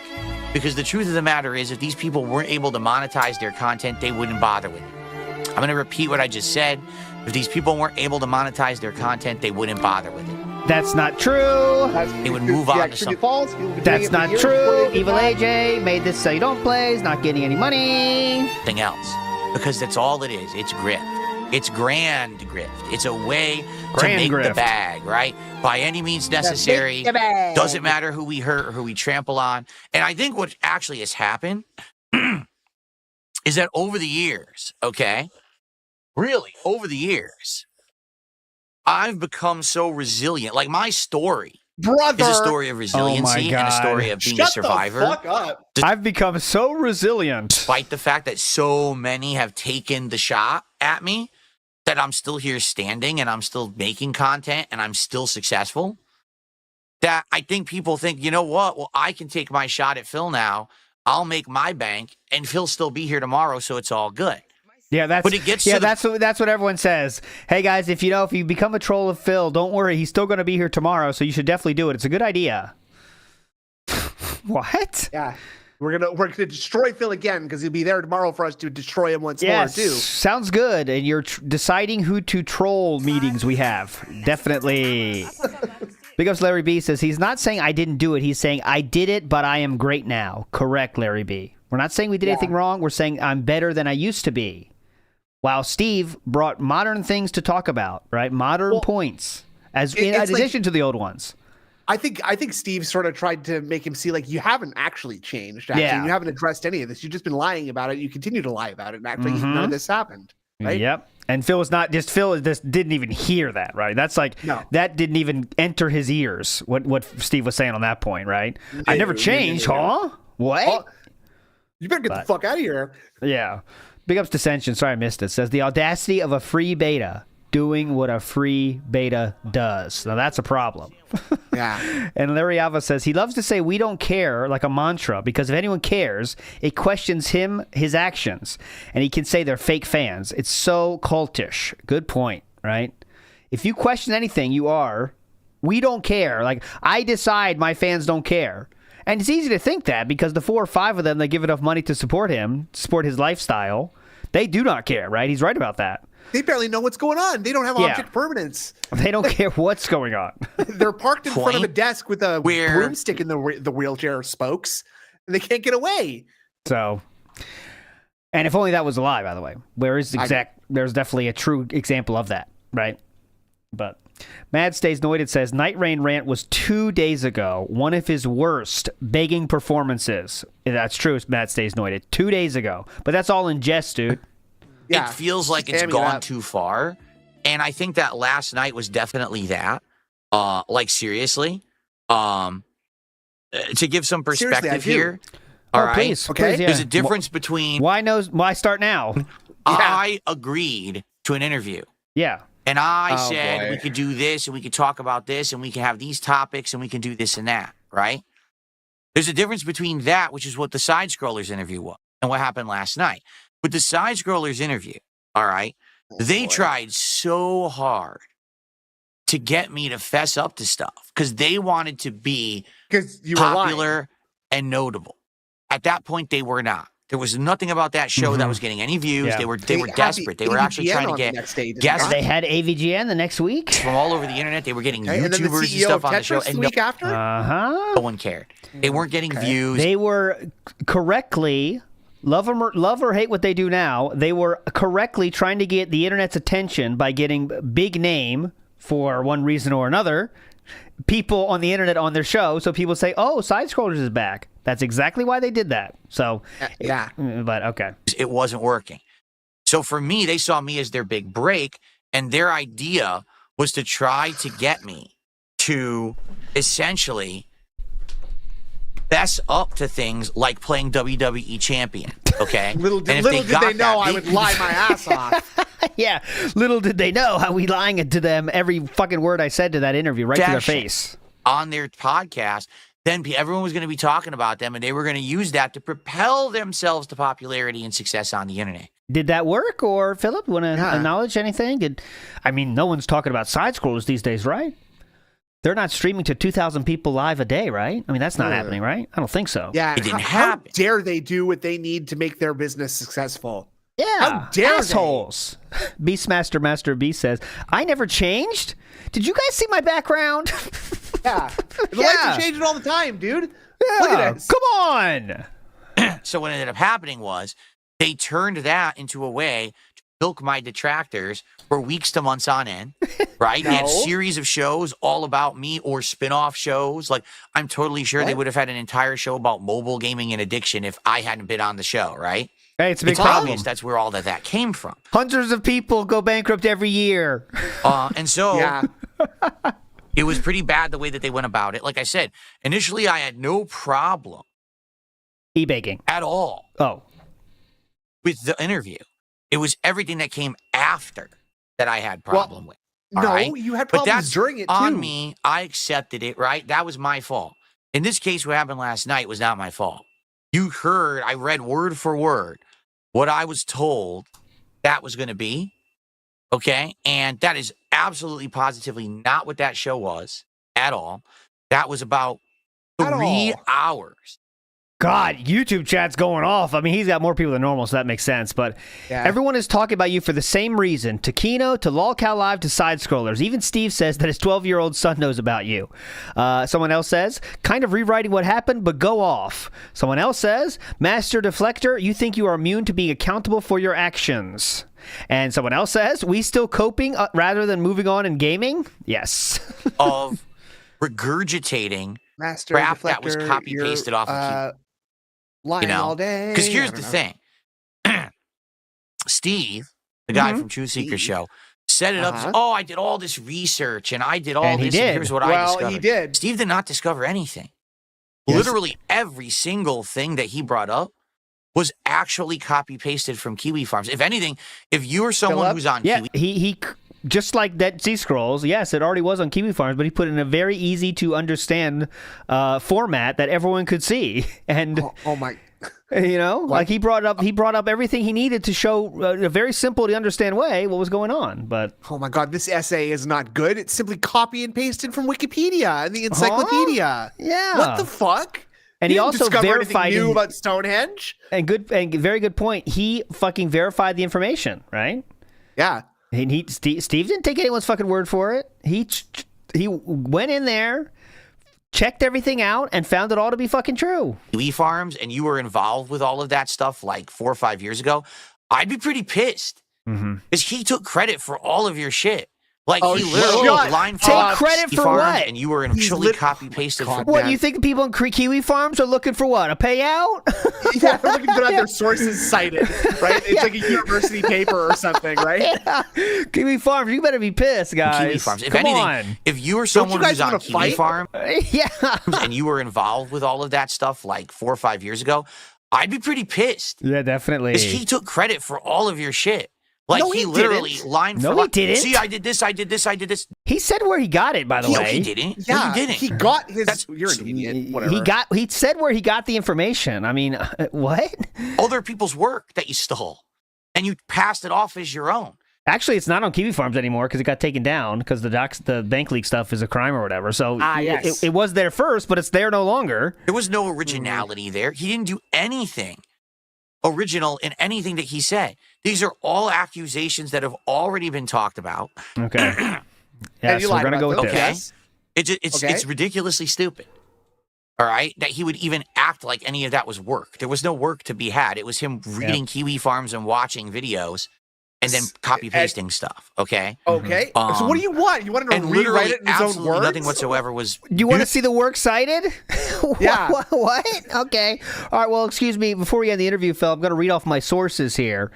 Because the truth of the matter is, if these people weren't able to monetize their content, they wouldn't bother with it. I'm going to repeat what I just said. If these people weren't able to monetize their content, they wouldn't bother with it. That's not true. They would move on to something. That's not true. Evil AJ made this so you don't play. He's not getting any money. Something else. Because that's all it is. It's grift. It's grand grift. It's a way to make the bag, right? By any means necessary. Doesn't matter who we hurt or who we trample on. And I think what actually has happened is that over the years, okay, really, over the years, I've become so resilient. Like, my story is a story of resiliency and a story of being a survivor. Shut the fuck up. I've become so resilient. Despite the fact that so many have taken the shot at me, that I'm still here standing and I'm still making content and I'm still successful, that I think people think, you know what? Well, I can take my shot at Phil now. I'll make my bank and Phil still be here tomorrow, so it's all good. Yeah, that's what everyone says. Hey guys, if you become a troll of Phil, don't worry, he's still going to be here tomorrow, so you should definitely do it. It's a good idea. What? Yeah. We're gonna destroy Phil again, because he'll be there tomorrow for us to destroy him once more too. Sounds good. And you're deciding who to troll meetings we have. Definitely. Big ups, Larry B says he's not saying I didn't do it. He's saying I did it, but I am great now. Correct, Larry B. We're not saying we did anything wrong. We're saying I'm better than I used to be. While Steve brought modern things to talk about, right? Modern points, in addition to the old ones. I think Steve sort of tried to make him see, like, you haven't actually changed. Actually. Yeah. You haven't addressed any of this. You've just been lying about it. You continue to lie about it. And actually, none of this happened. Right? Yep. And Phil just didn't even hear that, right? That's like, that didn't even enter his ears, what Steve was saying on that point, right? I never changed, huh? What? Oh, you better get the fuck out of here. Yeah. Big ups Dissension. Sorry I missed it. Says the audacity of a free beta doing what a free beta does. Now that's a problem. Yeah. And Larry Alva says he loves to say we don't care like a mantra, because if anyone cares, it questions his actions. And he can say they're fake fans. It's so cultish. Good point, right? If you question anything, we don't care. Like, I decide my fans don't care. And it's easy to think that, because the 4 or 5 of them that give enough money to support him, support his lifestyle, they do not care, right? He's right about that. They barely know what's going on. They don't have object permanence. They don't care what's going on. They're parked in front of a desk with a broomstick in the wheelchair spokes, and they can't get away. So, and if only that was a lie, by the way. There's definitely a true example of that, right? But Mad Stays Noided says, Night Rain Rant was 2 days ago. One of his worst begging performances. That's true, Mad Stays Noided. 2 days ago. But that's all in jest, dude. It feels like it's Spamming gone it too far. And I think that last night was definitely that. Like, seriously. To give some perspective here. All right. Please, Okay. please, yeah. There's a difference between Why start now? I agreed to an interview. Yeah. And I Oh, said boy. we could do this and we could talk about this and we can have these topics and we can do this and that, right? There's a difference between that, which is what the Side Scrollers interview was, and what happened last night. With the Side Scrollers interview, all right, they tried so hard to get me to fess up to stuff because they wanted to be Because you were lying. popular and notable. At that point, they were not. There was nothing about that show that was getting any views. Yeah. They were They had desperate. the They were actually AVGN trying to on the get next day, did guests They had AVGN the next week. from all over the internet. They were getting Okay, and then the YouTubers and CEO stuff of on the show, Tetris and the week after? Uh-huh. no one cared. They weren't getting views. They were correctly, love or hate what they do now, they were correctly trying to get the internet's attention by getting big name, for one reason or another, people on the internet on their show, so people say, oh, Side Scrollers is back. That's exactly why they did that. So, Yeah. but okay. It wasn't working. So for me, they saw me as their big break, and their idea was to try to get me to essentially fess up to things like playing WWE champion. Okay. Little And if did they got know that, I would lie my ass off. Yeah, little did they know how we lying it to them every fucking word I said to that interview right to their Dash it. face. on their podcast, then everyone was going to be talking about them, and they were going to use that to propel themselves to popularity and success on the internet. Did that work, or Philip, want to Yeah. acknowledge anything? I mean, no one's talking about Side Scrollers these days, right? They're not streaming to 2,000 people live a day, right? I mean, that's not happening, right? I don't think so. Yeah, It didn't how happen. dare they do what they need to make their business successful? Yeah, How dare they? assholes. Beastmaster Master B says, I never changed. Did you guys see my background? Yeah, the lights are changing all the time, dude. Yeah, Look at this. come on. So what ended up happening was they turned that into a way to milk my detractors for weeks to months on end, right? They had No. series of shows all about me or spin-off shows. Like, I'm totally sure they What? would have had an entire show about mobile gaming and addiction if I hadn't been on the show, right? Hey, it's a big It's problem. obvious that's where all that came from. Hundreds of people go bankrupt every year. And so Yeah, it was pretty bad the way that they went about it. Like I said, initially I had no problem E-baking. at all Oh. with the interview. It was everything that came after that I had problem with. All no, right? you had But problems that's during it too. on me. I accepted it, right? That was my fault. In this case, what happened last night was not my fault. You heard, I read word for word what I was told that was going to be. Okay. And that is absolutely positively not what that show was at all. That was about At 3 all. hours. God, YouTube chat's going off. I mean, he's got more people than normal, so that makes sense. But Yeah. everyone is talking about you for the same reason. To Kino, to LolCal Live, to Side Scrollers. Even Steve says that his 12-year-old son knows about you. Someone else says, kind of rewriting what happened, but go off. Someone else says, Master Deflector, you think you are immune to being accountable for your actions. And someone else says, we still coping rather than moving on in gaming? Yes. Of regurgitating Master crap that was Deflector, copy-pasted you're, off of lying know, all day. Because here's I the don't know. thing. Steve, the guy Mhm. from True Seeker Steve. Show, set it up. Uh-huh. Oh, I did all this research and I did all And he this. did. And here's what I Well, discovered. he did. Steve did not discover anything. Yes. Literally every single thing that he brought up was actually copy pasted from Kiwi Farms. If anything, if you're someone Philip? who's on Yeah, Kiwi, he just like that Z Scrolls. Yes, it already was on Kiwi Farms, but he put it in a very easy to understand format that everyone could see. And Oh my. you know, like he brought up everything he needed to show a very simple to understand way what was going on. But Oh my God, this essay is not good. It's simply copy and pasted from Wikipedia and the encyclopedia. yeah, What the fuck? And he You didn't also discover verified anything new in- about Stonehenge. and very good point. He fucking verified the information, right? Yeah. Steve didn't take anyone's fucking word for it. He went in there, checked everything out, and found it all to be fucking true. Kiwi Farms and you were involved with all of that stuff like 4 or 5 years ago, I'd be pretty pissed Mm-hmm. because he took credit for all of your shit. Like, Oh, he shit. literally God. line Take farms, credit he for farmed, what? And you were actually copy-pasted from What, man. you think the people in Kiwi Farms are looking for what? A payout? Yeah, they're looking to have their sources cited, right? It's like a university paper or something, right? Yeah. Kiwi Farms, you better be pissed, guys. Kiwi Farms. If Come anything, on. if you were someone guys who's on wanna Kiwi fight? Farm Yeah. and you were involved with all of that stuff like 4 or 5 years ago, I'd be pretty pissed. Yeah, definitely. Because he took credit for all of your shit. Like, No, he he literally didn't. line No, for he line. didn't. See, I did this, I did this, I did this. He said where he got it, by the No, way. he didn't. Yeah, No, he didn't. he got his. That's- You're an idiot. Whatever. He said where he got the information. I mean, what? Other people's work that you stole. And you passed it off as your own. Actually, it's not on Kiwi Farms anymore because it got taken down because the bank leak stuff is a crime or whatever. So yes. it was there first, but it's there no longer. There was no originality there. He didn't do anything original in anything that he said. These are all accusations that have already been talked about. Okay. And Yes, you we're lied gonna go about with them. this. Okay. Okay. It's ridiculously stupid. All right, that he would even act like any of that was work. There was no work to be had. It was him reading Kiwi Farms and watching videos, and then copy pasting stuff. Okay. Okay. So what do you want? You want him to And rewrite literally, it in his own absolutely words? nothing whatsoever was. Do you want to see the works cited? Yeah. What? Okay. All right. Well, excuse me. Before we end the interview, Phil, I'm going to read off my sources here.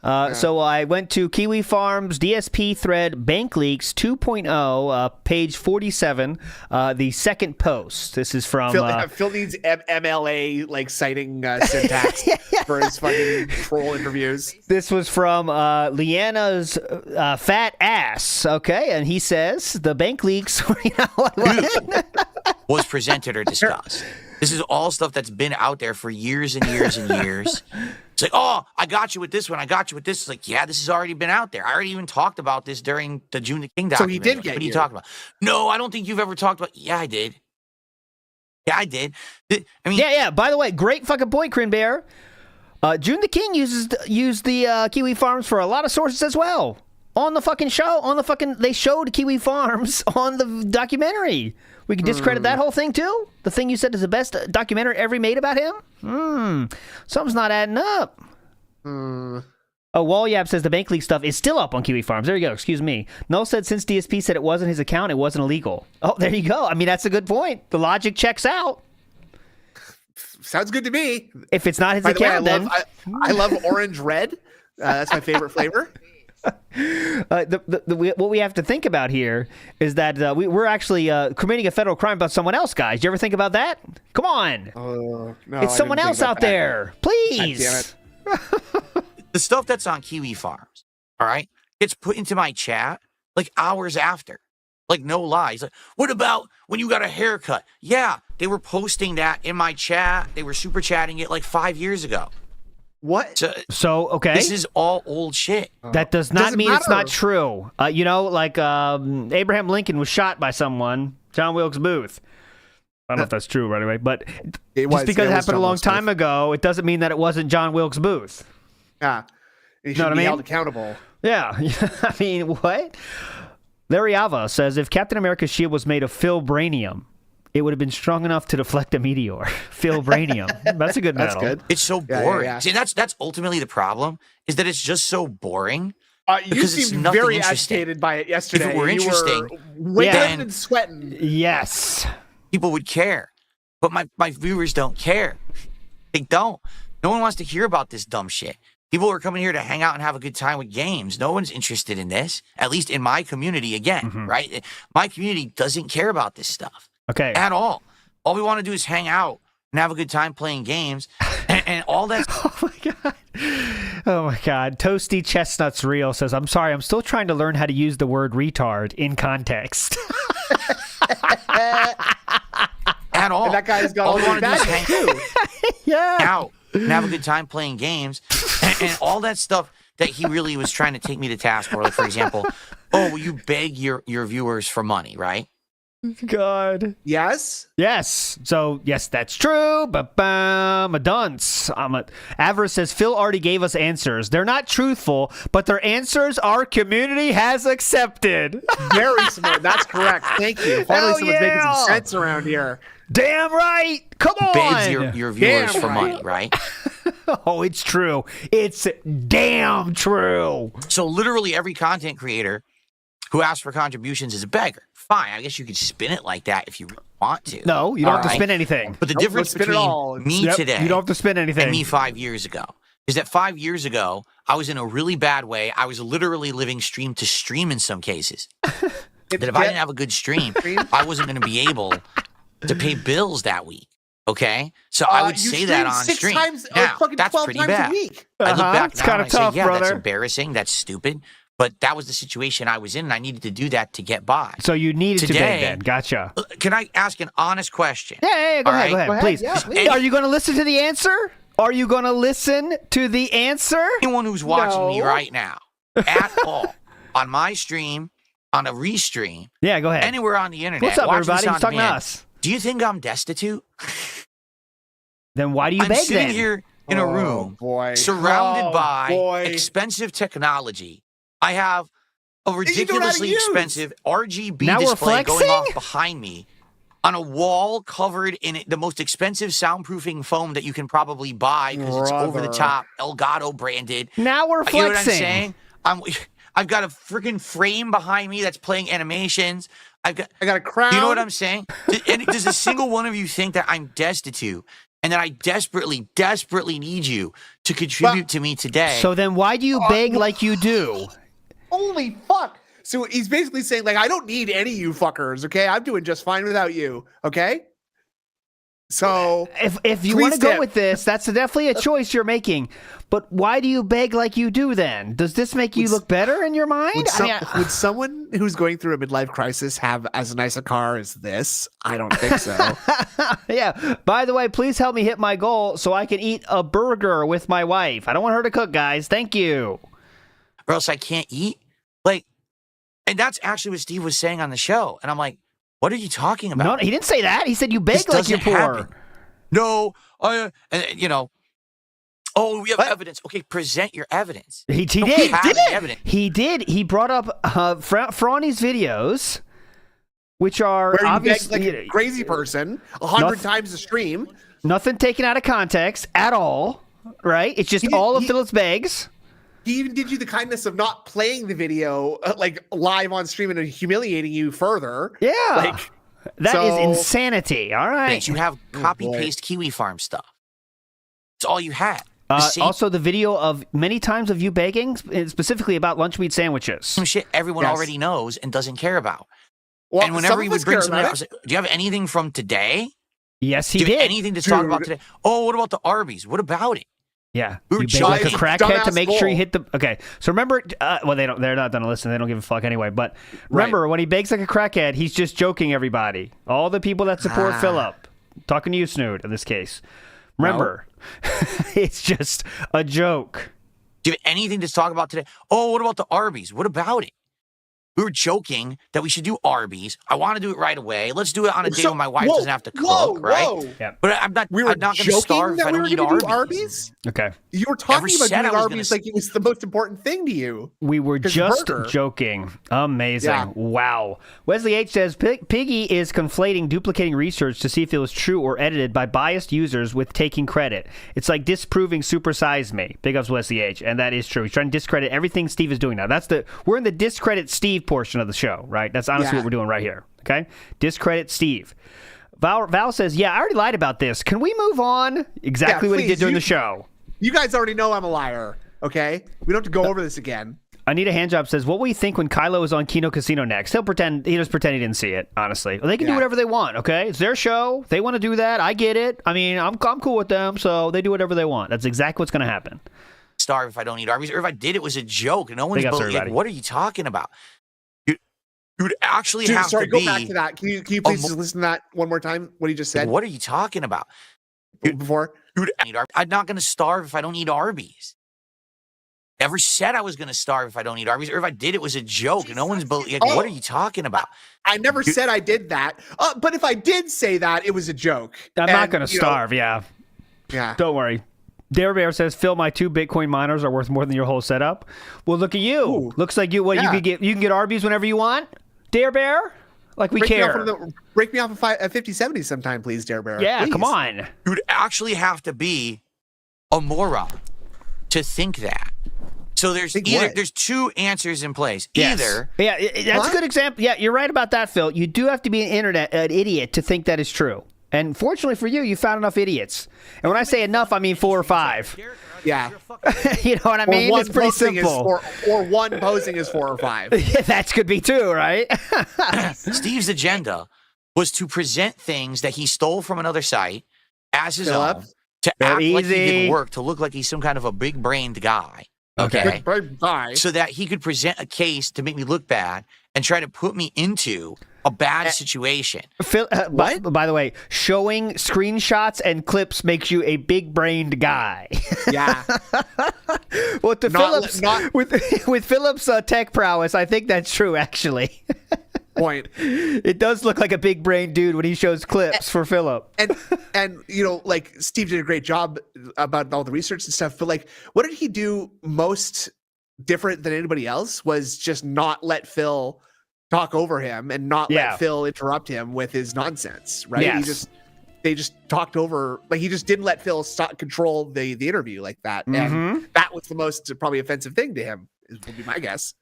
So I went to Kiwi Farms DSP thread Bank Leaks 2.0, page 47, the second post. This is from Phil needs MLA like citing syntax for his fucking troll interviews. This was from Leanna's fat ass. Okay, and he says the bank leaks. Was presented or discussed. This is all stuff that's been out there for years and years and years. It's like, oh, I got you with this one. I got you with this. It's like, yeah, this has already been out there. I already even talked about this during the June the King So documentary. he did get What are you you. talking about? No, I don't think you've ever talked about. Yeah, I did. Yeah, I did. I mean, Yeah. By the way, great fucking point, Crin Bear. June the King used the Kiwi Farms for a lot of sources as well. On the fucking show, they showed Kiwi Farms on the documentary. We can discredit that whole thing too? The thing you said is the best documentary ever made about him? Something's not adding up. Oh, Walyab says the bank leak stuff is still up on Kiwi Farms. There you go. Excuse me. Null said since DSP said it wasn't his account, it wasn't illegal. Oh, there you go. I mean, that's a good point. The logic checks out. Sounds good to me. If it's not his By the way, account, then... I love orange red. That's my favorite flavor. What we have to think about here is that we're actually committing a federal crime about someone else, guys. You ever think about that? Come on. No, It's someone else out there. Please. God damn it. the stuff that's on Kiwi Farms, all right, gets put into my chat like hours after. Like, no lies. Like, what about when you got a haircut? Yeah, they were posting that in my chat. They were super chatting it like 5 years ago. What? So, okay. This is all old shit. That does not Doesn't mean it's matter. not true. Like Abraham Lincoln was shot by someone, John Wilkes Booth. I don't know if that's true right away, but just because it happened a long time ago, it doesn't mean that it wasn't John Wilkes Booth. Yeah. He should Know what I be mean? held accountable. Yeah. I mean, what? Larry Ava says, if Captain America's shield was made of Philbranium, it would have been strong enough to deflect a meteor. Philbranium. That's a good metal. That's good. It's so Yeah, boring. yeah. See, that's ultimately the problem, is that it's just so boring. You Because it's seemed nothing very interesting. agitated by it yesterday. If it were You interesting, waiting then- and sweating. Yes. People would care. But my viewers don't care. They don't. No one wants to hear about this dumb shit. People are coming here to hang out and have a good time with games. No one's interested in this, at least in my community again, right? My community doesn't care about this stuff Okay. at all. All we want to do is hang out and have a good time playing games, and all that. Oh my God. Toasty Chestnuts Real says, I'm sorry, I'm still trying to learn how to use the word retard in context. At all. And that guy's got all all we the want to do is badges hang too. Yeah. out and have a good time playing games, and all that stuff that he really was trying to take me to task for. Like, for example, oh, will you beg your viewers for money, right? God. Yes. Yes. So, yes, that's true. Ba-bam. A dunce. Avarice says, Phil already gave us answers. They're not truthful, but they're answers our community has accepted. Very smart. That's correct. Thank you. Finally, Hell someone's making yeah. some sense around here. Damn right. Come on. Begs your viewers Damn for right. money, right? Oh, it's true. It's damn true. So literally every content creator who asks for contributions is a beggar. Fine, I guess you could spin it like that if you really want to. No, you don't have to All spin right? anything. But the Nope, difference let's spin it all. between me Yep, today you don't have to spin anything. and me 5 years ago is that 5 years ago, I was in a really bad way. I was literally living stream to stream in some cases. That if I didn't have a good stream, I wasn't going to be able to pay bills that week. Okay? So I would you say that on stream 6 stream. times, Now, fucking that's 12 pretty times bad. a week. I look back It's now kinda and I say, tough, yeah, that's brother. embarrassing. That's stupid. But that was the situation I was in, and I needed to do that to get by. So you needed to Today- beg then. Gotcha. Can I ask an honest question? Yeah, go All ahead, right? go ahead, please. Yeah, please. Are you going to listen to the answer? Are you going to listen to the answer? Anyone who's watching me No. right now at all on my stream, on a restream, Yeah, go ahead. anywhere on the internet, What's up, watching everybody? this on He's talking to demand, us. do you think I'm destitute? Then why do you I'm beg sitting then? here in a Oh, room boy. surrounded Oh, by boy. expensive technology. I have a know how to ridiculously use. expensive RGB Now we're display going flexing? off behind me on a wall covered in the most expensive soundproofing foam that you can probably buy because it's over the Brother. top, Elgato branded. Now we're You know what I'm flexing. saying? I've got a freaking frame behind me that's playing animations. I got a crown. Do you know what I'm saying? Does a single one of you think that I'm destitute and that I desperately, desperately need you to contribute to me today? So then why do you beg like you do? Holy fuck. So he's basically saying, like, I don't need any of you fuckers, okay? I'm doing just fine without you, okay? So If you Please want to go tip. with this, that's definitely a choice you're making. But why do you beg like you do then? Does this make you look better in your mind? would someone who's going through a midlife crisis have as nice a car as this? I don't think so. Yeah. By the way, please help me hit my goal so I can eat a burger with my wife. I don't want her to cook, guys. Thank you. or else I can't eat. Like, and that's actually what Steve was saying on the show. And I'm like, what are you talking about? No, he didn't say that. He said you beg This like you're doesn't poor. happen. No, and, you know, oh, we have evidence. Okay, present your evidence. He Don't did. have any evidence. He did. He brought up Franny's videos, which are Where you beg obviously like a crazy person 100 Nothing- times a stream. nothing taken out of context at all, right? It's just all of Philip's begs. He even did you the kindness of not playing the video like live on stream and humiliating you further. Yeah. Like, That is so- insanity. All right. You have copy boy. paste Kiwi Farm stuff. It's all you had. The same Also, the video of many times of you begging, specifically about lunch meat sandwiches. shit everyone Yes. already knows and doesn't care about. well, And whenever some you of us would bring care something about else, do you have anything from today? Yes, he Do you have did. anything to talk about Dude. today? Oh, what about the Arby's? What about it? Yeah, We were you beg like a giant crackhead to dumbass make sure you bull. hit the. Okay, so remember, well, they're not gonna listen. They don't give a fuck anyway. But remember, when he begs like a crackhead, he's just joking everybody. All the people that support Philip, talking to you, Snood, in this case. Remember, it's just a joke. Do you have anything to talk about today? Oh, what about the Arby's? What about it? We were joking that we should do Arby's. I want to do it right away. Let's do it on a day So- when my wife whoa, doesn't have to cook, whoa, right? whoa. Yeah. But I'm not. We were I'm not going to joking starve if that I we don't were eat going to Arby's. do Arby's. Okay, You were Never talking about said doing I was gonna Arby's like it was the most important thing to you. we were 'Cause just burger. joking. Amazing. Yeah. Wow. Wesley H says Piggy is conflating duplicating research to see if it was true or edited by biased users with taking credit. It's like disproving Super Size Me. Big ups Wesley H, and that is true. He's trying to discredit everything Steve is doing now. We're in the discredit Steve portion of the show, right? That's honestly Yeah. what we're doing right here. Okay? Discredit Steve. Val says, yeah, I already lied about this. Can we move on? Exactly Yeah, what he did please, during you- the show. You guys already know I'm a liar, okay? We don't have to go over this again. Anita Handjob says, what will you think when Kylo is on Kino Casino next? He just pretend he didn't see it, honestly. They can do Yeah. whatever they want, okay? It's their show. They want to do that. I get it. I mean, I'm cool with them, so they do whatever they want. That's exactly what's going to happen. Starve if I don't eat Arby's, or if I did, it was a joke. No one's Big ups, believing. everybody. What are you talking about? You'd actually Dude, have sorry, to go be. back to that. Can you please just listen to that one more time? What he just said What are you talking about? before? Dude, I'm not going to starve if I don't eat Arby's. Never said I was going to starve if I don't eat Arby's, or if I did, it was a joke. No one's believing. Oh. What are you talking about? I never said I did that. But if I did say that, it was a joke. I'm not And, going to you know, starve, yeah. Yeah. Don't worry. Dare Bear says, Phil, my 2 Bitcoin miners are worth more than your whole setup. Well, look at you. Ooh. Looks like you Yeah. you can get Arby's whenever you want. Dare Bear? Like we care. Break me off a 5070 sometime, please, Dare Bear. Yeah, Please. come on. You'd actually have to be a moron to think that. So there's Think either what? there's two answers in place. Yes. Either Yeah, that's What? a good example. Yeah, you're right about that, Phil. You do have to be an idiot to think that is true. And fortunately for you, you found enough idiots. And when I say enough, I mean 4 or 5. Yeah. You know what I mean? Or It's pretty posting simple. or one posing is 4 or 5. That could be two, right? Steve's agenda was to present things that he stole from another site as his Philip? own, to Go act like he easy. did work, to look like he's some kind of a big-brained guy. Okay. Bye. So that he could present a case to make me look bad and try to put me into a bad situation. Phil, by the way, showing screenshots and clips makes you a big-brained guy. Yeah. Well, to Not- Phillips, not- with Phillips' tech prowess, I think that's true, actually. Point. It does look like a big-brained dude when he shows clips for Philip. And you know, like Steve did a great job about all the research and stuff, but like what did he do most different than anybody else was just not let Phil talk over him and not Yeah. let Phil interrupt him with his nonsense, right? Yes. They just talked over, like he just didn't let Phil control the interview like that. And that was the most probably offensive thing to him, would be my guess.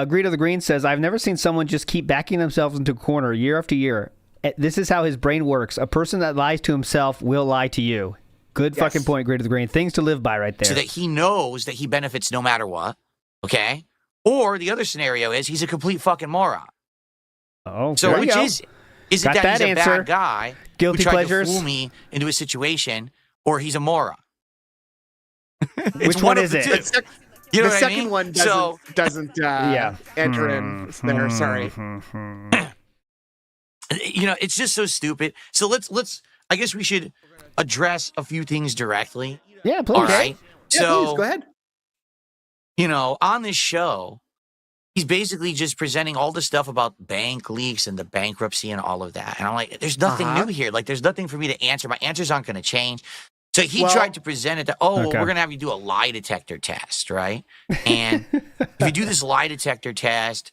Greed of the Green says, I've never seen someone just keep backing themselves into a corner year after year. This is how his brain works. A person that lies to himself will lie to you. Good Yes. fucking point, Greed of the Green. Things to live by right there. So that he knows that he benefits no matter what. Okay. Or the other scenario is he's a complete fucking moron. Oh, So there you which go. is it Got that that he's a answer. bad guy Guilty who tried pleasures? to fool me into a situation, or he's a moron? It's Which one of is the it? two. You know The what second I mean? one So doesn't enter in there. Sorry. you know, it's just so stupid. So let's. I guess we should address a few things directly. Yeah, please. All right. Yeah, So please go ahead. you know, on this show, he's basically just presenting all the stuff about bank leaks and the bankruptcy and all of that. And I'm like, there's nothing new here. Like, there's nothing for me to answer. My answers aren't going to change. So he Well- tried to present it that, well, Okay. we're going to have you do a lie detector test, right? And if you do this lie detector test,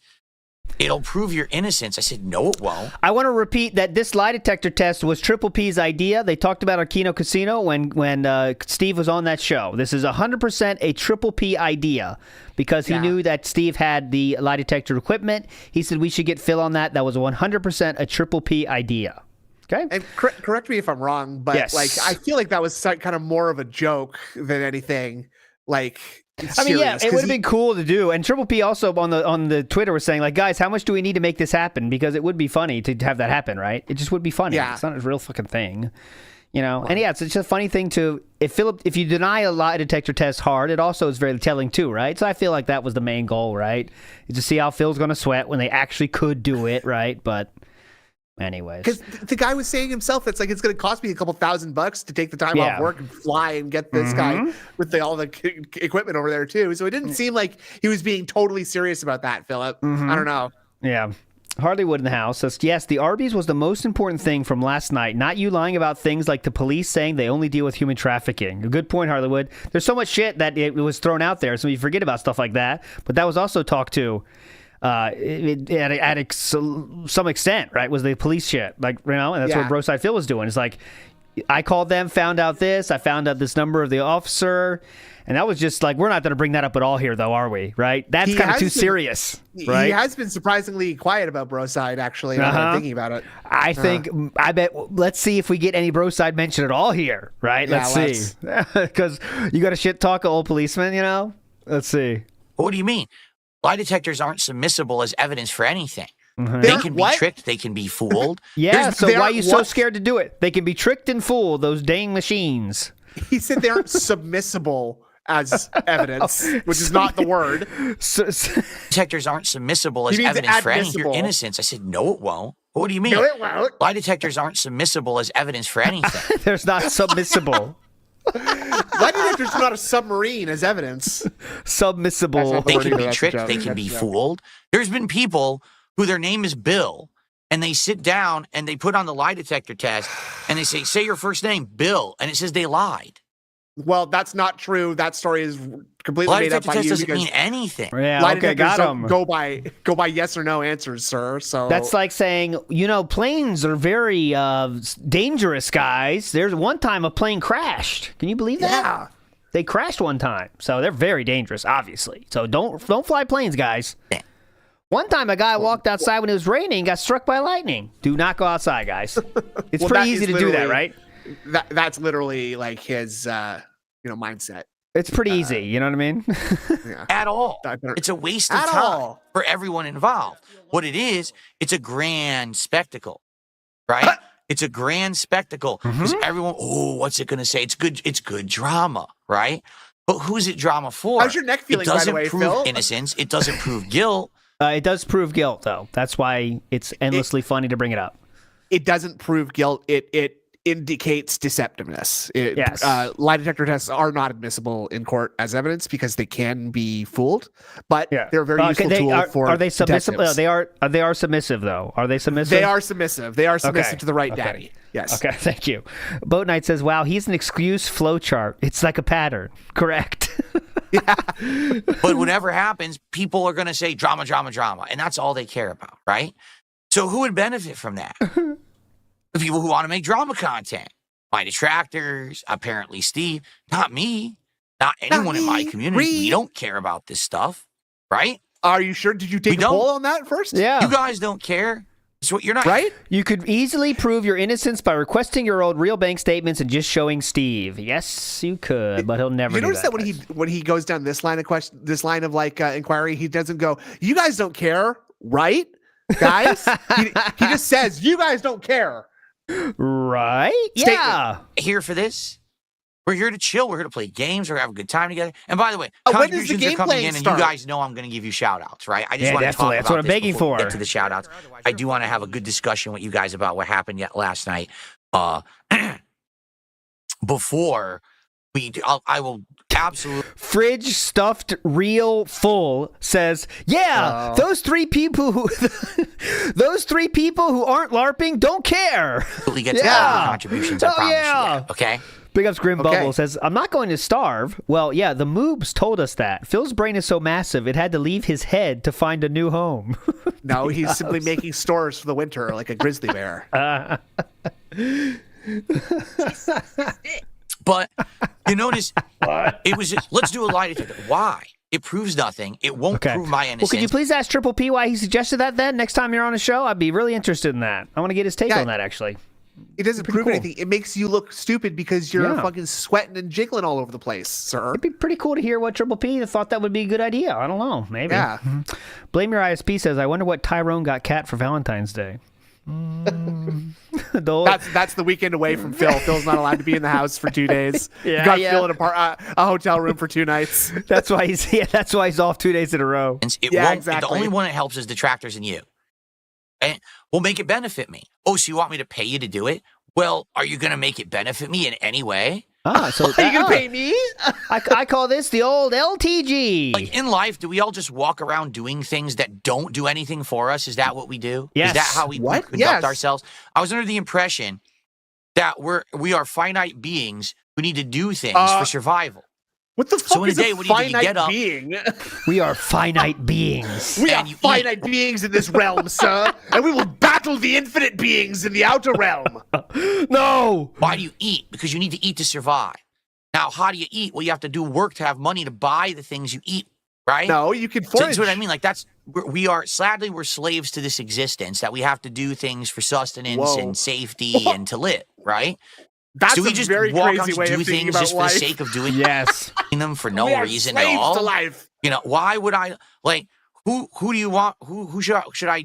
it'll prove your innocence. I said, no, it won't. I want to repeat that this lie detector test was Triple P's idea. They talked about it on Kino Casino when Steve was on that show. This is 100% a Triple P idea because he knew that Steve had the lie detector equipment. He said we should get Phil on that. That was 100% a Triple P idea. Okay. And correct me if I'm wrong, but Yes. like I feel like that was kind of more of a joke than anything. Like, I mean, yeah, serious, it 'cause would have been cool to do. And Triple P also on the Twitter was saying, like, guys, how much do we need to make this happen? Because it would be funny to have that happen, right? It just would be funny. Yeah. It's not a real fucking thing, you know. And yeah, it's just a funny thing to if you deny a lie detector test hard, it also is very telling too, right? So I feel like that was the main goal, right? Is to see how Phil's going to sweat when they actually could do it, right? But anyways, Because the guy was saying himself, it's like it's going to cost me a couple $1,000 to take the time Yeah. off work and fly and get this guy with all the equipment over there too. So it didn't seem like he was being totally serious about that, Philip. I don't know. yeah. Harleywood in the house says, yes, the Arby's was the most important thing from last night, not you lying about things like the police saying they only deal with human trafficking. A good point, Harleywood. There's so much shit that it was thrown out there, so you forget about stuff like that. But that was also talked to at some extent, right? Was the police shit. Like, you know, and that's what Broside Phil was doing. It's like, I called them, found out this, I found out this number of the officer. And that was just like, we're not going to bring that up at all here, though, are we? Right? That's He kind of has too been- serious, right? He has been surprisly quiet about Broside, actually, now that I'm thinking about it. I think, I bet, let's see if we get any Broside mention at all here, right? Yeah, Let's see. Because you got to shit talk an old policeman, you know? Let's see. What do you mean? Lie detectors aren't submissible as evidence for anything. Mm-hmm. They can be tricked. They can be fooled. Yeah, so they why are aren't you so what? scared to do it? They can be tricked and fooled, those dang machines. He said they aren't submissible as evidence, which is not the word. Detectors aren't submissible as He means evidence for any of your admissible. innocence. I said, no, it won't. What do you mean? No, it won't. Lie detectors aren't submissible as evidence for anything. There's not submissible. Lie detector's not a submarine as evidence. Submissible. That's They not can the be word. tricked. That's a They joke. can be That's a joke. fooled. There's been people who their name is Bill, and they sit down and they put on the lie detector test, and they say your first name, Bill, and it says they lied. Well, that's not true. That story is completely Lie made up detector by test you doesn't because mean anything. Yeah, lie okay, detectors got don't him. go by yes or no answers, sir. So That's like saying, you know, planes are very dangerous, guys. There's one time a plane crashed. Can you believe that? yeah. They crashed one time, so they're very dangerous, obviously. So don't fly planes, guys. One time, a guy walked outside when it was raining and got struck by lightning. Do not go outside, guys. It's Well, pretty that easy is to do that, literally- right? That's literally like his mindset. It's pretty easy. You know what I mean? Yeah. At all. I better- It's a waste of At time all. for everyone involved. What it is, it's a grand spectacle, right? It's a grand spectacle because everyone, what's it going to say? It's good drama, right? But who's it drama for? How's your neck feeling, It by the doesn't way, prove Phil? innocence. It doesn't prove guilt. It does prove guilt, though. That's why it's endlessly funny to bring it up. It doesn't prove guilt. It indicates deceptiveness. Yes. Lie detector tests are not admissible in court as evidence because they can be fooled, but they're a very useful tool for Are they submissive? detectives. They are submissive, though. Are they submissive? They are submissive. They are submissive Okay. to the right Okay. daddy. Yes. Okay, thank you. Boat Knight says, wow, he's an excuse flowchart. It's like a pattern. Correct. But whatever happens, people are going to say drama, drama, drama. And that's all they care about, right? So who would benefit from that? The people who want to make drama content. My detractors, apparently Steve, not me, not anyone in my me, community. Reed. We don't care about this stuff, right? Are you sure? Did you take We a don't. poll on that first? Yeah. You guys don't care. It's what you're not. Right? You could easily prove your innocence by requesting your old real bank statements and just showing Steve. Yes, you could, but he'll never You do notice that guys. when he goes down this line of like inquiry, he doesn't go, "You guys don't care, right, guys?" he just says, "You guys don't care." Right? Statement. Yeah. Here for this. We're here to chill. We're here to play games. We're going to have a good time together. And by the way, When does the contributions are game coming playing in, and start? you guys know I'm going to give you shout-outs, right? I just Yeah, want to definitely. talk That's what about I'm this begging before we for. get to the shout-outs. I do want to have a good discussion with you guys about what happened last night. Before we do, I will absolutely... Fridge stuffed real full says, yeah, Oh. those three people who aren't LARPing don't care. get to all the contributions, I Oh, promise yeah. you that, okay? Big ups Grim Okay. Bubble says, I'm not going to starve. Well, yeah, the moobs told us that. Phil's brain is so massive, it had to leave his head to find a new home. No, he's simply making stores for the winter, like a grizzly bear. But you notice, it was just, let's do a lie detector. Why? It proves nothing. It won't Okay. prove my Well, innocence. could you please ask Triple P why he suggested that then? Next time you're on a show, I'd be really interested in that. I want to get his take Yeah. on that, actually. It doesn't prove cool. anything. It makes you look stupid because you're Yeah. fucking sweating and jiggling all over the place, sir. It'd be pretty cool to hear what Triple P thought that would be a good idea. I don't know. Maybe. Yeah. Blame Your ISP says, I wonder what Tyrone got Cat for Valentine's Day. The old- That's the weekend away from Phil. Phil's not allowed to be in the house for 2 days. Yeah, you got yeah. Phil in a hotel room for 2 nights. that's why he's off 2 days in a row. It Yeah, won't, exactly. The only one that helps is detractors and you. And we'll make it benefit me. Oh, so you want me to pay you to do it? Well, are you going to make it benefit me in any way? So Are you gonna pay me? I call this the old LTG. Like in life, do we all just walk around doing things that don't do anything for us? Is that what we do? Yes. Is that how we What? conduct Yes. ourselves? I was under the impression that we are finite beings who need to do things for survival. What the fuck in a is day, a what do you do? You finite get up- being? We are finite beings. We are And you eat. finite beings in this realm, sir, and we will battle the infinite beings in the outer realm. No. Why do you eat? Because you need to eat to survive. Now, how do you eat? Well, you have to do work to have money to buy the things you eat, right? No, you can So forage. that's what I mean. Like sadly, we're slaves to this existence that we have to do things for sustenance Whoa. and safety and to live, right? That's Do we a just very walk crazy out way and of do thinking things about just for life. the sake of doing Yes. them for no we are reason at slaves all? to life. You know, why would I like who do you want who should I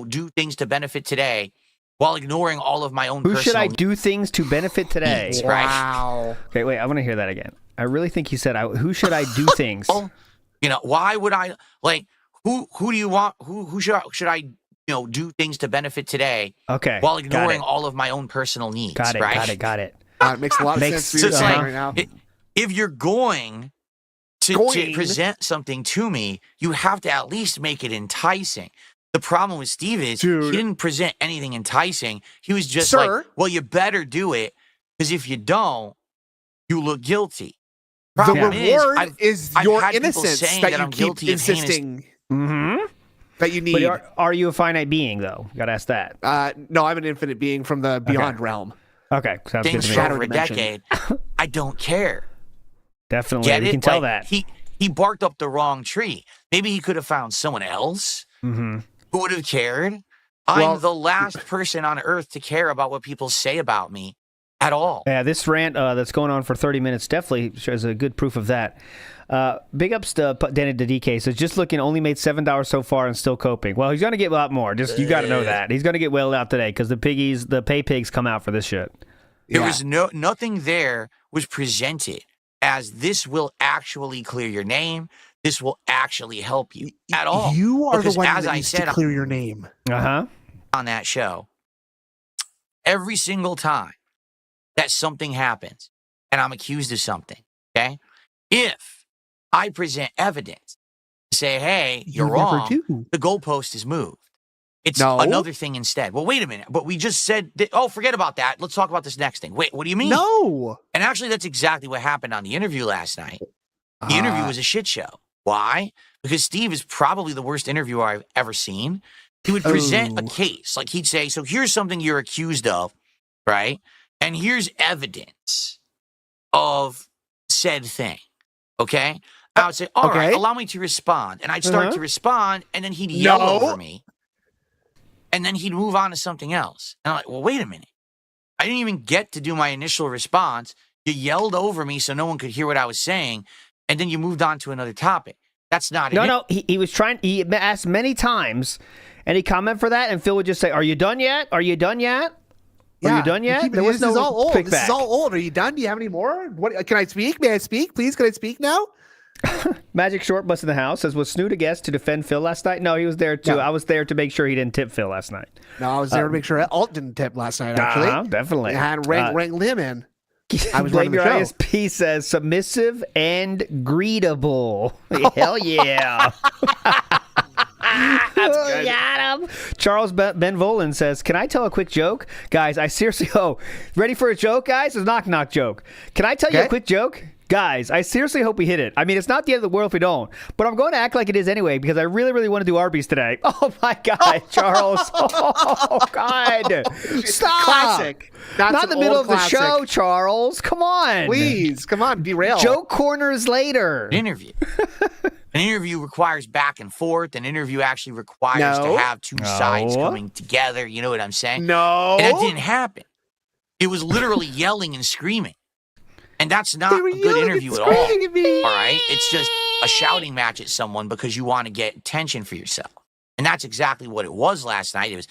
do things to benefit today while ignoring all of my own Who should I personal do things to benefit today? needs, right? Wow. Okay, wait. I want to hear that again. I really think he said, "Who should I do things?" You know, why would I like who do you want who should I do things to benefit today Okay. while got ignoring it. all of my own personal needs, Got it. right? Got it. It makes a lot of Makes- sense So for you it's to say like right now. if you're going to present something to me, you have to at least make it enticing. The problem with Steve is Dude. he didn't present anything enticing. He was just Sir? like, well, you better do it because if you don't, you look guilty. The Problem reward is I've your had people innocence saying that that you I'm keep guilty of heinous- insisting Mm-hmm. that you need. But are you a finite being though? Got to ask that. No, I'm an infinite being from the beyond realm. Okay. Sounds good things to for me. Shadow over a dimension. decade. I don't care. Definitely. Get we it? can tell Like, that. He barked up the wrong tree. Maybe he could have found someone else who would have cared. Well- I'm the last person on earth to care about what people say about me at all. Yeah, this rant that's going on for 30 minutes definitely shows a good proof of that. Big ups to Danny the DK. So just looking, only made $7 so far and still coping. Well, he's going to get a lot more. Just you got to know that. He's going to get whaled out today because the pay pigs come out for this shit. There was nothing there was presented as this will actually clear your name. This will actually help you at all. You are Because the one as that I needs said to clear your name. Uh-huh. on that show, every single time that something happens and I'm accused of something, okay? If I present evidence to say, hey, you're You never wrong, do. the goalpost is moved. It's No. another thing instead. Well, wait a minute. But we just said, forget about that. Let's talk about this next thing. Wait, what do you mean? No. And actually, that's exactly what happened on the interview last night. The interview was a shit show. Why? Because Steve is probably the worst interviewer I've ever seen. He would present a case. Like he'd say, so here's something you're accused of, right? And here's evidence of said thing, okay? I would say, all right, Okay. allow me to respond. And I'd start to respond, and then he'd yell No. over me. And then he'd move on to something else. And I'm like, well, wait a minute. I didn't even get to do my initial response. You yelled over me so no one could hear what I was saying. And then you moved on to another topic. That's not it. No, he was trying. He asked many times, and he commented for that, and Phil would just say, "Are you done yet? Are you done yet? Are you done yet?" There was This is no all old. This kickback. is all old. Are you done? Do you have any more? What? Can I speak? May I speak? Please, can I speak now? Magic Short Bus in the house says, was Snoot a guest to defend Phil last night? No, he was there too. No. I was there to make sure he didn't tip Phil last night. No, I was there to make sure Alt didn't tip last night, actually. Definitely. And rang him in. I was Blame running the Your show. ISP says, submissive and greetable. Hell yeah. That's good. Got him. Charles Ben Volan says, can I tell a quick joke? Guys, I seriously, ready for a joke, guys? It's a knock-knock joke. Can I tell you a Okay. quick joke? Guys, I seriously hope we hit it. I mean, it's not the end of the world if we don't, but I'm going to act like it is anyway because I really, really want to do Arby's today. Oh, my God, Charles. Oh, God. Stop. Classic. That's Not an the middle old of the classic. show, Charles. Come on. Please, come on, derail. Joke corners later. An interview. An interview requires back and forth. An interview actually requires No. to have two sides No. coming together. You know what I'm saying? No. And that didn't happen. It was literally yelling and screaming. And that's not They a were good yelling interview and at all. screaming at me. All right? It's just a shouting match at someone because you want to get attention for yourself. And that's exactly what it was last night. It was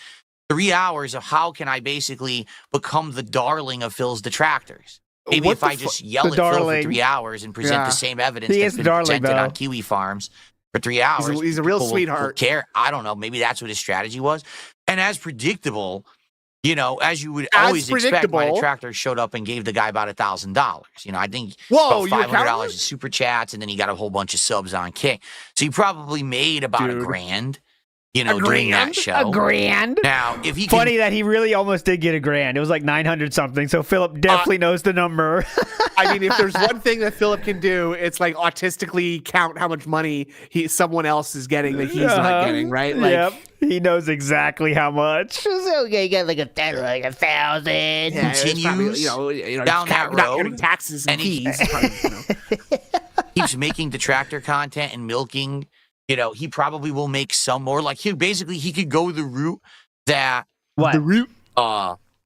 3 hours of how can I basically become the darling of Phil's detractors. Maybe What if the I just yell at Phil for darling. 3 hours and present Yeah. the same evidence He that's is been darling, presented though. on Kiwi Farms for 3 hours. He's a real people will sweetheart. care. I don't know. Maybe that's what his strategy was. And as predictable, you know, as you would As always expect, my predictable. detractor showed up and gave the guy about $1,000. You know, I think Whoa, about you $500 in counted? super chats, and then he got a whole bunch of subs on Kick. So he probably made about Dude. $1,000, you know, doing that show. $1,000? Now, if he can, Funny that he really almost did get $1,000. It was like 900 something. So Philip definitely knows the number. I mean, if there's one thing that Philip can do, it's like autistically count how much money someone else is getting that he's not getting, right? Like, yep. He knows exactly how much. So, okay, you got like like 1,000. yeah, it's probably, continues down that not road, getting taxes and and he- fees. keeps making detractor content and milking, you know, he probably will make some more. Like he could go the route that What?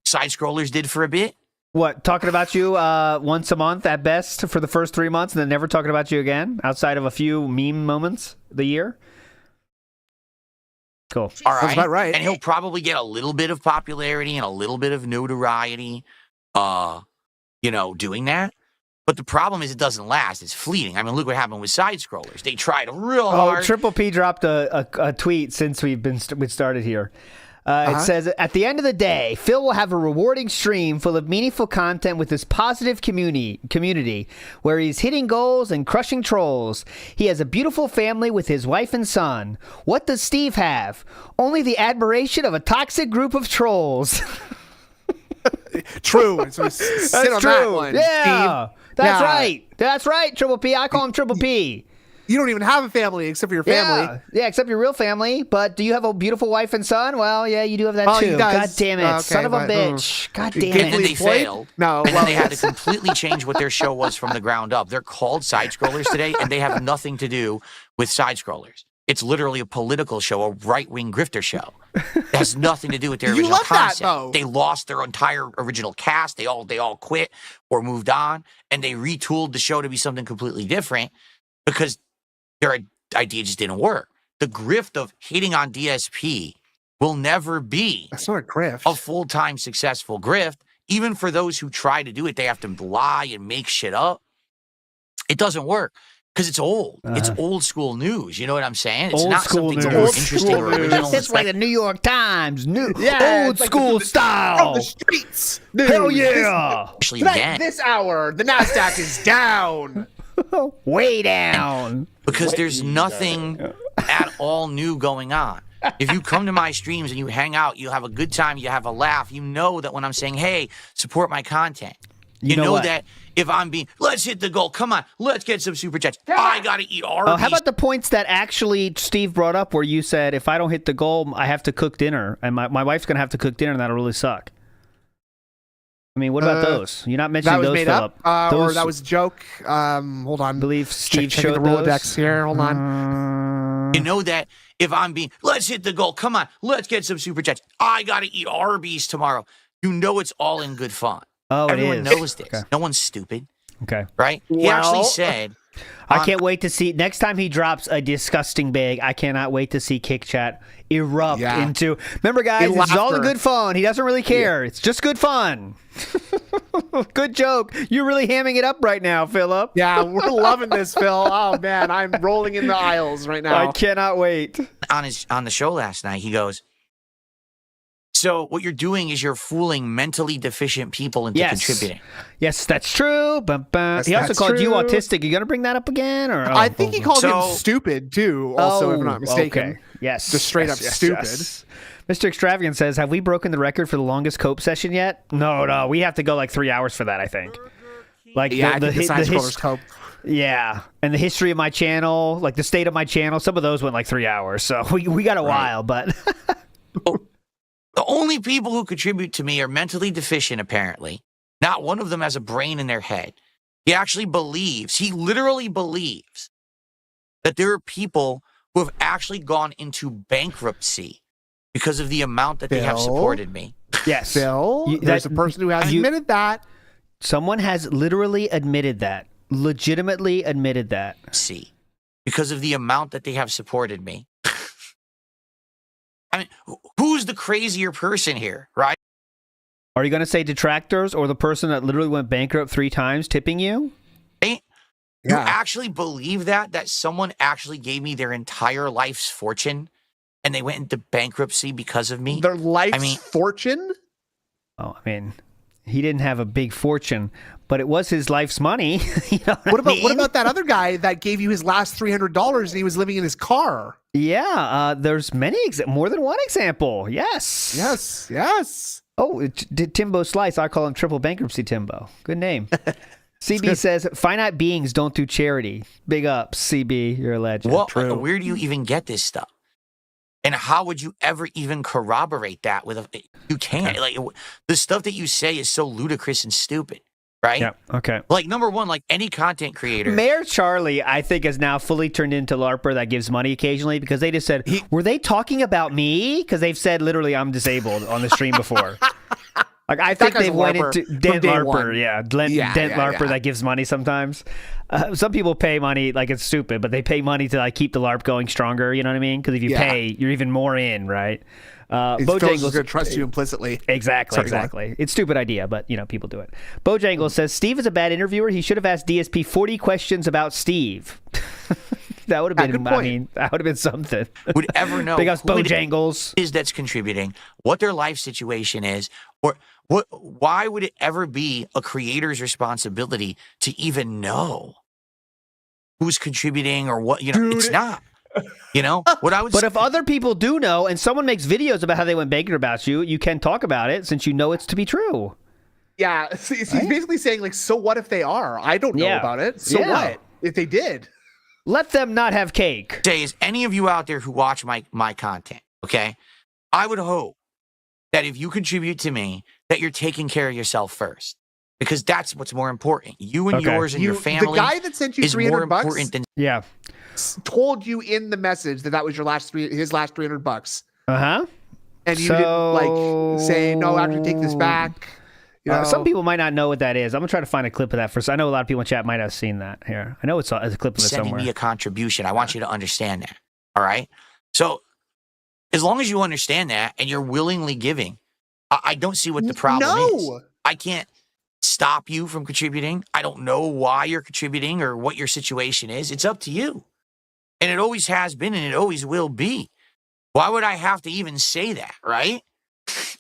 side scrollers did for a bit. What? Talking about you once a month at best for the first 3 months and then never talking about you again outside of a few meme moments the year? Cool. All right. That's about right. And he'll probably get a little bit of popularity and a little bit of notoriety, you know, doing that. But the problem is it doesn't last. It's fleeting. I mean, look what happened with side scrollers. They tried real Oh, hard. Triple P dropped a tweet since we started here. It says, at the end of the day, Phil will have a rewarding stream full of meaningful content with his positive community where he's hitting goals and crushing trolls. He has a beautiful family with his wife and son. What does Steve have? Only the admiration of a toxic group of trolls. True. So sit on that one, Yeah. Steve. That's Yeah. right. That's right, Triple P. I call him Triple P. You don't even have a family except for your family. Yeah, except your real family. But do you have a beautiful wife and son? Well, yeah, you do have that Well, he too. does. God damn it. Okay, Son of a but, bitch. God damn Get it. And then they employed? failed. No, And then well, they had to completely change what their show was from the ground up. They're called side scrollers today, and they have nothing to do with side scrollers. It's literally a political show, a right-wing grifter show. It has nothing to do with their You original love that, concept. though. They lost their entire original cast. They all quit or moved on, and they retooled the show to be something completely different because their idea just didn't work. The grift of hating on DSP will never be that's not a grift. a full-time successful grift. Even for those who try to do it, they have to lie and make shit up. It doesn't work. Because it's old. It's old school news. You know what I'm saying? It's Old not school something news. more Old interesting school or news. original. It's like the New York Times. Yeah, Old it's like school from style. the streets. Hell Dude, yeah. Actually, Tonight, then, this hour, the NASDAQ is down. Way down. because there's nothing at all new going on. If you come to my streams and you hang out, you have a good time, you have a laugh, you know that when I'm saying, hey, support my content, you know what? that if I'm being, let's hit the goal, come on, let's get some super chats. I got to eat Arby's. How about the points that actually Steve brought up where you said, if I don't hit the goal, I have to cook dinner, and my wife's going to have to cook dinner, and that'll really suck. I mean, what about those? You're not mentioning That was those, made Philip. up, or Those- that was a joke. Hold on. I believe Steve checking showed the those. Rolodex here. Hold on. You know that if I'm being, let's hit the goal, come on, let's get some super chats. I got to eat Arby's tomorrow. You know it's all in good fun. Oh, Everyone it is. knows this. Okay. No one's stupid, Okay. right? He actually said, I can't wait to see next time he drops a disgusting bag. I cannot wait to see Kick Chat erupt Yeah. into. Remember, guys, In it's all in laughter. good fun. He doesn't really care. It's just good fun. Good joke. You're really hamming it up right now, Philip. Yeah, we're loving this, Phil. Oh man, I'm rolling in the aisles right now. I cannot wait. on the show last night, he goes, so what you're doing is you're fooling mentally deficient people into contributing. Yes, that's true. He also that's called you true. autistic. You gonna bring that up again, or I think he called So- him stupid too. Also, if I'm not mistaken. Okay. Yes, Just straight up stupid. Mr. Extravagant says, "Have we broken the record for the longest cope session yet?" No, we have to go like 3 hours for that. I think. Like Yeah, I think the side scrollers his- cope. yeah, and the history of my channel, like the state of my channel, some of those went like 3 hours. So we got a while, but The only people who contribute to me are mentally deficient, apparently. Not one of them has a brain in their head. He literally believes that there are people who have actually gone into bankruptcy because of the amount that they have Bill? supported me. yes, Phil, there's a person who has admitted that. someone has literally admitted that, legitimately admitted that. See, because of the amount that they have supported me. I mean, who's the crazier person here, right? Are you going to say detractors or the person that literally went bankrupt 3 times tipping you? You Yeah. actually believe that someone actually gave me their entire life's fortune and they went into bankruptcy because of me? Their life's I mean- fortune. Oh, I mean, he didn't have a big fortune, but it was his life's money. You know What I about mean? that other guy that gave you his last $300 and he was living in his car? Yeah, there's more than one example. Yes. Yes. Oh, Timbo Slice. I call him Triple Bankruptcy Timbo. Good name. CB says, finite beings don't do charity. Big ups, CB. You're a legend. Where do you even get this stuff? And how would you ever even corroborate that with you can't. Like, the stuff that you say is so ludicrous and stupid, right? Yeah, okay. Like, number one, like any content creator. Mayor Charlie, I think, has now fully turned into LARPer that gives money occasionally because they just said, were they talking about me? Because they've said literally I'm disabled on the stream before. Like, I think guy's they a went LARPer into from Dent day LARPer. one. Yeah, Yeah, Dent yeah, LARPer yeah. that gives money sometimes. Some people pay money like it's stupid, but they pay money to like keep the LARP going stronger. You know what I mean? Because if you Yeah. pay, you're even more in, right? Phil's just Bojangles going to trust you implicitly. Exactly, Sorry, exactly. It's a stupid idea, but you know, people do it. Bojangles says Steve is a bad interviewer. He should have asked DSP 40 questions about Steve. That would have been, good I point. mean, that would have been something. Would ever know Big ups, who it Bojangles. is that's contributing, what their life situation is, or why would it ever be a creator's responsibility to even know who's contributing or what? You know, it's not. You know what I would. But say, if other people do know, and someone makes videos about how they went bankrupt about you, you can talk about it since you know it's to be true. Yeah. He's basically saying, like, so what if they are? I don't know Yeah. about it. So Yeah. what if they did? Let them not have cake. say is any of you out there who watch my content, okay? I would hope that if you contribute to me, that you're taking care of yourself first. Because that's what's more important. You and yours and your family The guy that sent you is more $300 important than Yeah. told you in the message that was your his last $300. Uh-huh. And you didn't like say, no, actually take this back. You know? Some people might not know what that is. I'm going to try to find a clip of that first. I know a lot of people in chat might have seen that here. I know it's a clip of it sending somewhere. me a contribution. I want you to understand that. All right? So as long as you understand that and you're willingly giving, I don't see what the problem is. I can't stop you from contributing. I don't know why you're contributing or what your situation is. It's up to you. And it always has been and it always will be. Why would I have to even say that, right?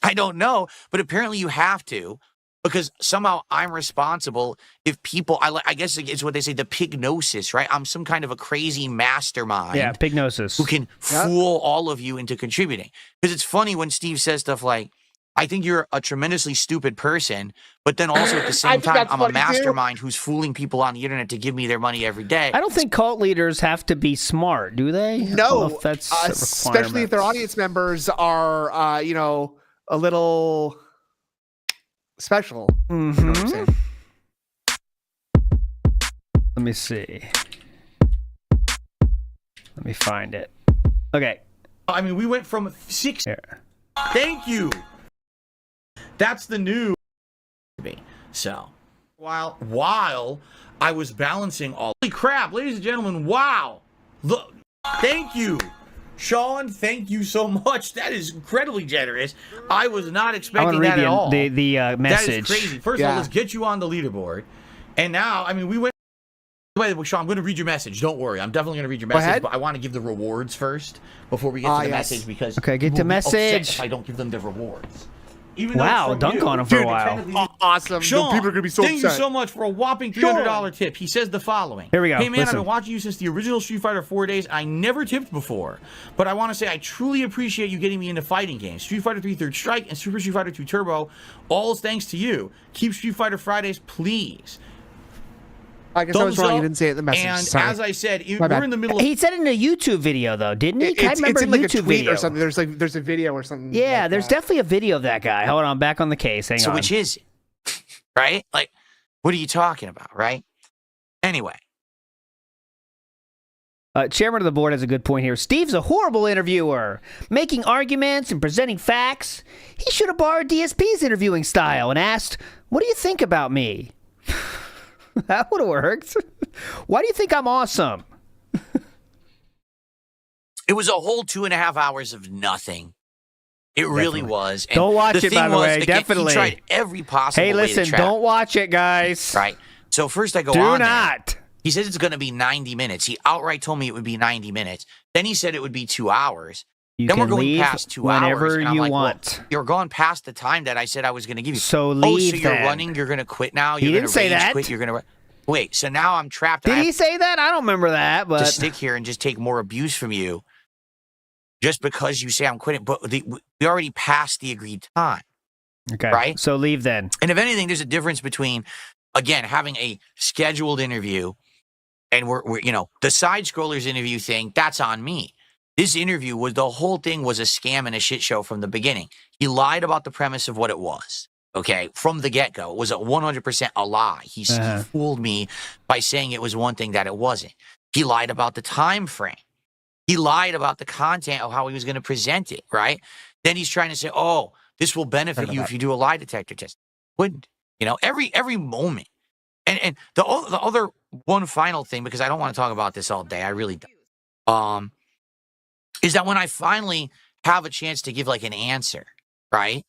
I don't know, but apparently you have to because somehow I'm responsible if people, I guess it's what they say, the pignosis, right? I'm some kind of a crazy mastermind. Yeah, pignosis. Who can fool all of you into contributing. Because it's funny when Steve says stuff like, I think you're a tremendously stupid person, but then also at the same time, I'm a mastermind who's fooling people on the internet to give me their money every day. I don't think cult leaders have to be smart, do they? No, if that's especially if their audience members are, a little special. Mm-hmm. You know what I'm saying? Let me see. Let me find it. Okay. I mean, we went from 6. Here. Thank you. That's the new. So, while I was balancing all. Holy crap, ladies and gentlemen! Wow. Look. Thank you. Sean, thank you so much. That is incredibly generous. I was not expecting that at all. The message. That is crazy. First of all, let's get you on the leaderboard. And now, I mean, we went. By the way, Sean, I'm going to read your message. Don't worry. I'm definitely going to read your message. But I want to give the rewards first before we get to the message because get the message. If I don't give them the rewards. Wow, dunk on him for a while. Awesome. Sean, people are going to be so thank upset. you so much for a whopping $300 tip. He says the following. Here we go. Hey, man, Listen. I've been watching you since the original Street Fighter 4 days. I never tipped before. But I want to say I truly appreciate you getting me into fighting games. Street Fighter 3 Third Strike and Super Street Fighter 2 Turbo. All is thanks to you. Keep Street Fighter Fridays, please. I guess I was wrong. You didn't say it in the message. And Sorry. as I said, we're in the middle of... He said it in a YouTube video, though, didn't he? I remember it's in like YouTube a tweet video or something. There's a video or something. Yeah, like there's that. definitely a video of that guy. Hold on, back on the case. Hang So on. which is it? Right? Like, what are you talking about, right? Anyway. Chairman of the board has a good point here. Steve's a horrible interviewer, making arguments and presenting facts. He should have borrowed DSP's interviewing style and asked, "What do you think about me?" That would have worked. Why do you think I'm awesome? It was a whole 2.5 hours of nothing. It really was. And don't watch the it, by thing the was, way. again, Definitely. He tried every possible Hey, way listen, to trap. don't watch it, guys. Right. So first I go Do on not. there. He says it's going to be 90 minutes. He outright told me it would be 90 minutes. Then he said it would be 2 hours. You then can we're going leave past 2 whenever hours. And I'm you like, want. well, you're going past the time that I said I was going to give you. So leave so you're then. running, you're going to quit now? He You're didn't going to say that. quit, you're going to... Wait, so now I'm trapped. Did he say that? I don't remember that, but to stick here and just take more abuse from you just because you say I'm quitting. But we already passed the agreed time. okay. Right? So leave then. And if anything, there's a difference between, again, having a scheduled interview and we're the side scrollers interview thing, that's on me. This interview the whole thing was a scam and a shit show from the beginning. He lied about the premise of what it was. Okay, from the get-go, it was 100% a lie. He fooled me by saying it was one thing that it wasn't. He lied about the time frame. He lied about the content of how he was going to present it, right? Then he's trying to say, oh, this will benefit you if you do a lie detector test. Wouldn't. Every moment. And the other one final thing, because I don't want to talk about this all day, I really don't, is that when I finally have a chance to give like an answer, right?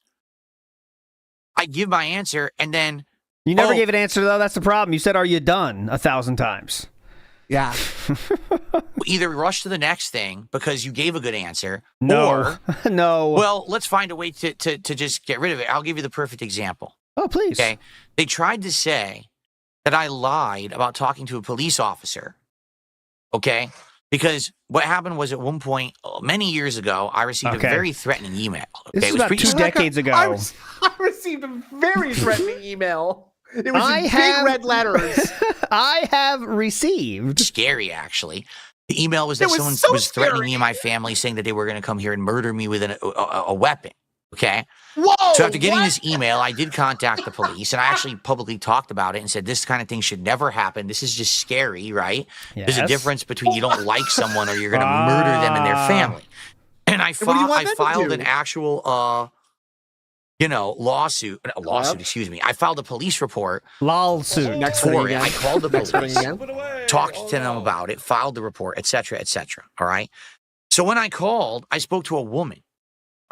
I give my answer, and then... You never gave an answer, though. That's the problem. You said, "Are you done?" 1,000 times. Yeah. Either rush to the next thing because you gave a good answer, No. or... No. Well, let's find a way to just get rid of it. I'll give you the perfect example. Oh, please. Okay? They tried to say that I lied about talking to a police officer, okay? Because what happened was at one point, many years ago, I received a very threatening email. Okay? This is It was about 2 decades ago. I received a very threatening email. It was in big red letters. I have received. Scary, actually. The email was that someone was threatening me and my family, saying that they were going to come here and murder me with a weapon. Okay. Whoa! So after getting this email, I did contact the police, and I actually publicly talked about it and said this kind of thing should never happen. This is just scary, right? Yes. There's a difference between you don't like someone or you're going to murder them and their family. And I filed an actual, lawsuit. Excuse me. I filed a police report. Lawsuit. For it. I called the police, talked to them about it, filed the report, etc., etc. All right. So when I called, I spoke to a woman.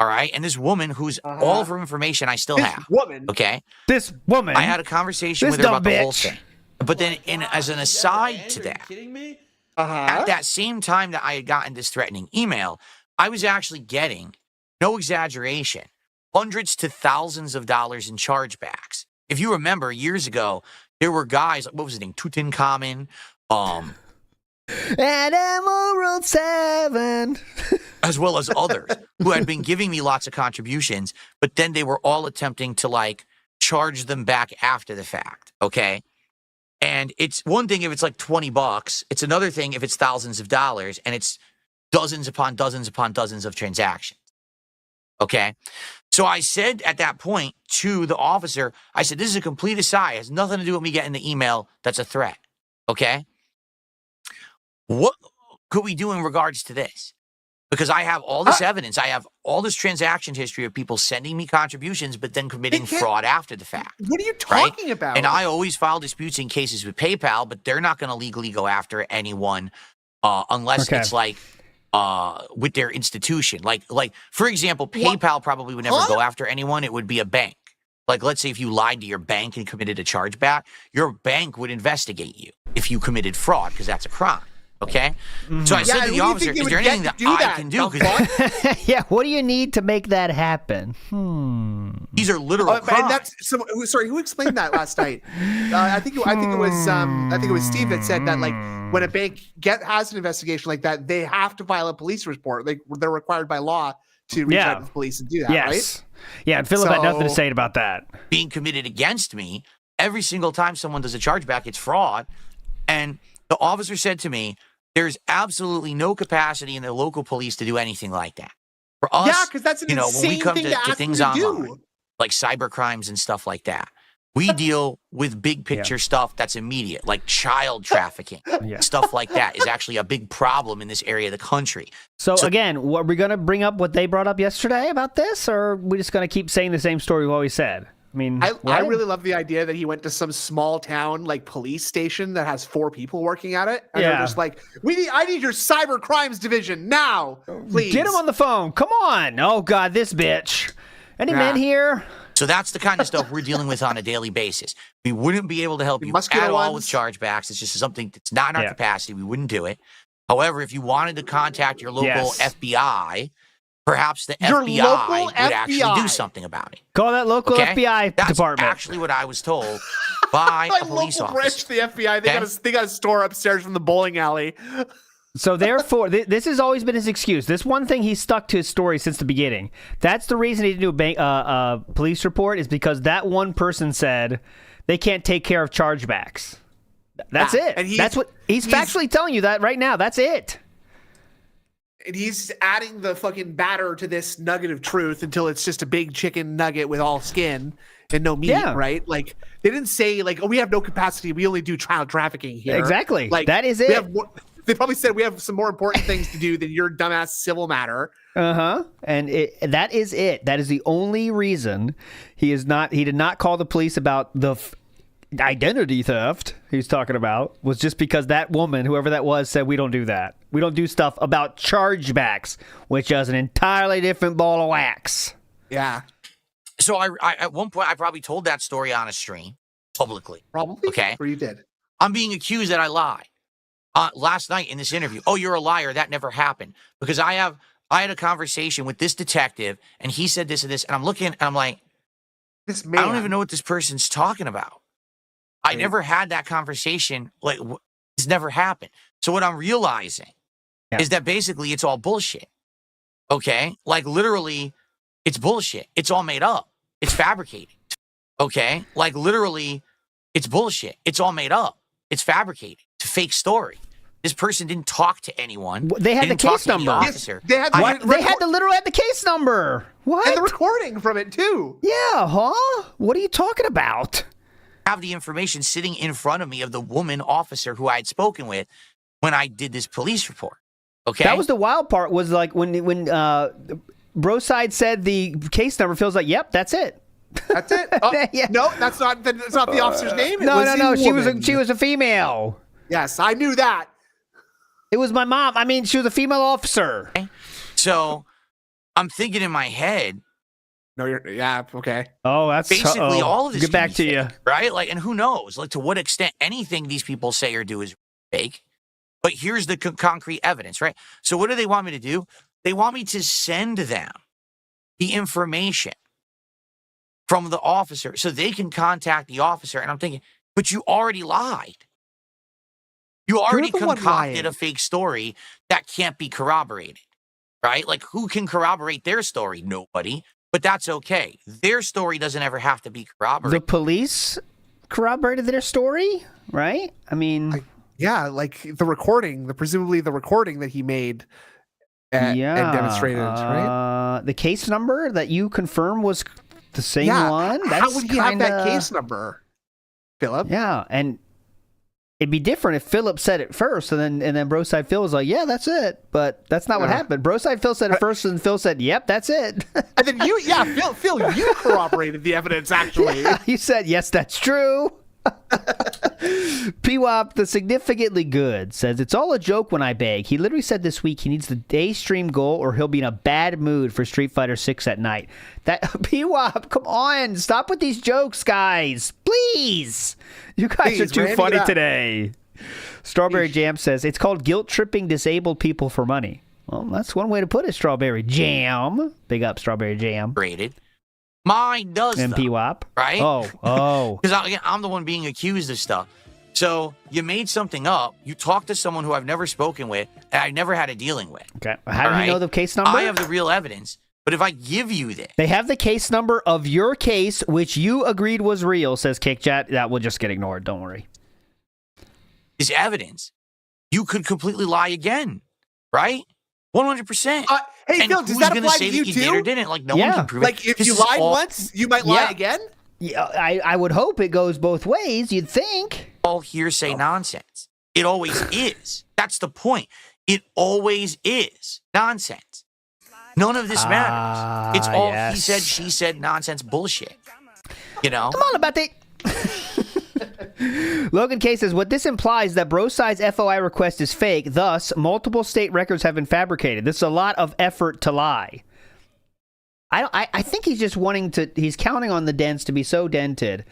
All right. And this woman, who's all of her information I still have. Okay. This woman. I had a conversation with her about the whole thing. But then, as an aside to that, at that same time that I had gotten this threatening email, I was actually getting, no exaggeration, hundreds to thousands of dollars in chargebacks. If you remember, years ago, there were guys, what was his name? Tutankhamun, and Emerald 7. as well as others who had been giving me lots of contributions, but then they were all attempting to charge them back after the fact. Okay. And it's one thing if it's like $20, it's another thing if it's thousands of dollars and it's dozens upon dozens upon dozens of transactions. Okay. So I said at that point to the officer, I said, this is a complete aside. It has nothing to do with me getting the email that's a threat. Okay. What could we do in regards to this? Because I have all this evidence. I have all this transaction history of people sending me contributions, but then committing fraud after the fact. What are you talking about? And I always file disputes in cases with PayPal, but they're not going to legally go after anyone unless it's with their institution. Like for example, PayPal probably would never go after anyone. It would be a bank. Like, let's say if you lied to your bank and committed a chargeback, your bank would investigate you if you committed fraud, because that's a crime. Okay? So I said to the officer, is there anything that I can do? Yeah, what do you need to make that happen? These are literal crimes. And that's sorry, who explained that last night? I think it was Steve that said that when a bank has an investigation like that, they have to file a police report. They're required by law to reach out to the police and do that, right? Yeah, and Philip had nothing to say about that. Being committed against me, every single time someone does a chargeback, it's fraud. And the officer said to me, there's absolutely no capacity in the local police to do anything like that. For us, because that's an insane when we come thing to things online, like cyber crimes and stuff like that, we deal with big picture stuff that's immediate, like child trafficking. Stuff like that is actually a big problem in this area of the country. So again, are we going to bring up what they brought up yesterday about this, or are we just going to keep saying the same story we've always said? I mean, I really love the idea that he went to some small town police station that has 4 people working at it. And they're just like, I need your cyber crimes division now, please. Get him on the phone. Come on. Oh God, this bitch. Any men here? So that's the kind of stuff we're dealing with on a daily basis. We wouldn't be able to help you at all with chargebacks. It's just something that's not in our capacity. We wouldn't do it. However, if you wanted to contact your local FBI, perhaps the FBI would actually do something about it. Call that local FBI That's department. Actually what I was told by a police officer. Branch, the FBI, they got a store upstairs from the bowling alley. So therefore, this has always been his excuse. This one thing he's stuck to his story since the beginning. That's the reason he didn't do a police report, is because that one person said they can't take care of chargebacks. That's it. And that's what he's factually telling you that right now. That's it. And he's adding the fucking batter to this nugget of truth until it's just a big chicken nugget with all skin and no meat, right? They didn't say we have no capacity. We only do child trafficking here. Exactly. That is it. They probably said we have some more important things to do than your dumbass civil matter. And that is it. That is the only reason he did not call the police about the identity theft he's talking about, was just because that woman, whoever that was, said we don't do that. We don't do stuff about chargebacks, which is an entirely different ball of wax. Yeah. So I at one point I probably told that story on a stream publicly. Probably. Okay. Or you did. I'm being accused that I lied. Last night in this interview, oh, you're a liar. That never happened. Because I had a conversation with this detective, and he said this and this, and I'm looking, and I'm like, this man. I don't even know what this person's talking about. I never had that conversation. It's never happened. So what I'm realizing is that basically it's all bullshit. Okay? Literally, it's bullshit. It's all made up. It's fabricated. Okay? Literally, It's bullshit. It's all made up. It's fabricated. It's a fake story. This person didn't talk to anyone. They had the didn't talk case to any number. officer. They had They had the literal had the case number. What? and the recording from it too. Yeah, huh? What are you talking about? Have the information sitting in front of me of the woman officer who I had spoken with when I did this police report. Okay, That was the wild part. Was like when Broside said the case number. Feels like, yep, that's it. That's it. Oh, Yeah. No, that's not the officer's name. It No, was no, the no. woman. She was a female. Yes, I knew that. It was my mom. I mean, she was a female officer. So I'm thinking in my head, No, yeah, okay. Oh, that's basically all of this. Get back can to be you. fake, right? Like, and who knows? Like, to what extent anything these people say or do is fake? But here's the concrete evidence, right? So, what do they want me to do? They want me to send them the information from the officer so they can contact the officer. And I'm thinking, but you already lied. You already the one concocted lying. a fake story that can't be corroborated, right? Like, who can corroborate their story? Nobody. But that's okay. Their story doesn't ever have to be The corroborated. police corroborated their story, right? I mean, Yeah, like the recording, presumably the recording that he made and demonstrated, right? The case number that you confirm was the same Yeah. one. How would he have that case number, Philip? Yeah, and it'd be different if Philip said it first, and then Broside Phil was like, "Yeah, that's it." But that's not what happened. Broside Phil said it first, and Phil said, "Yep, that's it." And then Phil, you corroborated the evidence actually. Yeah, he said, "Yes, that's true." PWAP, the significantly good, says it's all a joke when I beg. He literally said this week he needs the day stream goal or he'll be in a bad mood for Street Fighter 6 at night. That PWAP, come on, stop with these jokes, guys, please. You guys are too funny today. Strawberry Jam says it's called guilt tripping disabled people for money. Well, that's one way to put it. Strawberry Jam, big up, Strawberry Jam. Rated. Mine does, And though, PWAP, right? Oh. Because I'm the one being accused of stuff. So you made something up. You talked to someone who I've never spoken with and I've never had a dealing with. Okay, how do you know the case number? I have the real evidence. But if I give you this, They have the case number of your case, which you agreed was real, says KickChat. That will just get ignored. Don't worry. this evidence, you could completely lie again, right? 100%. Hey, and Phil, does who's that gonna apply say to you that you did or too? didn't? Like, no one can prove it. Like, if This you is lied all- once, you might lie Yeah. again? Yeah, I would hope it goes both ways. You'd think. all hearsay nonsense. It always is. That's the point. It always is nonsense. None of this matters. It's all he said, she said nonsense bullshit. You know? I'm all about that. Logan K says, what this implies that Broside's FOI request is fake. Thus, multiple state records have been fabricated. This is a lot of effort to lie. I think he's just he's counting on the dents to be so dented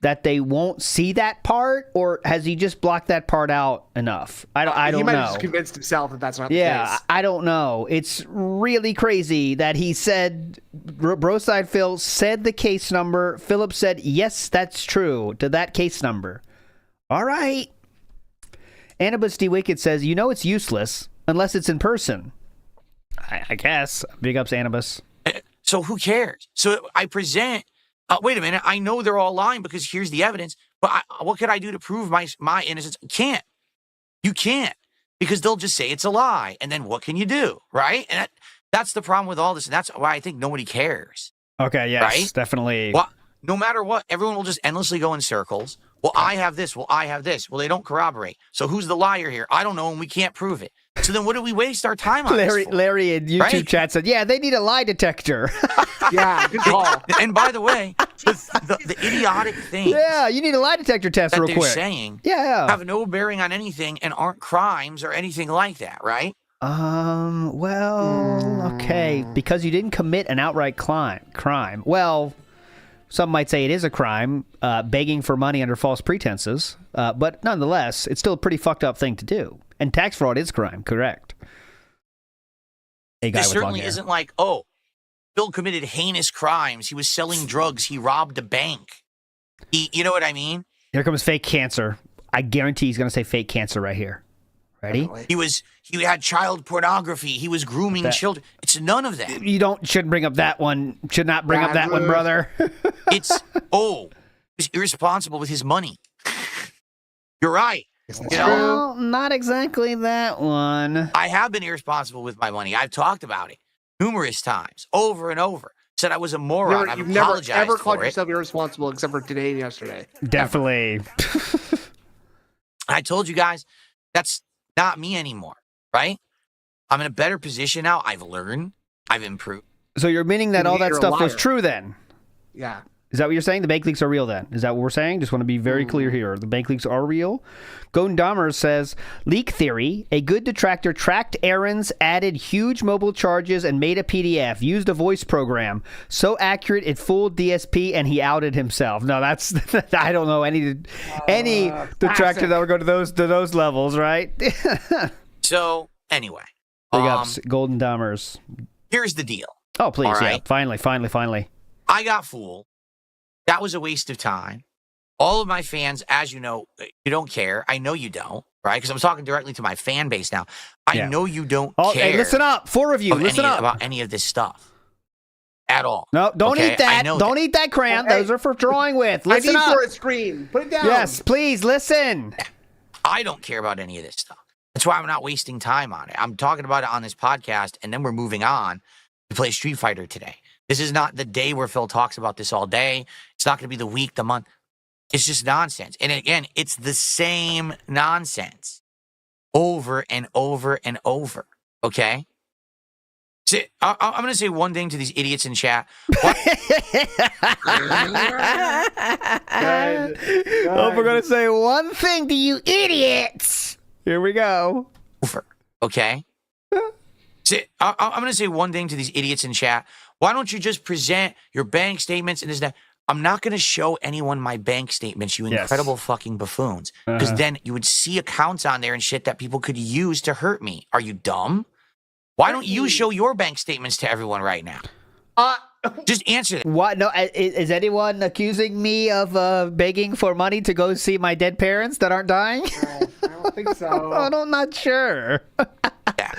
that they won't see that part, or has he just blocked that part out enough? I don't He might know. have just convinced himself that that's not the Yeah, case. I don't know. It's really crazy that he said, Broside Phil said the case number. Philip said, yes, that's true, to that case number. All right. Annabus D. Wicked says, you know it's useless unless it's in person. I guess. Big ups, Annabus. So who cares? So I present, wait a minute, I know they're all lying because here's the evidence, but what could I do to prove my innocence? Can't. You can't, because they'll just say it's a lie. And then what can you do, right? And that's the problem with all this. And that's why I think nobody cares. Okay, yes, right? Definitely. Well, no matter what, everyone will just endlessly go in circles. Well, I have this. Well, I have this. Well, they don't corroborate. So who's the liar here? I don't know, and we can't prove it. So then what do we waste our time on this for? Larry in YouTube Right? chat said, yeah, they need a lie detector. Yeah, good call. And by the way, the idiotic things Yeah, you need a lie detector test that real they're quick. saying Yeah. have no bearing on anything and aren't crimes or anything like that, right? Well, okay. Because you didn't commit an outright crime. Well, some might say it is a crime, begging for money under false pretenses. But nonetheless, it's still a pretty fucked up thing to do. And tax fraud is a crime, correct? A guy This with long certainly hair. isn't like, oh, Bill committed heinous crimes. He was selling drugs. He robbed a bank. You know what I mean? Here comes fake cancer. I guarantee he's going to say fake cancer right here. Ready? He had child pornography. He was grooming children. It's none of that. You shouldn't bring up that one. Should not bring up that one, brother. It's, He's irresponsible with his money. You're right. You know, Well, not exactly that one. I have been irresponsible with my money. I've talked about it numerous times, over and over. Said I was a moron. I've You've never apologized ever for called it. yourself irresponsible except for today and yesterday. Definitely. I told you guys that's not me anymore, right? I'm in a better position now. I've learned. I've improved. So you're meaning that all that You're a stuff was liar. true then? Yeah. Is that what you're saying? The bank leaks are real then? Is that what we're saying? Just want to be very clear here. The bank leaks are real. Golden Dahmer says, leak theory. A good detractor tracked errands, added huge mobile charges, and made a PDF. Used a voice program. So accurate, it fooled DSP, and he outed himself. No, that's... I don't know any detractor that would go to those levels, right? Big So anyway, ups, Golden Dahmers. here's the deal. Oh, please, All yeah. right. Finally. I got fooled. That was a waste of time. All of my fans, as you know, you don't care. I know you don't, right? Because I'm talking directly to my fan base now. I know you don't Oh, care hey, listen up. 4 of you, listen up. about any of this stuff at all. No, don't Okay? eat that. I know Don't eat that crayon. Hey. Those are for drawing with. I Listen need up. for a screen. Put it down. Yes, please listen. I don't care about any of this stuff. That's why I'm not wasting time on it. I'm talking about it on this podcast, and then we're moving on to play Street Fighter today. This is not the day where Phil talks about this all day. It's not going to be the week, the month. It's just nonsense. And again, it's the same nonsense over and over and over. Okay? See, I'm going to say one thing to these idiots in chat. Oh, we're going to say one thing to you idiots. Here we go. Over. Okay? See, I'm going to say one thing to these idiots in chat. Why don't you just present your bank statements and this and that? I'm not going to show anyone my bank statements, you Yes. incredible fucking buffoons. Because then you would see accounts on there and shit that people could use to hurt me. Are you dumb? Why don't you show your bank statements to everyone right now? Just answer that. What? No, is anyone accusing me of begging for money to go see my dead parents that aren't dying? I don't think so. I'm not sure.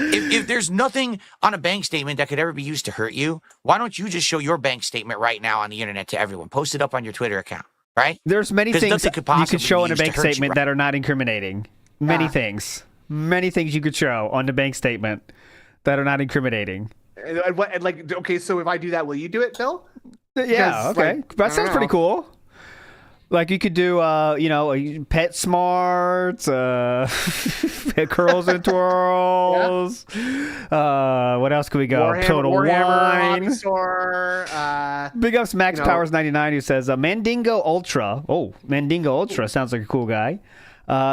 If there's nothing on a bank statement that could ever be used to hurt you, why don't you just show your bank statement right now on the internet to everyone? Post it up on your Twitter account, right? There's many 'Cause things nothing you could could possibly show be in a used to bank hurt you, statement right? that are not incriminating. Many things. Many things you could show on the bank statement that are not incriminating. Okay, so if I do that, will you do it, Phil? Yeah, Because, okay. like, That I sounds don't pretty know. cool. Like you could do, Pet Smart, Curls and Twirls. What else could we go? Total Warhammer, Wine. Store, Big ups Max you know. Powers 99 who says Mandingo Ultra. Oh, Mandingo Ultra sounds like a cool guy.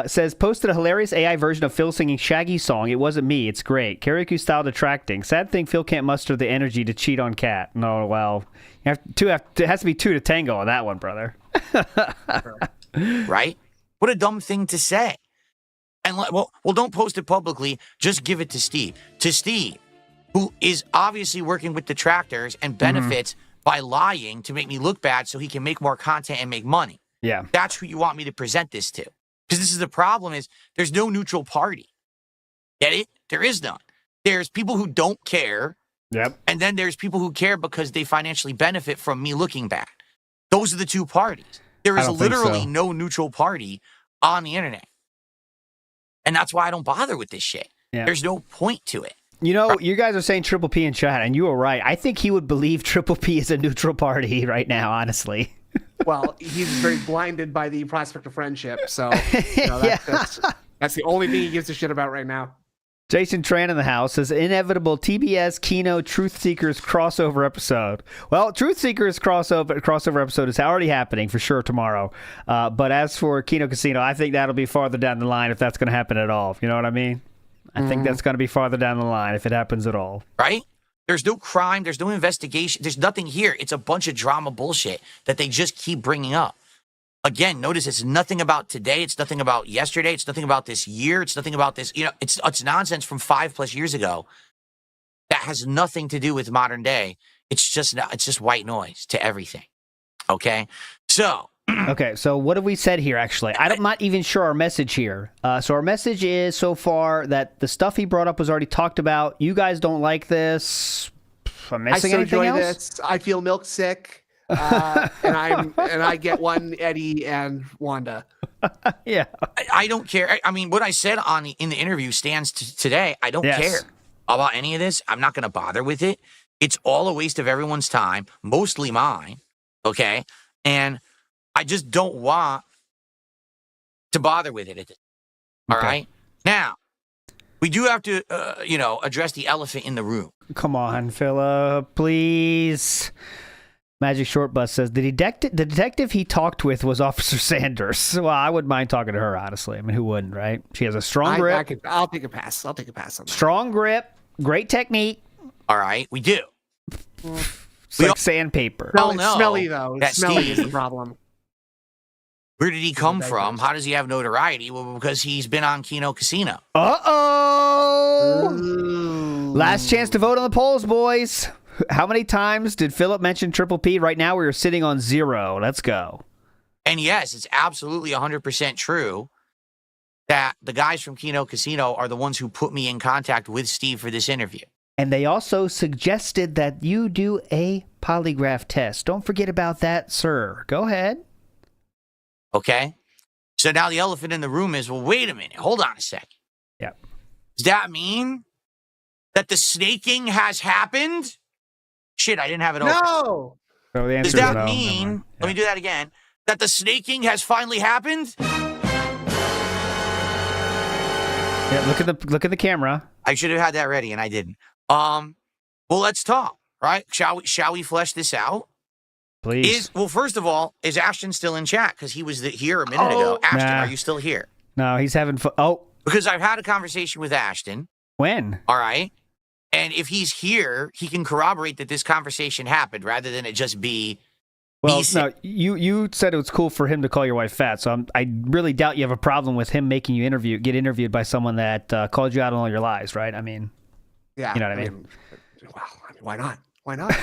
Says posted a hilarious AI version of Phil singing Shaggy song. It wasn't me. It's great. Karaoke style detracting. Sad thing Phil can't muster the energy to cheat on Cat. No, well, it has to be 2 to tango on that one, brother. Right? What a dumb thing to say. And well, don't post it publicly. Just give it to Steve. To Steve, who is obviously working with detractors and benefits by lying to make me look bad so he can make more content and make money. Yeah. That's who you want me to present this to. Because this is the problem is there's no neutral party. Get it? There is none. There's people who don't care. Yep. And then there's people who care because they financially benefit from me looking bad. Those are the two parties. There I is don't think literally so. no neutral party on the internet. And that's why I don't bother with this shit. Yeah. There's no point to it. You know, you guys are saying Triple P in chat, and you were right. I think he would believe Triple P is a neutral party right now, honestly. well, he's very blinded by the prospect of friendship. So that's the only thing he gives a shit about right now. Jason Tran in the house says inevitable TBS Kino Truth Seekers crossover episode. Well, Truth Seekers crossover episode is already happening for sure tomorrow. But as for Kino Casino, I think that'll be farther down the line if that's going to happen at all. You know what I mean? I think that's going to be farther down the line if it happens at all. Right? There's no crime. There's no investigation. There's nothing here. It's a bunch of drama bullshit that they just keep bringing up. Again, notice it's nothing about today. It's nothing about yesterday. It's nothing about this year. It's nothing about this. It's nonsense from 5+ years ago that has nothing to do with modern day. It's just white noise to everything. Okay? So. Okay, so what have we said here, actually? I'm not even sure our message here. So our message is so far that the stuff he brought up was already talked about. You guys don't like this. I'm missing I so anything enjoy else? this. I feel milk sick. and I get one Eddie and Wanda. Yeah. I don't care. I mean, what I said in the interview stands today. I don't Yes. care about any of this. I'm not going to bother with it. It's all a waste of everyone's time, mostly mine. Okay, and I just don't want to bother with it. All right. Now, we do have to, address the elephant in the room. Come on, Philip, please. Magic Short Bus says the detective he talked with was Officer Sanders. Well, I wouldn't mind talking to her, honestly. I mean, who wouldn't, right? She has a strong grip. I'll take a pass. I'll take a pass on that. Strong grip, great technique. All right, we do. It's like sandpaper. Oh, no. Smelly though. That Smelly is the Steve- problem. Where did he come from? How does he have notoriety? Well, because he's been on Kino Casino. Uh-oh! Ooh. Last chance to vote on the polls, boys. How many times did Philip mention Triple P? Right now, we are sitting on 0. Let's go. And yes, it's absolutely 100% true that the guys from Kino Casino are the ones who put me in contact with Steve for this interview. And they also suggested that you do a polygraph test. Don't forget about that, sir. Go ahead. Okay? So now the elephant in the room is, well, wait a minute. Hold on a second. Yeah. Does that mean that the snaking has happened? Shit, I didn't have it open. No. So the answer Does is that no. mean, Never mind. let me do that again, that the snaking has finally happened? Yeah, look at the camera. I should have had that ready, and I didn't. Well, let's talk, right? Shall we flesh this out? Please. Well, first of all, is Ashton still in chat? Because he was here a minute ago. Ashton, Nah. are you still here? No, he's having fun. Oh, Because I've had a conversation with Ashton, when? all right? And if he's here, he can corroborate that this conversation happened rather than it just be Well, me no, you said it was cool for him to call your wife fat, so I really doubt you have a problem with him making you get interviewed by someone that called you out on all your lies, right? I mean, Yeah. You know what I mean? Well, why not? Why not?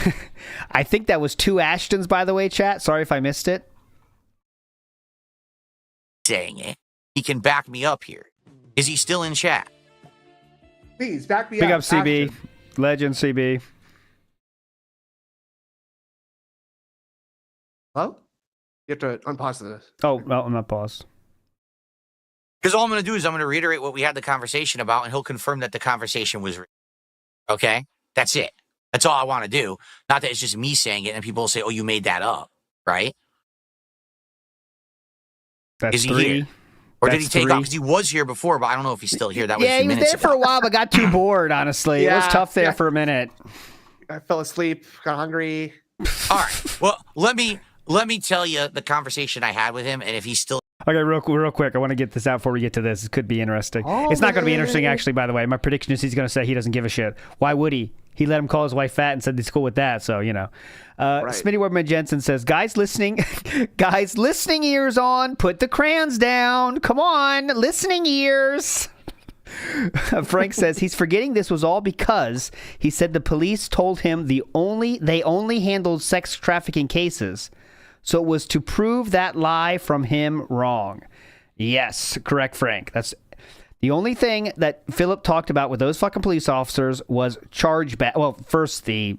I think that was 2 Ashtons, by the way, chat. Sorry if I missed it. saying it. He can back me up here. Is he still in chat? Please back me Big up. up, CB. Ashton. Legend, CB. Hello? You have to unpause this. Oh, no, I'm not paused. Because all I'm going to do is I'm going to reiterate what we had the conversation about, and he'll confirm that the conversation was real. Okay? That's it. That's all I want to do. Not that it's just me saying it, and people will say, oh, you made that up, right? That's Is he 3. here? Or did he That's take 3. off? Because he was here before, but I don't know if he's still here. That was a Yeah, few he was minutes there for ago. a while, but got too bored, honestly. It was Yeah, tough there yeah. for a minute. I fell asleep, got hungry. All right. Well, let me tell you the conversation I had with him, and if he's still Okay, real quick. I want to get this out before we get to this. It could be interesting. It's not going to be interesting, actually, by the way. My prediction is he's going to say he doesn't give a shit. Why would he? He let him call his wife fat and said he's cool with that, so, you know. Smitty Webman Jensen says, guys listening ears on, put the crayons down. Come on, listening ears. Frank says he's forgetting this was all because he said the police told him they only handled sex trafficking cases. So it was to prove that lie from him wrong. Yes, correct, Frank. That's the only thing that Philip talked about with those fucking police officers was chargeback. Well, first the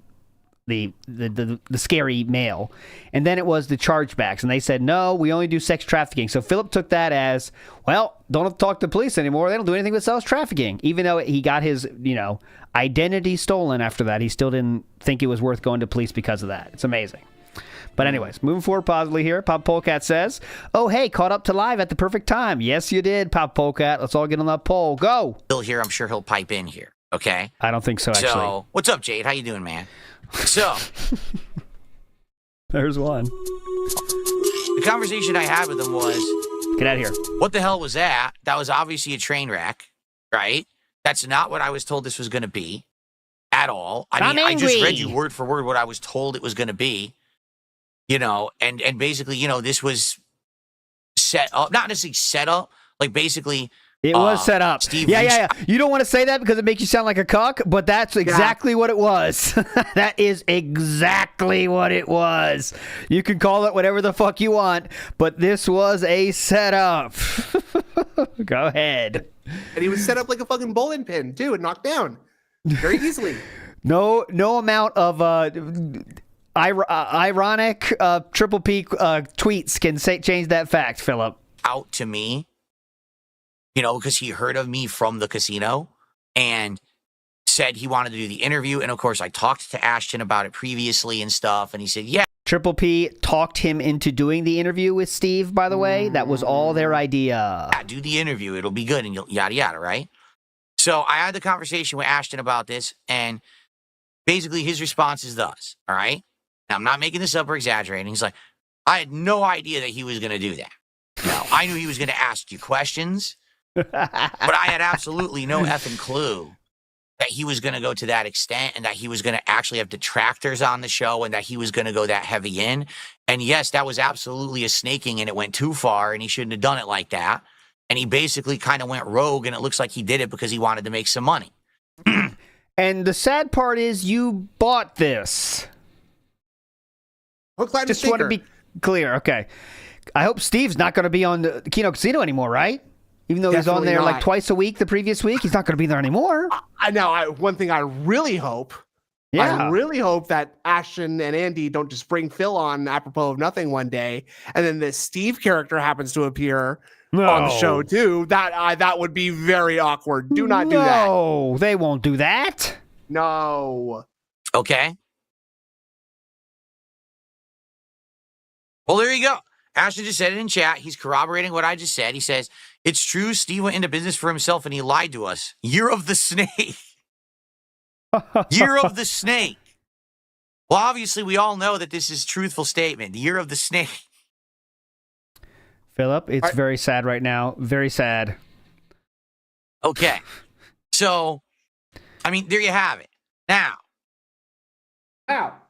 scary mail, and then it was the chargebacks, and they said no, we only do sex trafficking. So Philip took that as, well, don't have to talk to the police anymore. They don't do anything but sex trafficking. Even though he got his identity stolen after that, he still didn't think it was worth going to police because of that. It's amazing. But anyways, moving forward positively here, Pop Polecat says, oh, hey, caught up to live at the perfect time. Yes, you did, Pop Polecat. Let's all get on that poll. Go. here, I'm sure he'll pipe in here. Okay. I don't think so, actually. So, what's up, Jade? How you doing, man? So, There's one. the conversation I had with him was, Get out of here. what the hell was that? That was obviously a train wreck, right? That's not what I was told this was going to be at all. I I'm mean, I just angry. read you word for word what I was told it was going to be, and basically, this was set up, not necessarily set up, like basically. It was set up. Steve Yeah. You don't want to say that because it makes you sound like a cuck, but that's exactly what it was. That is exactly what it was. You can call it whatever the fuck you want, but this was a setup. Go ahead. And he was set up like a fucking bowling pin, too, and knocked down very easily. No amount of ironic Triple P tweets can change that fact, Philip. Out to me, because he heard of me from the casino and said he wanted to do the interview. And of course, I talked to Ashton about it previously and stuff. And he said, yeah. Triple P talked him into doing the interview with Steve, by the way. That was all their idea. Yeah, do the interview. It'll be good and yada, yada, right? So I had the conversation with Ashton about this. And basically his response is thus, all right? Now, I'm not making this up or exaggerating. He's like, I had no idea that he was going to do that. I knew he was going to ask you questions, but I had absolutely no effing clue that he was going to go to that extent and that he was going to actually have detractors on the show and that he was going to go that heavy in. And yes, that was absolutely a snaking and it went too far and he shouldn't have done it like that. And he basically kind of went rogue and it looks like he did it because he wanted to make some money. And the sad part is you bought this. Hook, line, and Just want to sinker. be clear. Okay. I hope Steve's not going to be on the Kino Casino anymore, right? Even though he's on Definitely there like not. twice a week the previous week, he's not going to be there anymore. I know. One thing I really hope. Yeah. I really hope that Ashton and Andy don't just bring Phil on apropos of nothing one day, and then this Steve character happens to appear on the show too. That would be very awkward. Do not do that. No, they won't do that. No. Okay. Well, there you go. Ashton just said it in chat. He's corroborating what I just said. He says, it's true, Steve went into business for himself and he lied to us. Year of the snake. Year of the snake. Well, obviously, we all know that this is a truthful statement. The year of the snake. Philip, it's very sad right now. Very sad. Okay. So, I mean, there you have it. Now,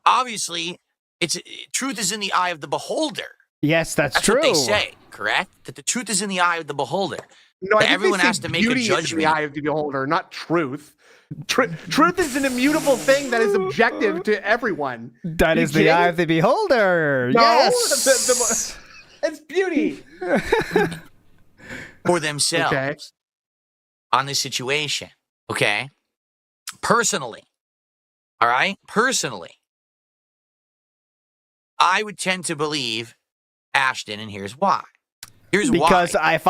obviously, truth is in the eye of the beholder. Yes, that's That's true. what they say, correct? That the truth is in the eye of the beholder. No, I think Everyone they say has to make a beauty is in judgment. the eye of the beholder, not truth. Truth is an immutable thing that is objective to everyone. That You is the kidding? eye of the beholder. No, Yes. it's beauty. For themselves Okay. on this situation. Okay. Personally. All right. Personally. I would tend to believe Ashton, and here's why. Here's Because why. if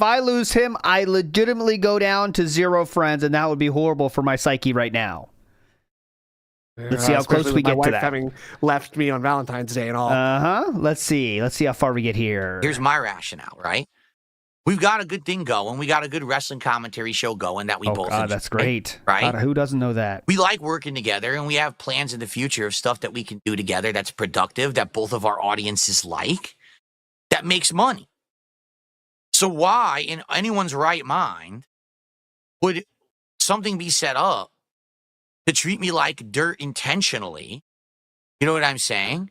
I lose him, I legitimately go down to 0 friends, and that would be horrible for my psyche right now. Let's see how Especially close with we my get wife to that. having left me on Valentine's Day and all. Let's see how far we get here. Here's my rationale, right? We've got a good thing going. We got a good wrestling commentary show going that we oh both God, enjoy, that's great. right? God, who doesn't know that? We like working together, and we have plans in the future of stuff that we can do together that's productive, that both of our audiences like, that makes money. So why, in anyone's right mind, would something be set up to treat me like dirt intentionally? You know what I'm saying?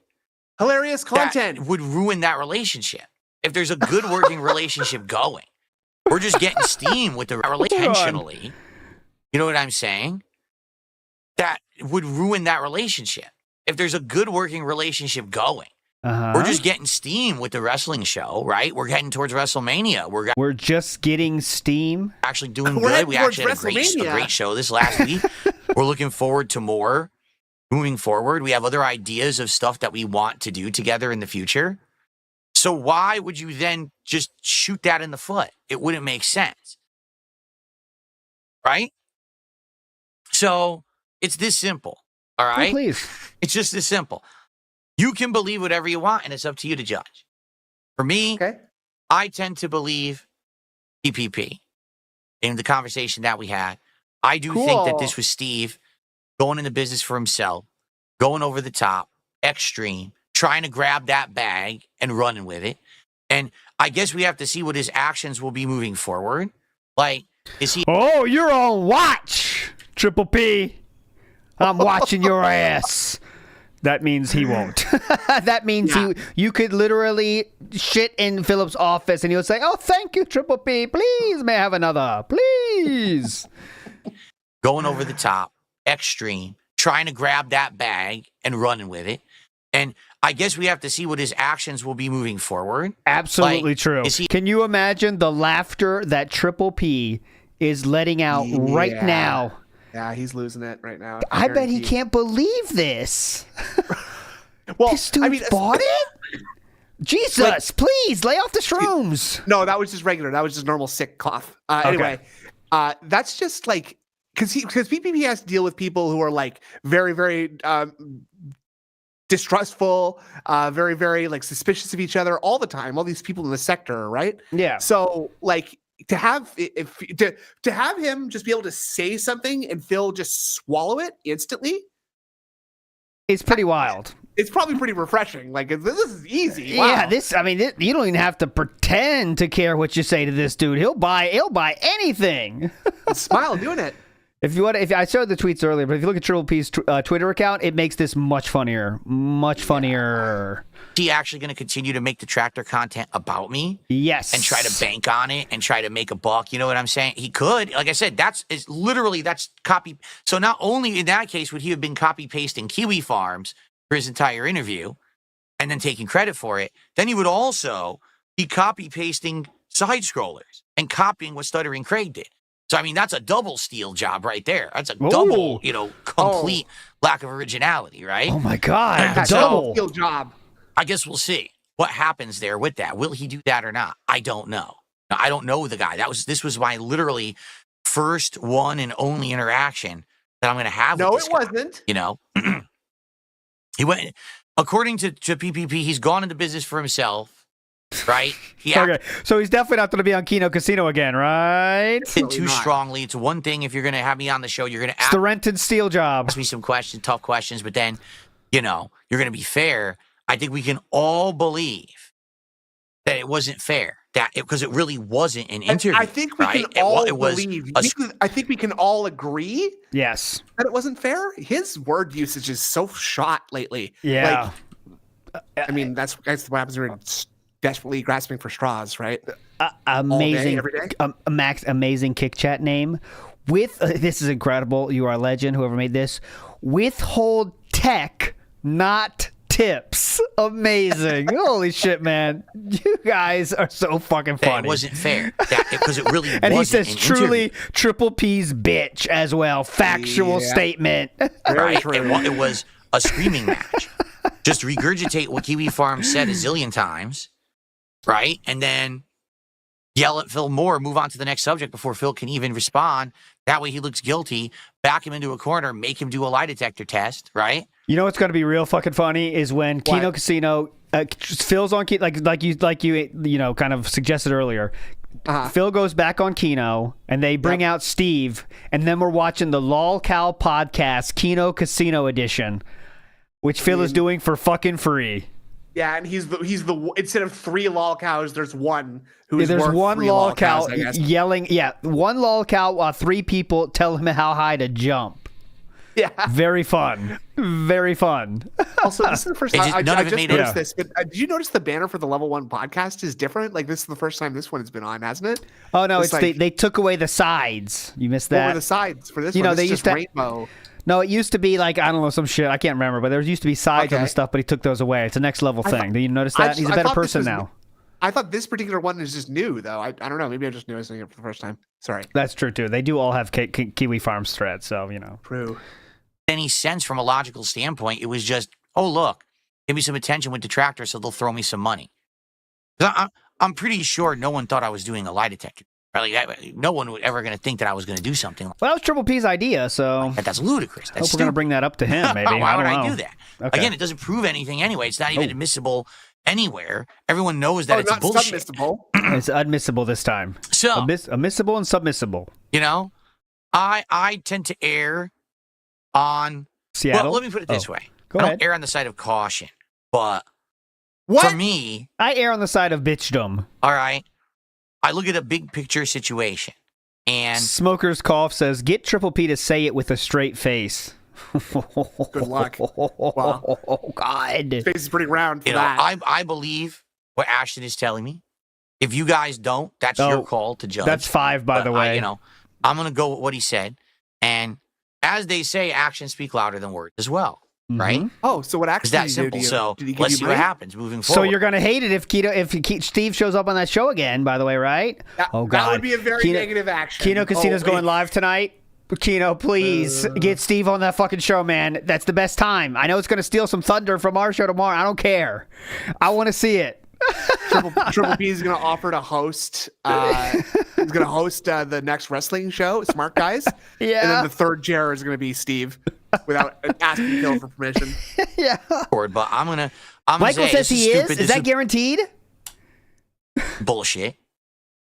Hilarious content. That would ruin that relationship. If there's a good working relationship going, we're just getting steam with the intentionally. You know what I'm saying? That would ruin that relationship. If there's a good working relationship going, we're just getting steam with the wrestling show, right? We're heading towards WrestleMania. We're just getting steam. Actually doing We're good. heading We actually had towards a WrestleMania. great show this last week. We're looking forward to more moving forward. We have other ideas of stuff that we want to do together in the future. So why would you then just shoot that in the foot? It wouldn't make sense. Right? So it's this simple. All right? Oh, please. It's just this simple. You can believe whatever you want, and it's up to you to judge. For me, Okay. I tend to believe PPP in the conversation that we had. I do think that this was Steve going into business for himself, going over the top, extreme, trying to grab that bag and running with it. And I guess we have to see what his actions will be moving forward. Like, is he... Oh, you're on watch, Triple P. I'm watching your ass. That means he won't. That means you could literally shit in Philip's office and he'll say, oh, thank you, Triple P. Please, may I have another? Please. going over the top, extreme, trying to grab that bag and running with it. And I guess we have to see what his actions will be moving forward. Absolutely Like, true. is he- Can you imagine the laughter that Triple P is letting out right Yeah. now? Yeah, he's losing it right now. I bet he guarantee. can't believe this. Well, This dude bought it? Jesus, please lay off the shrooms. No, that was just regular. That was just normal sick cough. Anyway, that's just like because PPP has to deal with people who are like very, very distrustful, very, very like suspicious of each other all the time. All these people in the sector, right? Yeah. So like to have him just be able to say something and Phil just swallow it instantly. It's pretty wild. It's probably pretty refreshing. Like this is easy. Wow. Yeah, you don't even have to pretend to care what you say to this dude. He'll buy anything. Smile doing it. If I showed the tweets earlier, but if you look at Triple P's Twitter account, it makes this much funnier. Much funnier. Is he actually going to continue to make detractor content about me? Yes. And try to bank on it and try to make a buck? You know what I'm saying? He could. Like I said, that's copy. So not only in that case would he have been copy pasting Kiwi Farms for his entire interview and then taking credit for it, then he would also be copy pasting side scrollers and copying what Stuttering Craig did. So, I mean, that's a double steal job right there. That's a double, complete lack of originality, right? Oh, my God. That's Double. a steal job. I guess we'll see what happens there with that. Will he do that or not? I don't know. Now, I don't know the guy. This was my literally first one and only interaction that I'm going to have with this guy. Wasn't. You know? He went, according to PPP, he's gone into business for himself. Right? Okay, so he's definitely not going to be on Kino Casino again, right? Too strongly. It's one thing if you're going to have me on the show, you're going to ask the rent and steal job. Ask me some questions, tough questions, but then, you're going to be fair. I think we can all believe that it wasn't fair, because it really wasn't an interview. I think we can all believe. I think we can all agree. Yes, that it wasn't fair. His word usage is so shot lately. Yeah, I mean that's what happens when you're desperately grasping for straws, right? Amazing, all day, every day? Amazing kick chat name. With this is incredible. You are a legend. Whoever made this. Withhold tech, not tips. Amazing. Holy shit, man. You guys are so fucking funny. It wasn't fair because it really and wasn't. He says truly Triple P's bitch as well. Factual statement. Right. It was a screaming match. Just regurgitate what Kiwi Farm said a zillion times. Right? And then yell at Phil more, move on to the next subject before Phil can even respond. That way he looks guilty, back him into a corner, make him do a lie detector test, right? You know what's going to be real fucking funny is when Kino Casino, Phil's on, like you kind of suggested earlier. Phil goes back on Kino, and they bring out Steve, and then we're watching the Lol Cal podcast, Kino Casino edition, which Phil is doing for fucking free. Yeah, and he's the instead of 3 lol cows, there's one who's there's worth one 3 lol cow cows, yelling. Yeah, one lol cow while 3 people tell him how high to jump. Yeah, very fun, very fun. Also, this is the first time I just noticed this. But did you notice the banner for the Level 1 podcast is different? Like this is the first time this one has been on, hasn't it? Oh no, it's like, they took away the sides. You missed that. What were the sides for this? You know, this they is used just to rainbow. No, it used to be like, I don't know, some shit. I can't remember, but there used to be sides on the stuff, but he took those away. It's a next level thing. Did you notice that? He's a better person now. I thought this particular one is just new, though. I don't know. Maybe I'm just noticing it for the first time. Sorry. That's true, too. They do all have Kiwi Farms threads, so, True. Any sense from a logical standpoint, it was just, oh, look, give me some attention with detractors so they'll throw me some money. I'm pretty sure no one thought I was doing a lie detector. Right? No one would ever going to think that I was going to do something like that. Well, that was Triple P's idea, so... That's ludicrous. That's hope we're going to bring that up to him, maybe. Why would I know. do that? Okay. Again, it doesn't prove anything anyway. It's not even admissible anywhere. Everyone knows that it's bullshit. Submissible. It's admissible this time. So... admissible and submissible. I tend to err on... Seattle? Well, let me put it this way. Go I ahead. don't err on the side of caution, but... What? For me... I err on the side of bitchdom. All right. I look at a big picture situation, and... Smoker's Cough says, get Triple P to say it with a straight face. Good luck. Wow. Oh, God. His face is pretty round for that. I believe what Ashton is telling me. If you guys don't, that's your call to judge. That's 5, by the way. I'm going to go with what he said. And as they say, actions speak louder than words as well. Right? Oh, so what It's actually that simple. do? So Did he give let's you see money? what happens moving forward. So you're going to hate it if Steve shows up on that show again, by the way, right? That, oh, God. That would be a very negative action. Kino Casino's going live tonight. Kino, please get Steve on that fucking show, man. That's the best time. I know it's going to steal some thunder from our show tomorrow. I don't care. I want to see it. Triple P is going to offer to host. He's going to host the next wrestling show, Smart Guys. Yeah. And then the third chair is going to be Steve, without asking Phil for permission. Yeah. But I'm gonna Michael say says this he is. stupid. Is that guaranteed? Bullshit.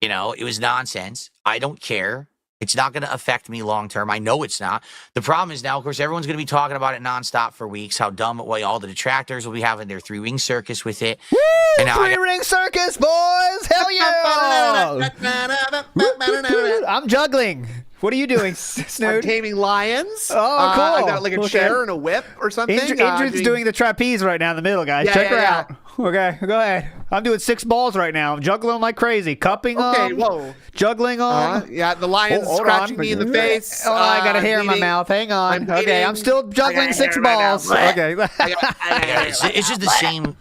You know, it was nonsense. I don't care. It's not going to affect me long term. I know it's not. The problem is now, of course, everyone's going to be talking about it nonstop for weeks. How dumb it was. All the detractors will be having their 3-ring circus with it. Woo! And now 3-ring circus, boys! Hell yeah! I'm juggling. What are you doing, I'm Snood? taming lions. Oh, cool. I got like a Okay. chair and a whip or something. Indrid's doing the trapeze right now in the middle, guys. Yeah, Check her yeah, out. Okay, go ahead. I'm doing 6 balls right now. I'm juggling like crazy. Cupping Okay, them. whoa. Juggling them. Yeah, the lion's Hold scratching on. me in the face. Oh, I got a hair in my bleeding. mouth. Hang on. I'm Okay, bleeding. I'm still juggling I got 6 hair right now. balls. Okay. Yeah, it's just the same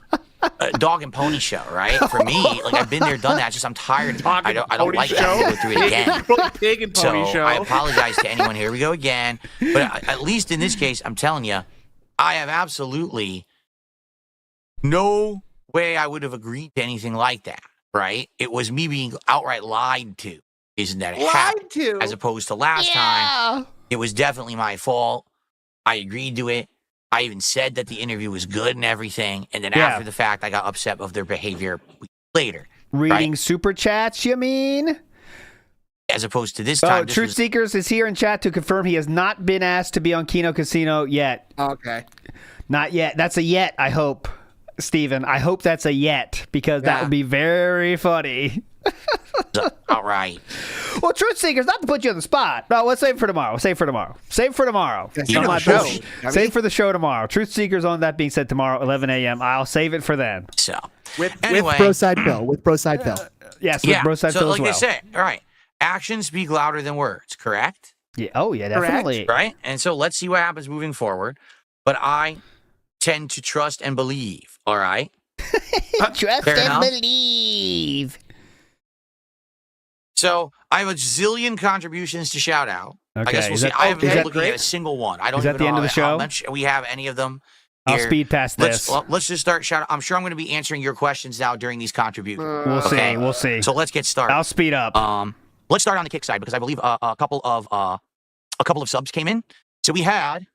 dog and pony show, right? For me, like I've been there, done that. It's just I'm tired. I don't Pony like show? having to go through it again. Pig and pony So show. I apologize to anyone. Here we go again. But at least in this case, I'm telling you, I have absolutely no way I would have agreed to anything like that, right? It was me being outright lied to. Isn't that it happened? Lied to. As opposed to last time, it was definitely my fault. I agreed to it. I even said that the interview was good and everything. And then after the fact, I got upset of their behavior later. Reading right? super chats, you mean? As opposed to this time. Oh, Truth Seekers is here in chat to confirm he has not been asked to be on Kino Casino yet. Okay. Not yet. That's a yet, I hope, Steven. I hope that's a yet, because that Yeah. would be very funny. All right. Well, Truth Seekers, not to put you on the spot. No, let's save it for tomorrow. Save it for tomorrow. Save it for tomorrow. Yes, It's on you my know, show. post. I mean- Save it for the show tomorrow. Truth Seekers on that being said tomorrow, 11 a.m. I'll save it for then. So, With anyway. Broside Phil. With Broside Phil. Yes, with Yeah. Broside So, Phil like as well. I said, all right. Actions speak louder than words, correct? Yeah. Oh, yeah, Correct. definitely. Right? And so let's see what happens moving forward. But I tend to trust and believe, all right? Trust Fair and enough. believe. So I have a zillion contributions to shout out. I Okay, guess we'll is see. that- I haven't is been that looking great? at a single one. I don't Is that even the know end of the how show? much we have any of them. I'll here. speed past this. Let's just start shout out. I'm sure I'm going to be answering your questions now during these contributions. We'll Okay. see. We'll see. So let's get started. I'll speed up. Let's start on the kick side because I believe a couple of subs came in. So we had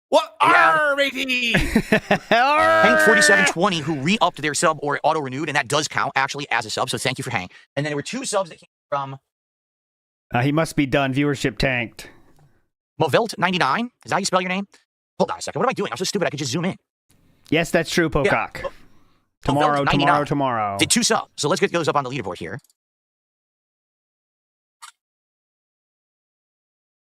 What? Yeah. matey? Hank 4720 who re-upped their sub or auto renewed, and that does count actually as a sub. So thank you for Hank. And then there were 2 subs that came from He must be done. Viewership tanked. Movelt99. Is that how you spell your name? Hold on a second. What am I doing? I'm so stupid. I could just zoom in. Yes, that's true, Pocock. Tomorrow, Movelt99 tomorrow, tomorrow. Did 2 subs. So let's get those up on the leaderboard here.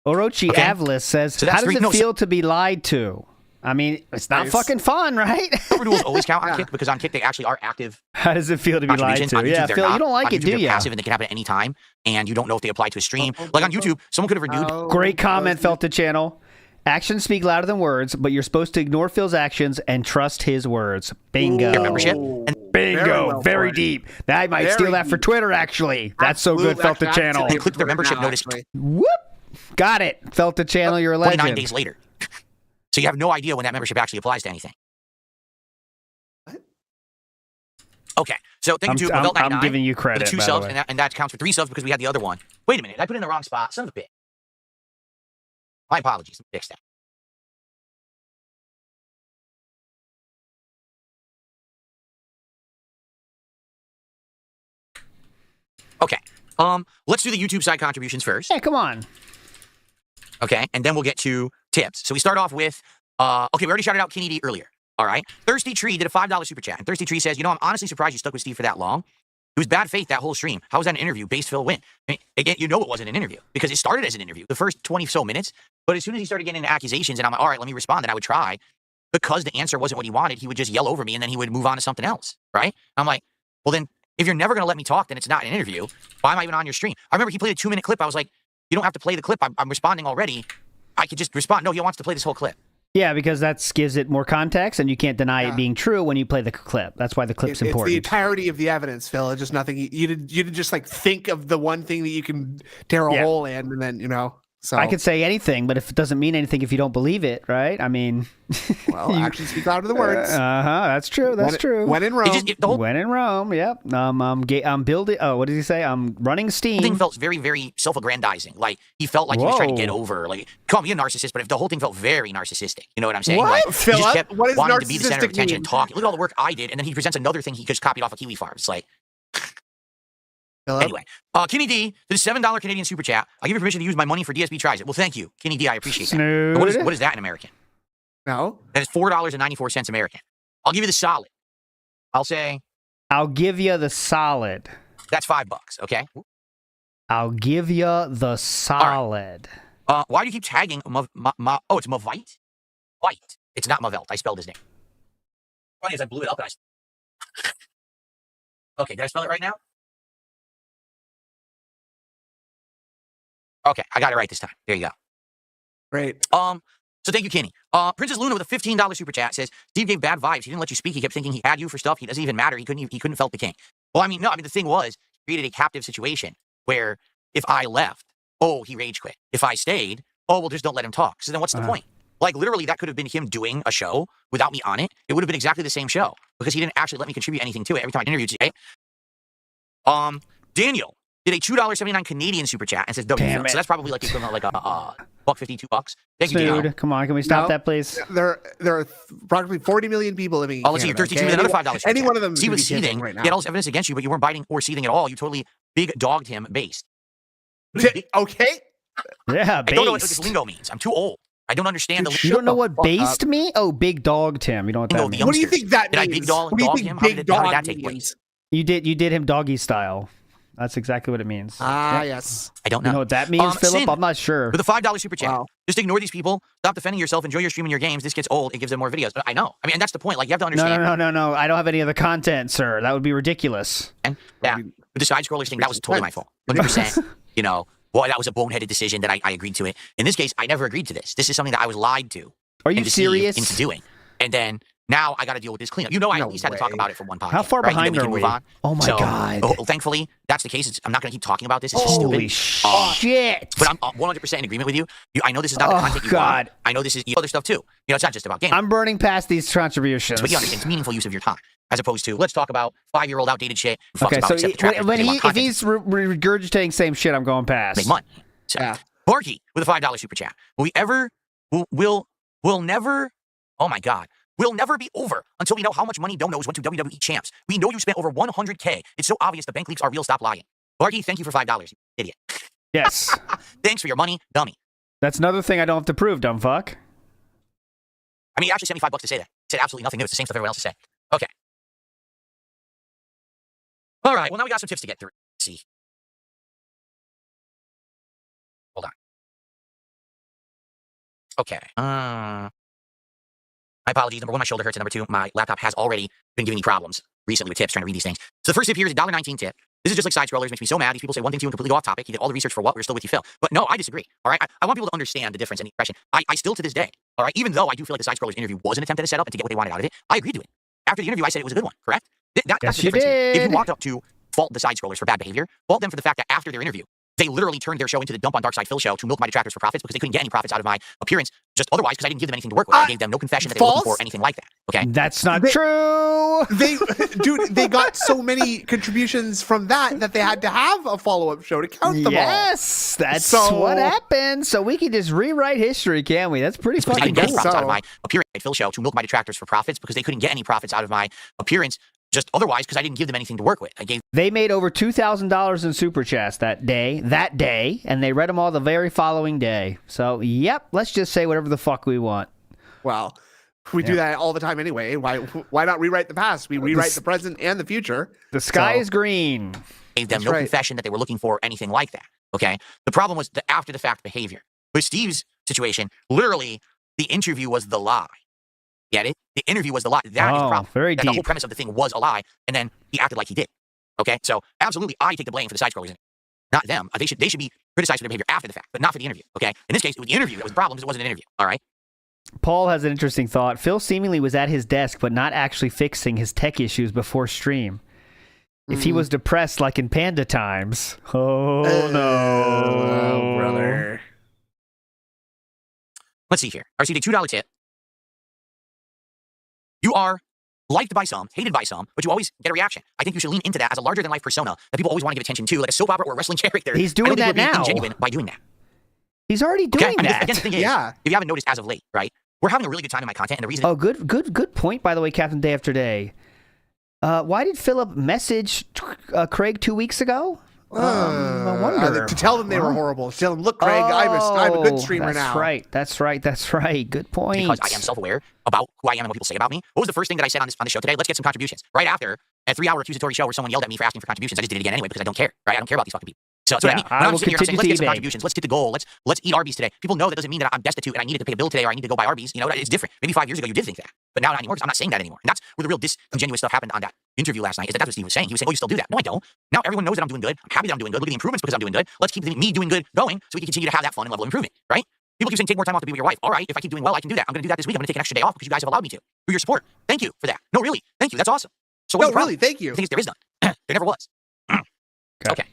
Orochi Okay. Avlis says, So that's how does 3 it no, so- feel to be lied to? I mean, it's not Nice. fucking fun, right? Renewals always count on Yeah. Kick because on Kick they actually are active How does it feel to be lied contributions. to? On YouTube, Yeah, they're Phil, you not. don't like On it, YouTube, do they're you? passive and they can happen at any time, and you don't know if they apply to a stream. Like on YouTube, someone could have renewed. Great comment, felt the channel. Actions speak louder than words, but you're supposed to ignore Phil's actions and trust his words. Bingo. Their membership. Ooh. Bingo. Very well Very put. deep. I might Very steal that for deep. Twitter, actually. That's so good, Absolutely. felt the Actually, channel. I'm Click their membership now, notice. actually. Whoop. Got it. Felt the channel, you're a 29 legend. days later. So you have no idea when that membership actually applies to anything. Okay, so thank you to I'm Movelt99 giving you for the credit, 2 by the subs, way. and that counts for 3 subs because we had the other one. Wait a minute, I put it in the wrong spot. Son of a bitch. My apologies. Let me fix that. Okay. Let's do the YouTube side contributions first. Yeah, come on. Okay, and then we'll get to tips. So we start off with, okay, we already shouted out Kenny D earlier. All right. Thirsty Tree did a $5 super chat. And Thirsty Tree says, I'm honestly surprised you stuck with Steve for that long. It was bad faith that whole stream. How was that an interview? Base Phil win. I mean, again, it wasn't an interview because it started as an interview, the first 20 so minutes. But as soon as he started getting into accusations and I'm like, all right, let me respond, and I would try. Because the answer wasn't what he wanted, he would just yell over me and then he would move on to something else. Right? I'm like, well, then if you're never going to let me talk, then it's not an interview. Why am I even on your stream? I remember he played a 2-minute clip. I was like, you don't have to play the clip. I'm responding already. I could just respond. No, he wants to play this whole clip. Yeah, because that gives it more context, and you can't deny it being true when you play the clip. That's why the clip's It's important. the entirety of the evidence, Phil. It's just nothing. You did just like think of the one thing that you can tear a hole in, and then So I could say anything, but if it doesn't mean anything if you don't believe it, right? I mean, well, actions speak louder than words. That's true. That's true. When in Rome. When in Rome. Yep. I'm building. Oh, what did he say? I'm running Steam. The thing felt very, very self-aggrandizing. Like he felt like he was trying to get over. Like, call me a narcissist, but if the whole thing felt very narcissistic, you know what I'm saying? What? Like, Philip? he just kept What does wanting to be the center of narcissistic attention, mean? talking. Look at all the work I did, and then he presents another thing he just copied off a Kiwi farm. It's like. Philip? Anyway, Kenny D, this $7 Canadian super chat. I'll give you permission to use my money for DSB Tries It. Well, thank you, Kenny D. I appreciate that. Snood. What is that in American? No. That is $4.94 American. I'll give you the solid. I'll say I'll give you the solid. that's $5. Okay. I'll give you the solid. Why do you keep tagging? Oh, it's Mavite. White. It's not Mavelt. I spelled his name. Funny is I blew it up. And okay, did I spell it right now? Okay, I got it right this time. There you go. Great. So thank you, Kenny. Princess Luna with a $15 super chat says, Steve gave bad vibes. He didn't let you speak. He kept thinking he had you for stuff. He doesn't even matter. He couldn't felt the king. Well, the thing was, he created a captive situation where if I left, he rage quit. If I stayed, just don't let him talk. So then what's the point? Like, literally, that could have been him doing a show without me on it. It would have been exactly the same show because he didn't actually let me contribute anything to it every time I interviewed today. Daniel did a $2.79 Canadian super chat and says W. Damn it. So that's probably like the equivalent of like a $1.50, $2. Thank you, Snood, Daniel. come on. Can we stop No. that, please? There are approximately 40 million people living in Let's see, Canada. 32 with another $5 super Any chat. one of them Steve could was be kidnapped seething. right now. He had all this evidence against you, but you weren't biting or seething at all. You totally big dogged him based. Okay. Yeah, I don't know what based. this lingo means. I'm too old. I don't understand the You don't know the what fuck based me? Oh, big dogged him. You know what that Lingo, means? the What do you youngsters. think that Did I means? big dog What do you think him? How big did dog that take means? place? You did him doggy style. That's exactly what it means. Yes. I don't You know know. what that means, Philip? Sin, I'm not sure. with a $5 super chat. Wow. Just ignore these people. Stop defending yourself. Enjoy your stream and your games. This gets old. It gives them more videos. I know. And that's the point. Like, you have to understand. No. I don't have any other content, sir. That would be ridiculous. And yeah, with the side scrollers thing, that was totally my fault. 100%. Boy, that was a boneheaded decision that I agreed to it. In this case, I never agreed to this. This is something that I was lied to. Are you and deceived serious? into doing. And then now I got to deal with this cleanup. I at least had to talk about it for one podcast. How far right? behind And then are we we? can move on. Oh my God. Thankfully, that's the case. I'm not going to keep talking about this. It's just Holy stupid. shit. But I'm 100% in agreement with you. I know this is not the content you God. want. I know this is other stuff too. It's not just about games. I'm burning past these contributions. But you understand, it's meaningful use of your time. As opposed to, let's talk about 5-year-old outdated shit. Fucks Okay, about so except the traffic, when they want if content. he's regurgitating same shit, I'm going past. Make money. So, Yeah. Barky with a $5 super chat. We'll never, oh my God, we'll never be over until we know how much money Donos went to WWE champs. We know you spent over $100K. It's so obvious the bank leaks are real. Stop lying. Barky, thank you for $5, you idiot. Yes. Thanks for your money, dummy. That's another thing I don't have to prove, dumb fuck. He actually sent me $5 to say that. He said absolutely nothing new. It's the same stuff everyone else is saying. Okay. All right. Well, now we got some tips to get through. Let's see. Hold on. Okay. My apologies. Number one, my shoulder hurts. And number two, my laptop has already been giving me problems recently with tips trying to read these things. So the first tip here is a $1.19 tip. This is just like side scrollers. Makes me so mad. These people say one thing to you and completely go off topic. You did all the research for what? We're still with you, Phil. But no, I disagree. All right. I want people to understand the difference in the impression. I still to this day, all right, even though I do feel like the side scrollers interview was an attempt at a setup and to get what they wanted out of it, I agreed to it. After the interview, I said it was a good one, correct? That's Yes, the you difference here. If did. you walked up to fault the side scrollers for bad behavior, fault them for the fact that after their interview, they literally turned their show into the Dump on Dark Side Phil show to milk my detractors for profits because they couldn't get any profits out of my appearance just otherwise because I didn't give them anything to work with. I gave them no confession that they were looking false. for anything like that. Okay. That's not They- true. They got so many contributions from that they had to have a follow-up show to count them all. Yes, that's So- what happened. So we can just rewrite history, can't we? That's pretty Because I fucking didn't get any cool. profits out of So- my appearance at Phil show to milk my detractors for profits because they couldn't get any profits out of my appearance just otherwise because I didn't give them anything to work with. I gave They made over $2,000 in super chats that day, and they read them all the very following day. So, yep, let's just say whatever the fuck we want. Well, we do that all the time anyway. Why not rewrite the past? We rewrite the present and the future. The sky So- is green. them That's no right. confession that they were looking for anything like that. Okay. The problem was the after the fact behavior. With Steve's situation, literally the interview was the lie. Get it? The interview was the lie. That is the Oh, problem. very That the whole deep. premise of the thing was a lie, and then he acted like he did. Okay. So absolutely, I take the blame for the side scrollers, not them. They should be criticized for their behavior after the fact, but not for the interview. Okay. In this case, it was the interview that was the problem. It wasn't an interview. All right. Paul has an interesting thought. Phil seemingly was at his desk, but not actually fixing his tech issues before stream. If he was depressed like in Panda times. Oh, no. Brother. Let's see here. I received a $2 tip. You are liked by some, hated by some, but you always get a reaction. I think you should lean into that as a larger-than-life persona that people always want to give attention to, like a soap opera or a wrestling character. He's doing I don't think that we're being now. genuine by doing that. He's already doing Okay? that. Again, the thing is, Yeah. if you haven't noticed as of late, right, we're having a really good time in my content, and the reason Oh, good point, by the way, Captain Day After Day. Why did Philip message Craig 2 weeks ago? I wonder. To tell them they were horrible. To tell them, look, Craig, I'm a good streamer that's now. That's right. Good point. because I am self-aware about who I am and what people say about me. What was the first thing that I said on the show today? Let's get some contributions. Right after a 3-hour accusatory show where someone yelled at me for asking for contributions, I just did it again anyway because I don't care. Right? I don't care about these fucking people. So that's what I mean. When I'm sitting here and I'm saying, let's get some contributions. Let's hit the goal. Let's eat Arby's today. People know that doesn't mean that I'm destitute and I needed to pay a bill today or I need to go buy Arby's. You know, it's different. Maybe 5 years ago you did think that, but now not anymore because I'm not saying that anymore. And that's where the real disingenuous stuff happened on that interview last night. Is that's what Steve was saying. He was saying, "Oh, you still do that?" No, I don't. Now everyone knows that I'm doing good. I'm happy that I'm doing good. Look at the improvements because I'm doing good. Let's keep me doing good going so we can continue to have that fun and level of improvement. Right? People keep saying take more time off to be with your wife. All right, if I keep doing well, I can do that. I'm going to do that this week. I'm going to take an extra day off because you guys have allowed me to. For your support. Thank you for that. No, really. Thank you. That's awesome. So what's the problem? Really, thank you. The thing is, there is none. There never was. Okay.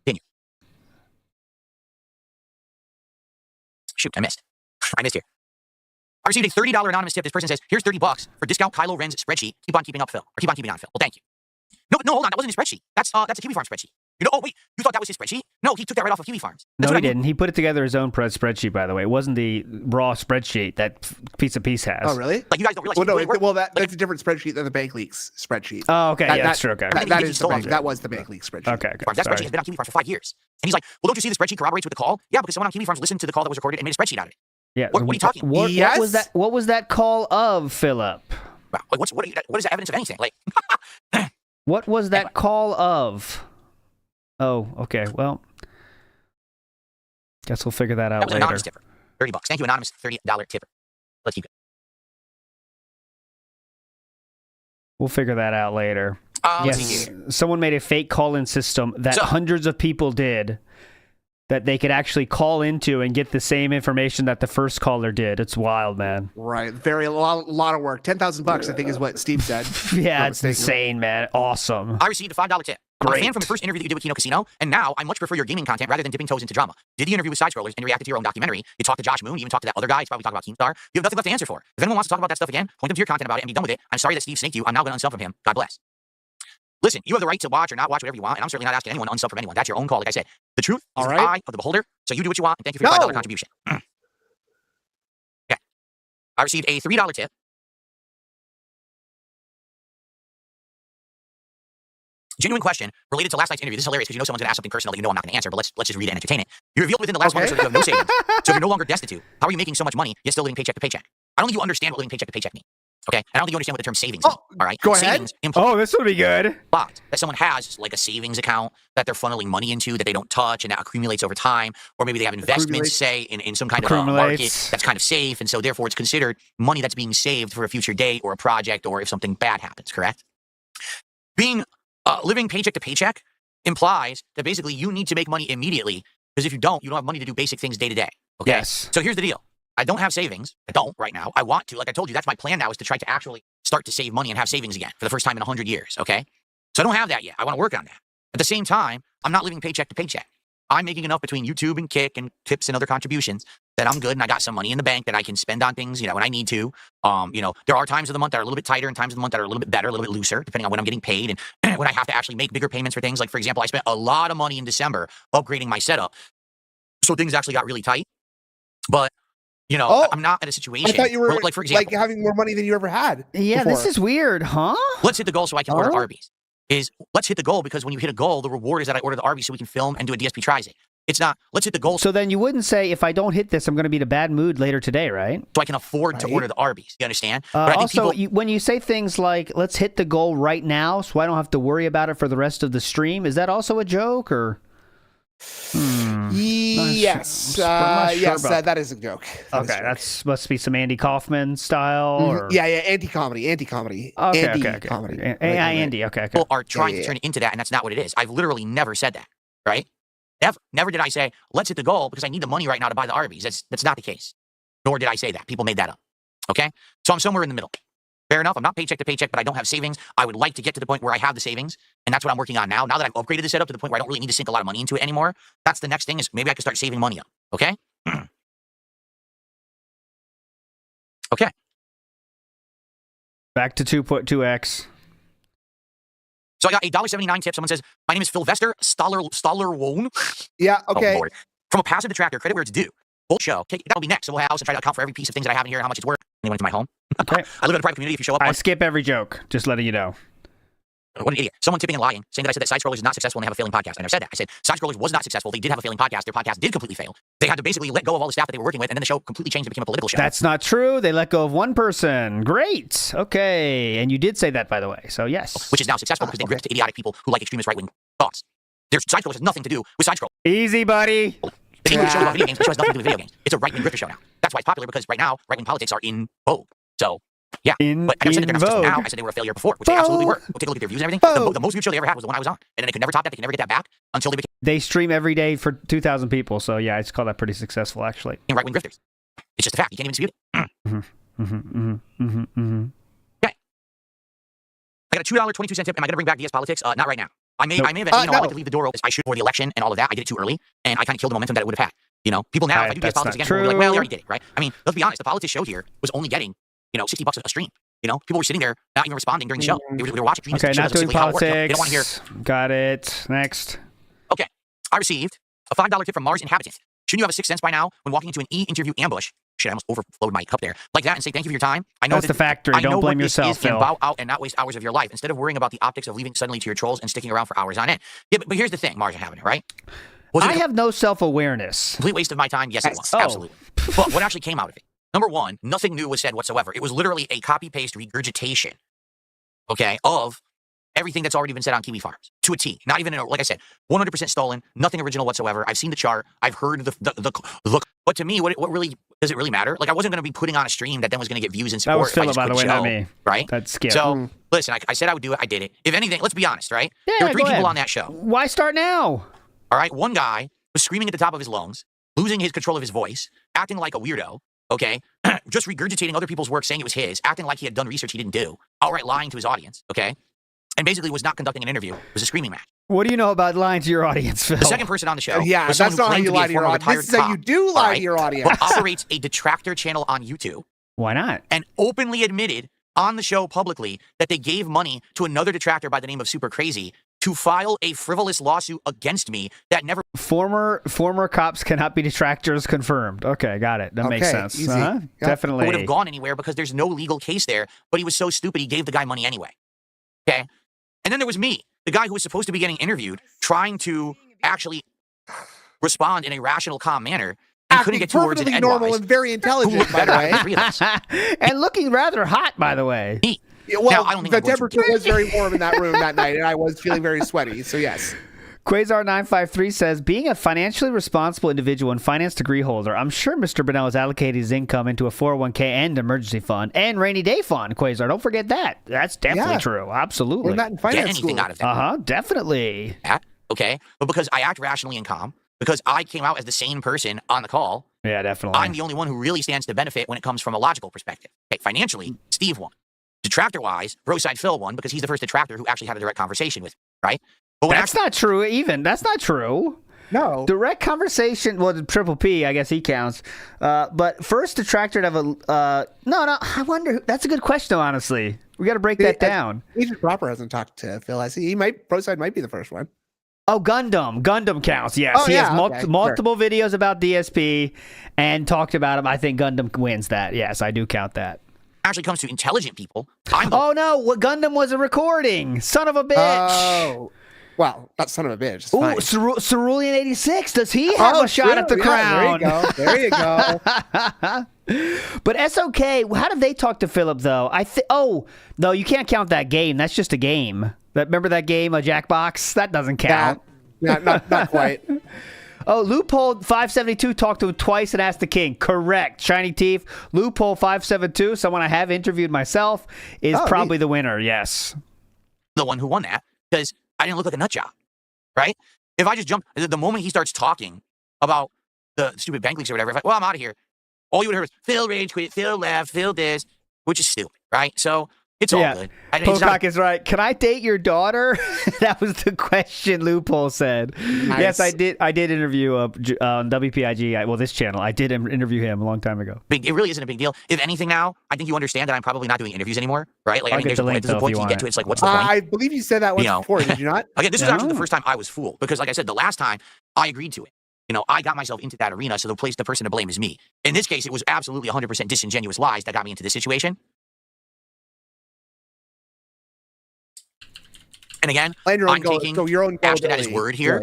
Continue. Shoot, I missed here. I received a $30 anonymous tip. This person says, here's $30 for discount Kylo Ren's spreadsheet. Keep on keeping up, Phil. Or keep on keeping on, Phil. Well, thank you. No, hold on. That wasn't his spreadsheet. That's a Kiwi Farm spreadsheet. You know, oh, wait. You thought that was his spreadsheet? No, he took that right off of Kiwi Farms. No, he didn't. He put it together his own spreadsheet, by the way. It wasn't the raw spreadsheet that Pizza Piece has. Oh, really? Like, you guys don't realize. Well, that's a different spreadsheet than the Bank Leaks spreadsheet. Oh, okay. That's true. Okay. That was the Bank Leaks spreadsheet. Okay. That spreadsheet has been on Kiwi Farms for 5 years. And he's like, well, don't you see the spreadsheet corroborates with the call? Yeah, because someone on Kiwi Farms listened to the call that was recorded and made a spreadsheet out of it. Yeah. What are you talking? Yes? What was that call of, Philip? Wow. Like, what is the evidence of anything? Like, What was that call of? Oh, okay. Well, guess we'll figure that out that was an later. anonymous tipper. $30. Thank you, anonymous $30 tipper. Let's keep it. We'll figure that out later. Let's see Yes, here. someone made a fake call-in system that hundreds of people did that they could actually call into and get the same information that the first caller did. It's wild, man. Right. A lot of work. $10,000, I think, is what Steve said. Yeah, it's insane, man. Awesome. I received a $5 tip. I'm a Great. fan from the first interview that you did with Kino Casino, and now I much prefer your gaming content rather than dipping toes into drama. Did the interview with Side Scrollers and you reacted to your own documentary. You talked to Josh Moon, you even talked to that other guy. He's probably talking about Keemstar. You have nothing left to answer for. If anyone wants to talk about that stuff again, point them to your content about it and be done with it. I'm sorry that Steve snaked you. I'm now going to unsub from him. God bless. Listen, you have the right to watch or not watch whatever you want, and I'm certainly not asking anyone to unsub from anyone. That's your own call, like I said. The truth is the eye of the beholder, so you do what you want, and thank you for your $5 contribution. Okay. I received a $3 tip. Genuine question related to last night's interview. This is hilarious because you know someone's going to ask something personal that you know I'm not going to answer, but let's just read it and entertain it. You revealed within the last 1 year that you have no savings. So if you're no longer destitute, how are you making so much money yet still living paycheck to paycheck? I don't think you understand what living paycheck to paycheck means. Okay? I don't think you understand what the term savings means. All right? Go ahead. Savings implies This would be good. that someone has like a savings account that they're funneling money into that they don't touch and that accumulates over time, or maybe they have investments, say, in some kind of a market that's kind of safe, and so therefore it's considered money that's being saved for a future date or a project or if something bad happens, correct? Living paycheck to paycheck implies that basically you need to make money immediately because if you don't have money to do basic things day to day. Okay. Yes. So here's the deal. I don't have savings. I don't right now. I want to. Like I told you, that's my plan now is to try to actually start to save money and have savings again for the first time in 100 years. Okay. So I don't have that yet. I want to work on that. At the same time, I'm not living paycheck to paycheck. I'm making enough between YouTube and Kick and tips and other contributions that I'm good and I got some money in the bank that I can spend on things, when I need to. There are times of the month that are a little bit tighter and times of the month that are a little bit better, a little bit looser, depending on when I'm getting paid and when I have to actually make bigger payments for things. Like, for example, I spent a lot of money in December upgrading my setup. So things actually got really tight. But, I'm not at a situation I thought you were where, like, for example, like having more money than you ever had. Yeah, before. this is weird, huh? Let's hit the goal so I can order Arby's. Let's hit the goal because when you hit a goal, the reward is that I order the Arby's so we can film and do a DSP tries it. It's not, let's hit the goal So then you wouldn't say, if I don't hit this, I'm going to be in a bad mood later today, right? so I can afford to order the Arby's. You understand? But I think Also, people, when you say things like, let's hit the goal right now so I don't have to worry about it for the rest of the stream, is that also a joke or? Yes. not sure Yes, about that is a joke. Okay, that must be some Andy Kaufman style. Or... Yeah, anti-comedy. Okay. Comedy. Andy, okay. people are trying to turn it into that, and that's not what it is. I've literally never said that, right? Never did I say, let's hit the goal because I need the money right now to buy the Arby's. That's not the case. Nor did I say that. People made that up. Okay? So I'm somewhere in the middle. Fair enough. I'm not paycheck to paycheck, but I don't have savings. I would like to get to the point where I have the savings, and that's what I'm working on now. Now that I've upgraded the setup to the point where I don't really need to sink a lot of money into it anymore, that's the next thing is maybe I can start saving money up. Okay? Okay. Back to 2.2x. So I got a $1.79 tip. Someone says, my name is Sylvester Stollerwone. Yeah, okay. Oh, Lord. From a passive detractor, credit where it's due. Full show. Okay, that'll be next. So we'll have house and try to account for every piece of things that I have in here and how much it's worth. Anyone into my home? Okay. I live in a private community. If you show up, I skip every joke. Just letting you know. What an idiot. Someone tipping and lying, saying that I said that Side Scrollers is not successful and they have a failing podcast. I never said that. I said Side Scrollers was not successful. They did have a failing podcast. Their podcast did completely fail. They had to basically let go of all the staff that they were working with, and then the show completely changed and became a political show. That's not true. They let go of one person. Great. Okay. And you did say that, by the way. So, yes. Which is now successful because they grift to idiotic people who like extremist right-wing thoughts. Their Side Scrollers has nothing to do with Side Scrollers. Easy, buddy. The name of the show is about video games, but the show has nothing to do with video games. It's a right-wing grifter show now. That's why it's popular, because right now, right-wing politics are in vogue. So, yeah. But I never said that they're not successful now. I said they were a failure before, which they absolutely were. We'll take a look at their views and everything. The most viewed show they ever had was the one I was on. And then they could never top that. They could never get that back until they became They stream every day for 2,000 people. So, yeah, I'd call that pretty successful, actually. right-wing grifters. It's just a fact. You can't even dispute it. Okay. I got a $2.22 tip. Am I going to bring back DS politics? Not right now. I may have, I like to leave the door open. I should for the election and all of that. I did it too early, and I kind of killed the momentum that it would have had. You know, people now, if I do DS politics again, will be like, well, you already did it, right? I mean, let's be honest. The politics show here was only getting, $60 a stream. You know, people were sitting there not even responding during the show. They were watching streams. Okay, not doing politics. They don't want to hear. Got it. Next. Okay. I received a $5 tip from Mars Inhabitant. Shouldn't you have a sixth sense by now when walking into an e-interview ambush? Shit, I almost overflowed my cup there. Like that, and say thank you for your time. I know that's the factory. Don't blame yourself, Phil. And bow out and not waste hours of your life instead of worrying about the optics of leaving suddenly to your trolls and sticking around for hours on end. Yeah, but here's the thing, Mars Inhabitant, right? I have no self-awareness. Complete waste of my time? Yes, it was. Absolutely. But what actually came out of it? Number one, nothing new was said whatsoever. It was literally a copy-paste regurgitation, okay, of everything that's already been said on Kiwi Farms to a T. Not even, like I said, 100% stolen, nothing original whatsoever. I've seen the chart. I've heard the look. But to me, what really, does it really matter? Like, I wasn't going to be putting on a stream that then was going to get views and support. That was Philip, by the way, not me. Right? That's Skip. So, listen, I said I would do it. I did it. If anything, let's be honest, right? Yeah, there were 3 people ahead. on that show. Why start now? All right? One guy was screaming at the top of his lungs, losing his control of his voice, acting like a weirdo, okay? Just regurgitating other people's work, saying it was his, acting like he had done research he didn't do, outright lying to his audience, okay? And basically was not conducting an interview. It was a screaming match. What do you know about lying to your audience, Phil? The second person on the show Yeah, was that's someone who not how claimed you to be lie a to your former audience. retired This is how you cop, do lie all to your audience. but operates a detractor channel on YouTube Why not? and openly admitted on the show publicly that they gave money to another detractor by the name of Super Crazy to file a frivolous lawsuit against me that never... Former cops cannot be detractors confirmed. Okay, got it. That makes sense. Easy. Definitely. would have gone anywhere because there's no legal case there, but he was so stupid he gave the guy money anyway. Okay? And then there was me, the guy who was supposed to be getting interviewed, trying to actually respond in a rational, calm manner, and couldn't get 2 words in perfectly normal edgewise. and very intelligent, by the way. And looking rather hot, by the way. Yeah, well, Now, I don't think the my words were temperature was very warm in that room that night, and I was feeling very sweaty. So yes. Quasar953 says, being a financially responsible individual and finance degree holder, I'm sure Mr. Burnell has allocated his income into a 401k and emergency fund and rainy day fund, Quasar. Don't forget that. That's definitely true. Absolutely. We're not in Get finance anything school. out of that. Definitely. Okay? But because I act rationally and calm, because I came out as the sane person on the call, Yeah, definitely. I'm the only one who really stands to benefit when it comes from a logical perspective. Okay, financially, Steve won. Detractor-wise, Broside Phil won because he's the first detractor who actually had a direct conversation with me, right? But when That's not true, even. That's not true. No. Direct conversation, well, the Triple P, I guess he counts. But first detractor to have a, no, I wonder, that's a good question, honestly. We got to break that down. Agent Proper hasn't talked to Phil. I see. Broside might be the first one. Oh, Gundam counts, yes. He has multiple videos about DSP and talked about him. I think Gundam wins that. Yes, I do count that. actually comes to intelligent people, I'm Oh no, what Gundam was a recording. Son of a bitch. Oh. Well, not son of a bitch. It's fine. Ooh, Cerulean 86. Does he have a shot at the crown? There you go. But SOK, how did they talk to Philip though? Oh no, you can't count that game. That's just a game. Remember that game, a Jackbox? That doesn't count. Yeah, not quite. Oh, Loophole 572 talked to him twice and asked the king. Correct. Shiny Teeth. Loophole 572, someone I have interviewed myself, is probably the winner. Yes. The one who won that because I didn't look like a nut job, right? If I just jump, the moment he starts talking about the stupid bank leaks or whatever, if I'm out of here, all you would hear was Phil rage quit, Phil left, Phil this, which is stupid, right? So it's all good. Pocock is right. Can I date your daughter? That was the question. Loophole said. Nice. Yes, I did. I did interview on WPIG. Well, this channel. I did interview him a long time ago. It really isn't a big deal. If anything, now I think you understand that I'm probably not doing interviews anymore, right? Like, I'll I mean, get the link, there's a though, point if you you want get to. it. It's like, what's the point? I believe you said that once before, did you not? Again, this was actually the first time I was fooled because, like I said, the last time I agreed to it. I got myself into that arena, so the person to blame is me. In this case, it was absolutely 100% disingenuous lies that got me into this situation. And again, I'm taking Ashton at his word here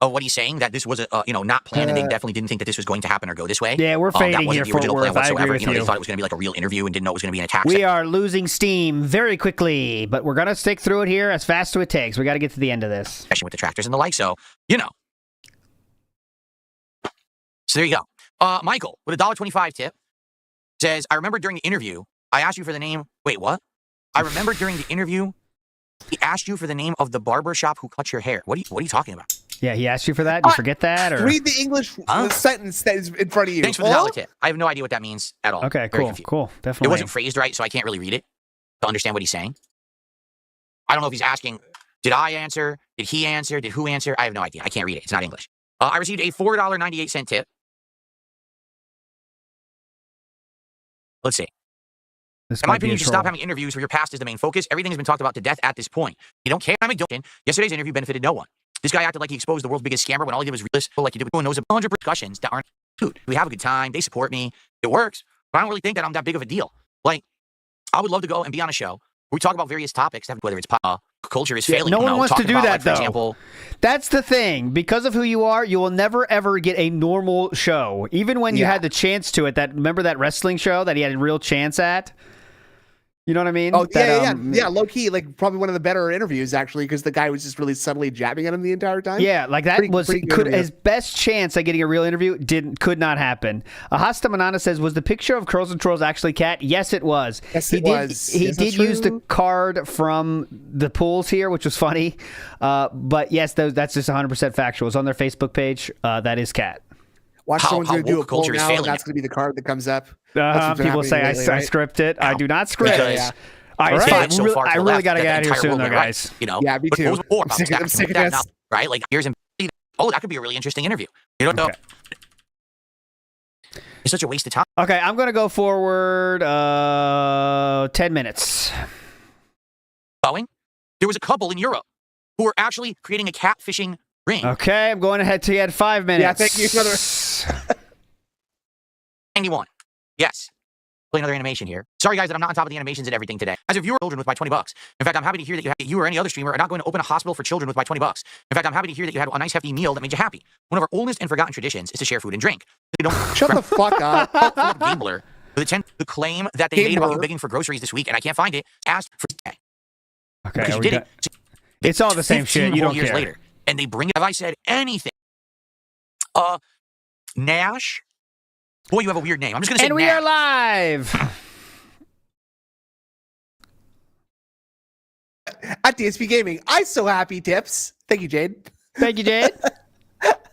of what he's saying, that this was not planned, and they definitely didn't think that this was going to happen or go this way. Yeah, we're fading here, Fort Worth. I agree with you. They thought it was going to be like a real interview and didn't know it was going to be an attack. We are losing steam very quickly, but we're going to stick through it here as fast as it takes. We got to get to the end of this. Especially with detractors and the like, so, So there you go. Michael, with a $1.25 tip, says, I remember during the interview, I asked you for the name. Wait, what? I remember during the interview, he asked you for the name of the barber shop who cut your hair. What are you talking about? Yeah, he asked you for that? You forget that? Or? Read the English sentence that is in front of you. Thanks for the $1 tip. I have no idea what that means at all. Okay, Very cool, confused. cool. Definitely. It wasn't phrased right, so I can't really read it to understand what he's saying. I don't know if he's asking, did I answer? Did he answer? Did who answer? I have no idea. I can't read it. It's not English. I received a $4.98 tip. Let's see. In my opinion, you should stop having interviews where your past is the main focus. Everything has been talked about to death at this point. You don't care. Yesterday's interview benefited no one. This guy acted like he exposed the world's biggest scammer when all he did was realist, like you did with knows 100 discussions that aren't. Dude, we have a good time. They support me. It works. But I don't really think that I'm that big of a deal. Like, I would love to go and be on a show where we talk about various topics, whether it's culture is failing. No one wants to do that, for though. Example, that's the thing. Because of who you are, you will never, ever get a normal show. Even when you had the chance to it. Remember that wrestling show that he had a real chance at? You know what I mean? Oh, yeah, low key, like probably one of the better interviews actually, because the guy was just really subtly jabbing at him the entire time. Yeah, like that his best chance at getting a real interview could not happen. Hasta Manana says, was the picture of Curls and Twirls actually Cat? Yes, it was. Yes, he it was. He Yes, did use the card from the pools here, which was funny. But yes, that's just 100% factual. It's on their Facebook page. That is Cat. Watch someone's going to do a poll culture is now, and failing. that's going to be the card that comes up. People say lately, I script it. I do not script it. Yeah. All right, Right. So far I to the really left got to that get out the of here entire soon, world though, went right, guys. Yeah, me But too. what was before I'm about sick of that this. now, right? Like years and that could be a really interesting interview. You don't know. Okay. It's such a waste of time. Okay, I'm going to go forward 10 minutes. Going. There was a couple in Europe who were actually creating a catfishing ring. Okay, I'm going ahead to you at 5 minutes. Yeah, thank you, brother. 91. Yes. Play another animation here. Sorry, guys, that I'm not on top of the animations and everything today. As a viewer, children with my $20. In fact, I'm happy to hear that you or any other streamer are not going to open a hospital for children with my $20. In fact, I'm happy to hear that you had a nice hefty meal that made you happy. One of our oldest and forgotten traditions is to share food and drink. They don't Shut the fuck up. Gambler with the claim that they made about you begging for groceries this week, and I can't find it. Asked for today. Okay, Because you did it. It's all the same shit. You don't years care. later, and they bring it. Have I said anything? Nash. Boy, you have a weird name. I'm just gonna say. And we Nash. are live. At dspgaming, I so happy tips. Thank you, Jade. Thank you, Jade.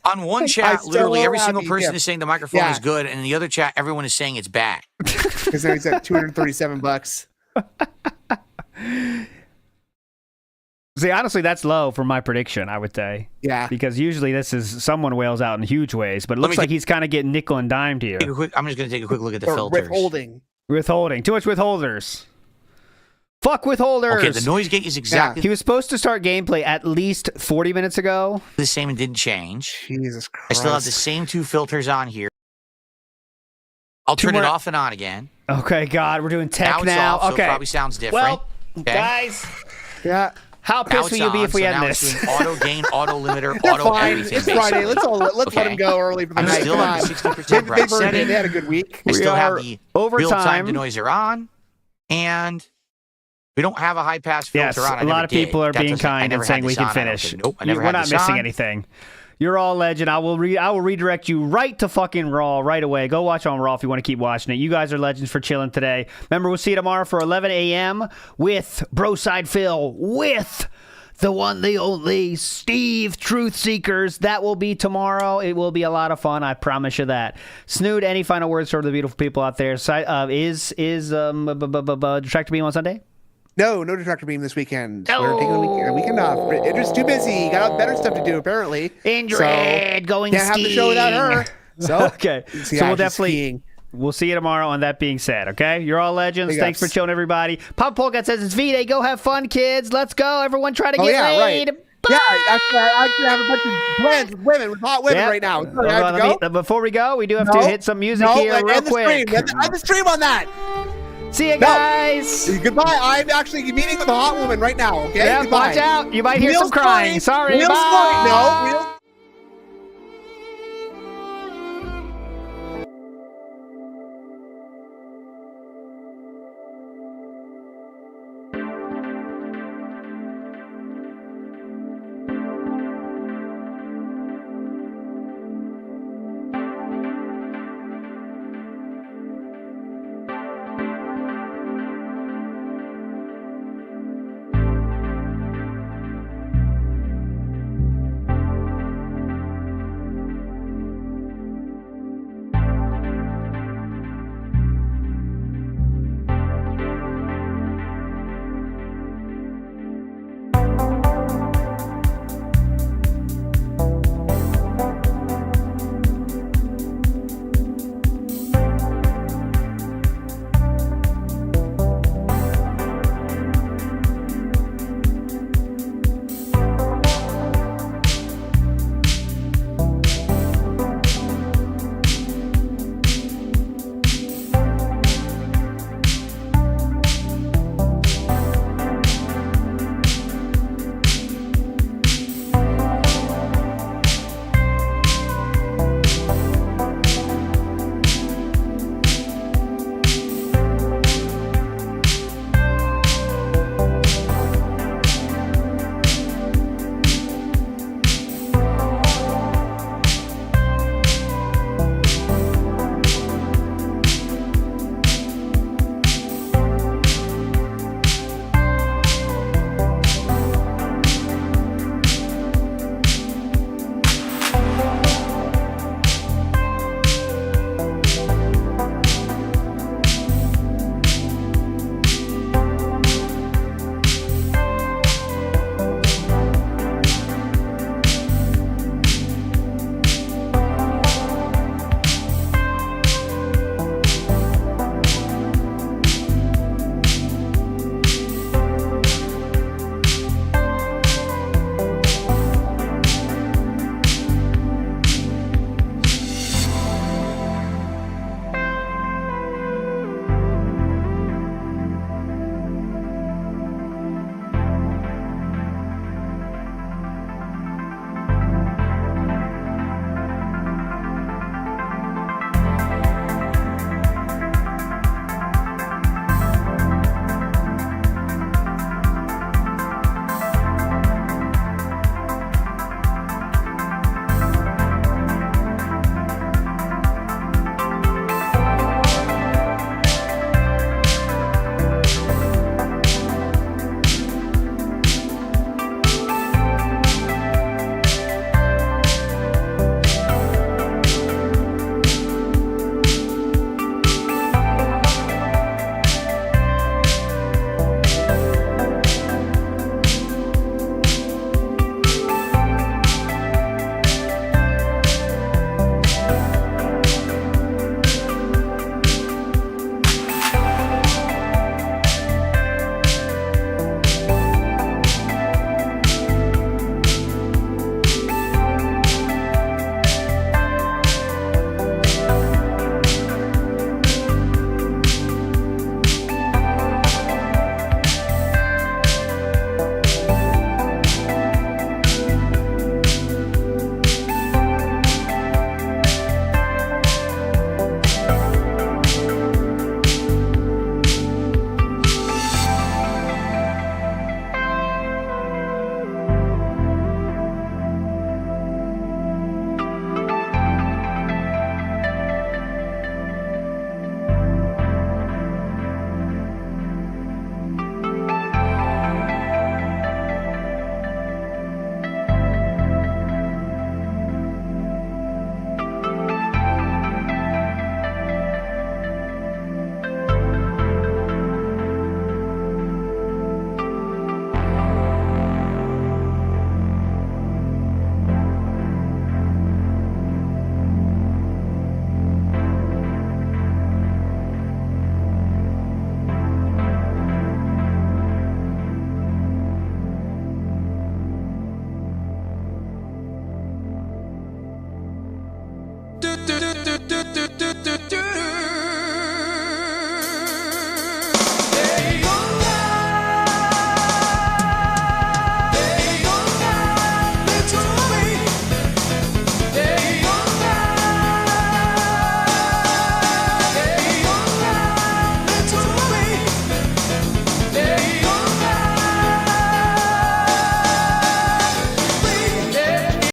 On one chat, so literally every single happy, person yeah. is saying the microphone Yeah. is good, and in the other chat, everyone is saying it's bad. Because then he's at $237. See, honestly, that's low for my prediction, I would say. Yeah. Because usually this is someone whales out in huge ways, but it looks like he's kind of getting nickel and dimed here. I'm just going to take a quick look at the Or filters. withholding. Withholding. Too much withholders. Fuck withholders. Okay, the noise gate is exactly He was supposed to start gameplay at least 40 minutes ago. the same and didn't change. Jesus I Christ. still have the same two filters on here. I'll turn it off and on again. Okay, God, we're doing tech Now now. it's off, so Okay. it probably sounds different. Well, Okay. guys, Yeah. how Now pissed will it's you be on, if we so end now this? It's doing auto gain, auto limiter, They're auto fine. everything. It's Friday. basically. Let's let Okay. them go early for the I'm night. still Come on on. 60% bright They setting. had a good week. I We still have are the overtime. real-time denoiser on, and we don't have a high-pass filter Yes, on. I a lot never of people did. are That being doesn't- I kind never and had saying we this can on. I don't finish. think- Nope, I never We're had not this missing on. anything. You're all legend. I will redirect you right to fucking Raw right away. Go watch on Raw if you want to keep watching it. You guys are legends for chilling today. Remember, we'll see you tomorrow for 11 a.m. with Broside Phil, with the one, the only Steve Truth Seekers. That will be tomorrow. It will be a lot of fun. I promise you that. Snood, any final words for the beautiful people out there? Is Detractor Beam on Sunday? No detractor beam this weekend. We're taking a weekend off. Idris too busy. Got better stuff to do apparently. Ingrid going can't skiing. have the show without her. So okay. So we'll definitely. We'll see you tomorrow. On that being said, okay? You're all legends. Thanks for chilling, everybody. Pop Polka says it's V-Day. Go have fun, kids. Let's go. Everyone try to get laid. Right. Yeah, I actually have a bunch of plans with women, with hot women right now. So I have to go. Before we go, we do have to hit some music here real quick. End the stream on that. See you guys. Goodbye. I'm actually meeting with a hot woman right now. Okay. Yeah, watch out. You might hear some crying. Sorry. Real Bye. story. No. Real.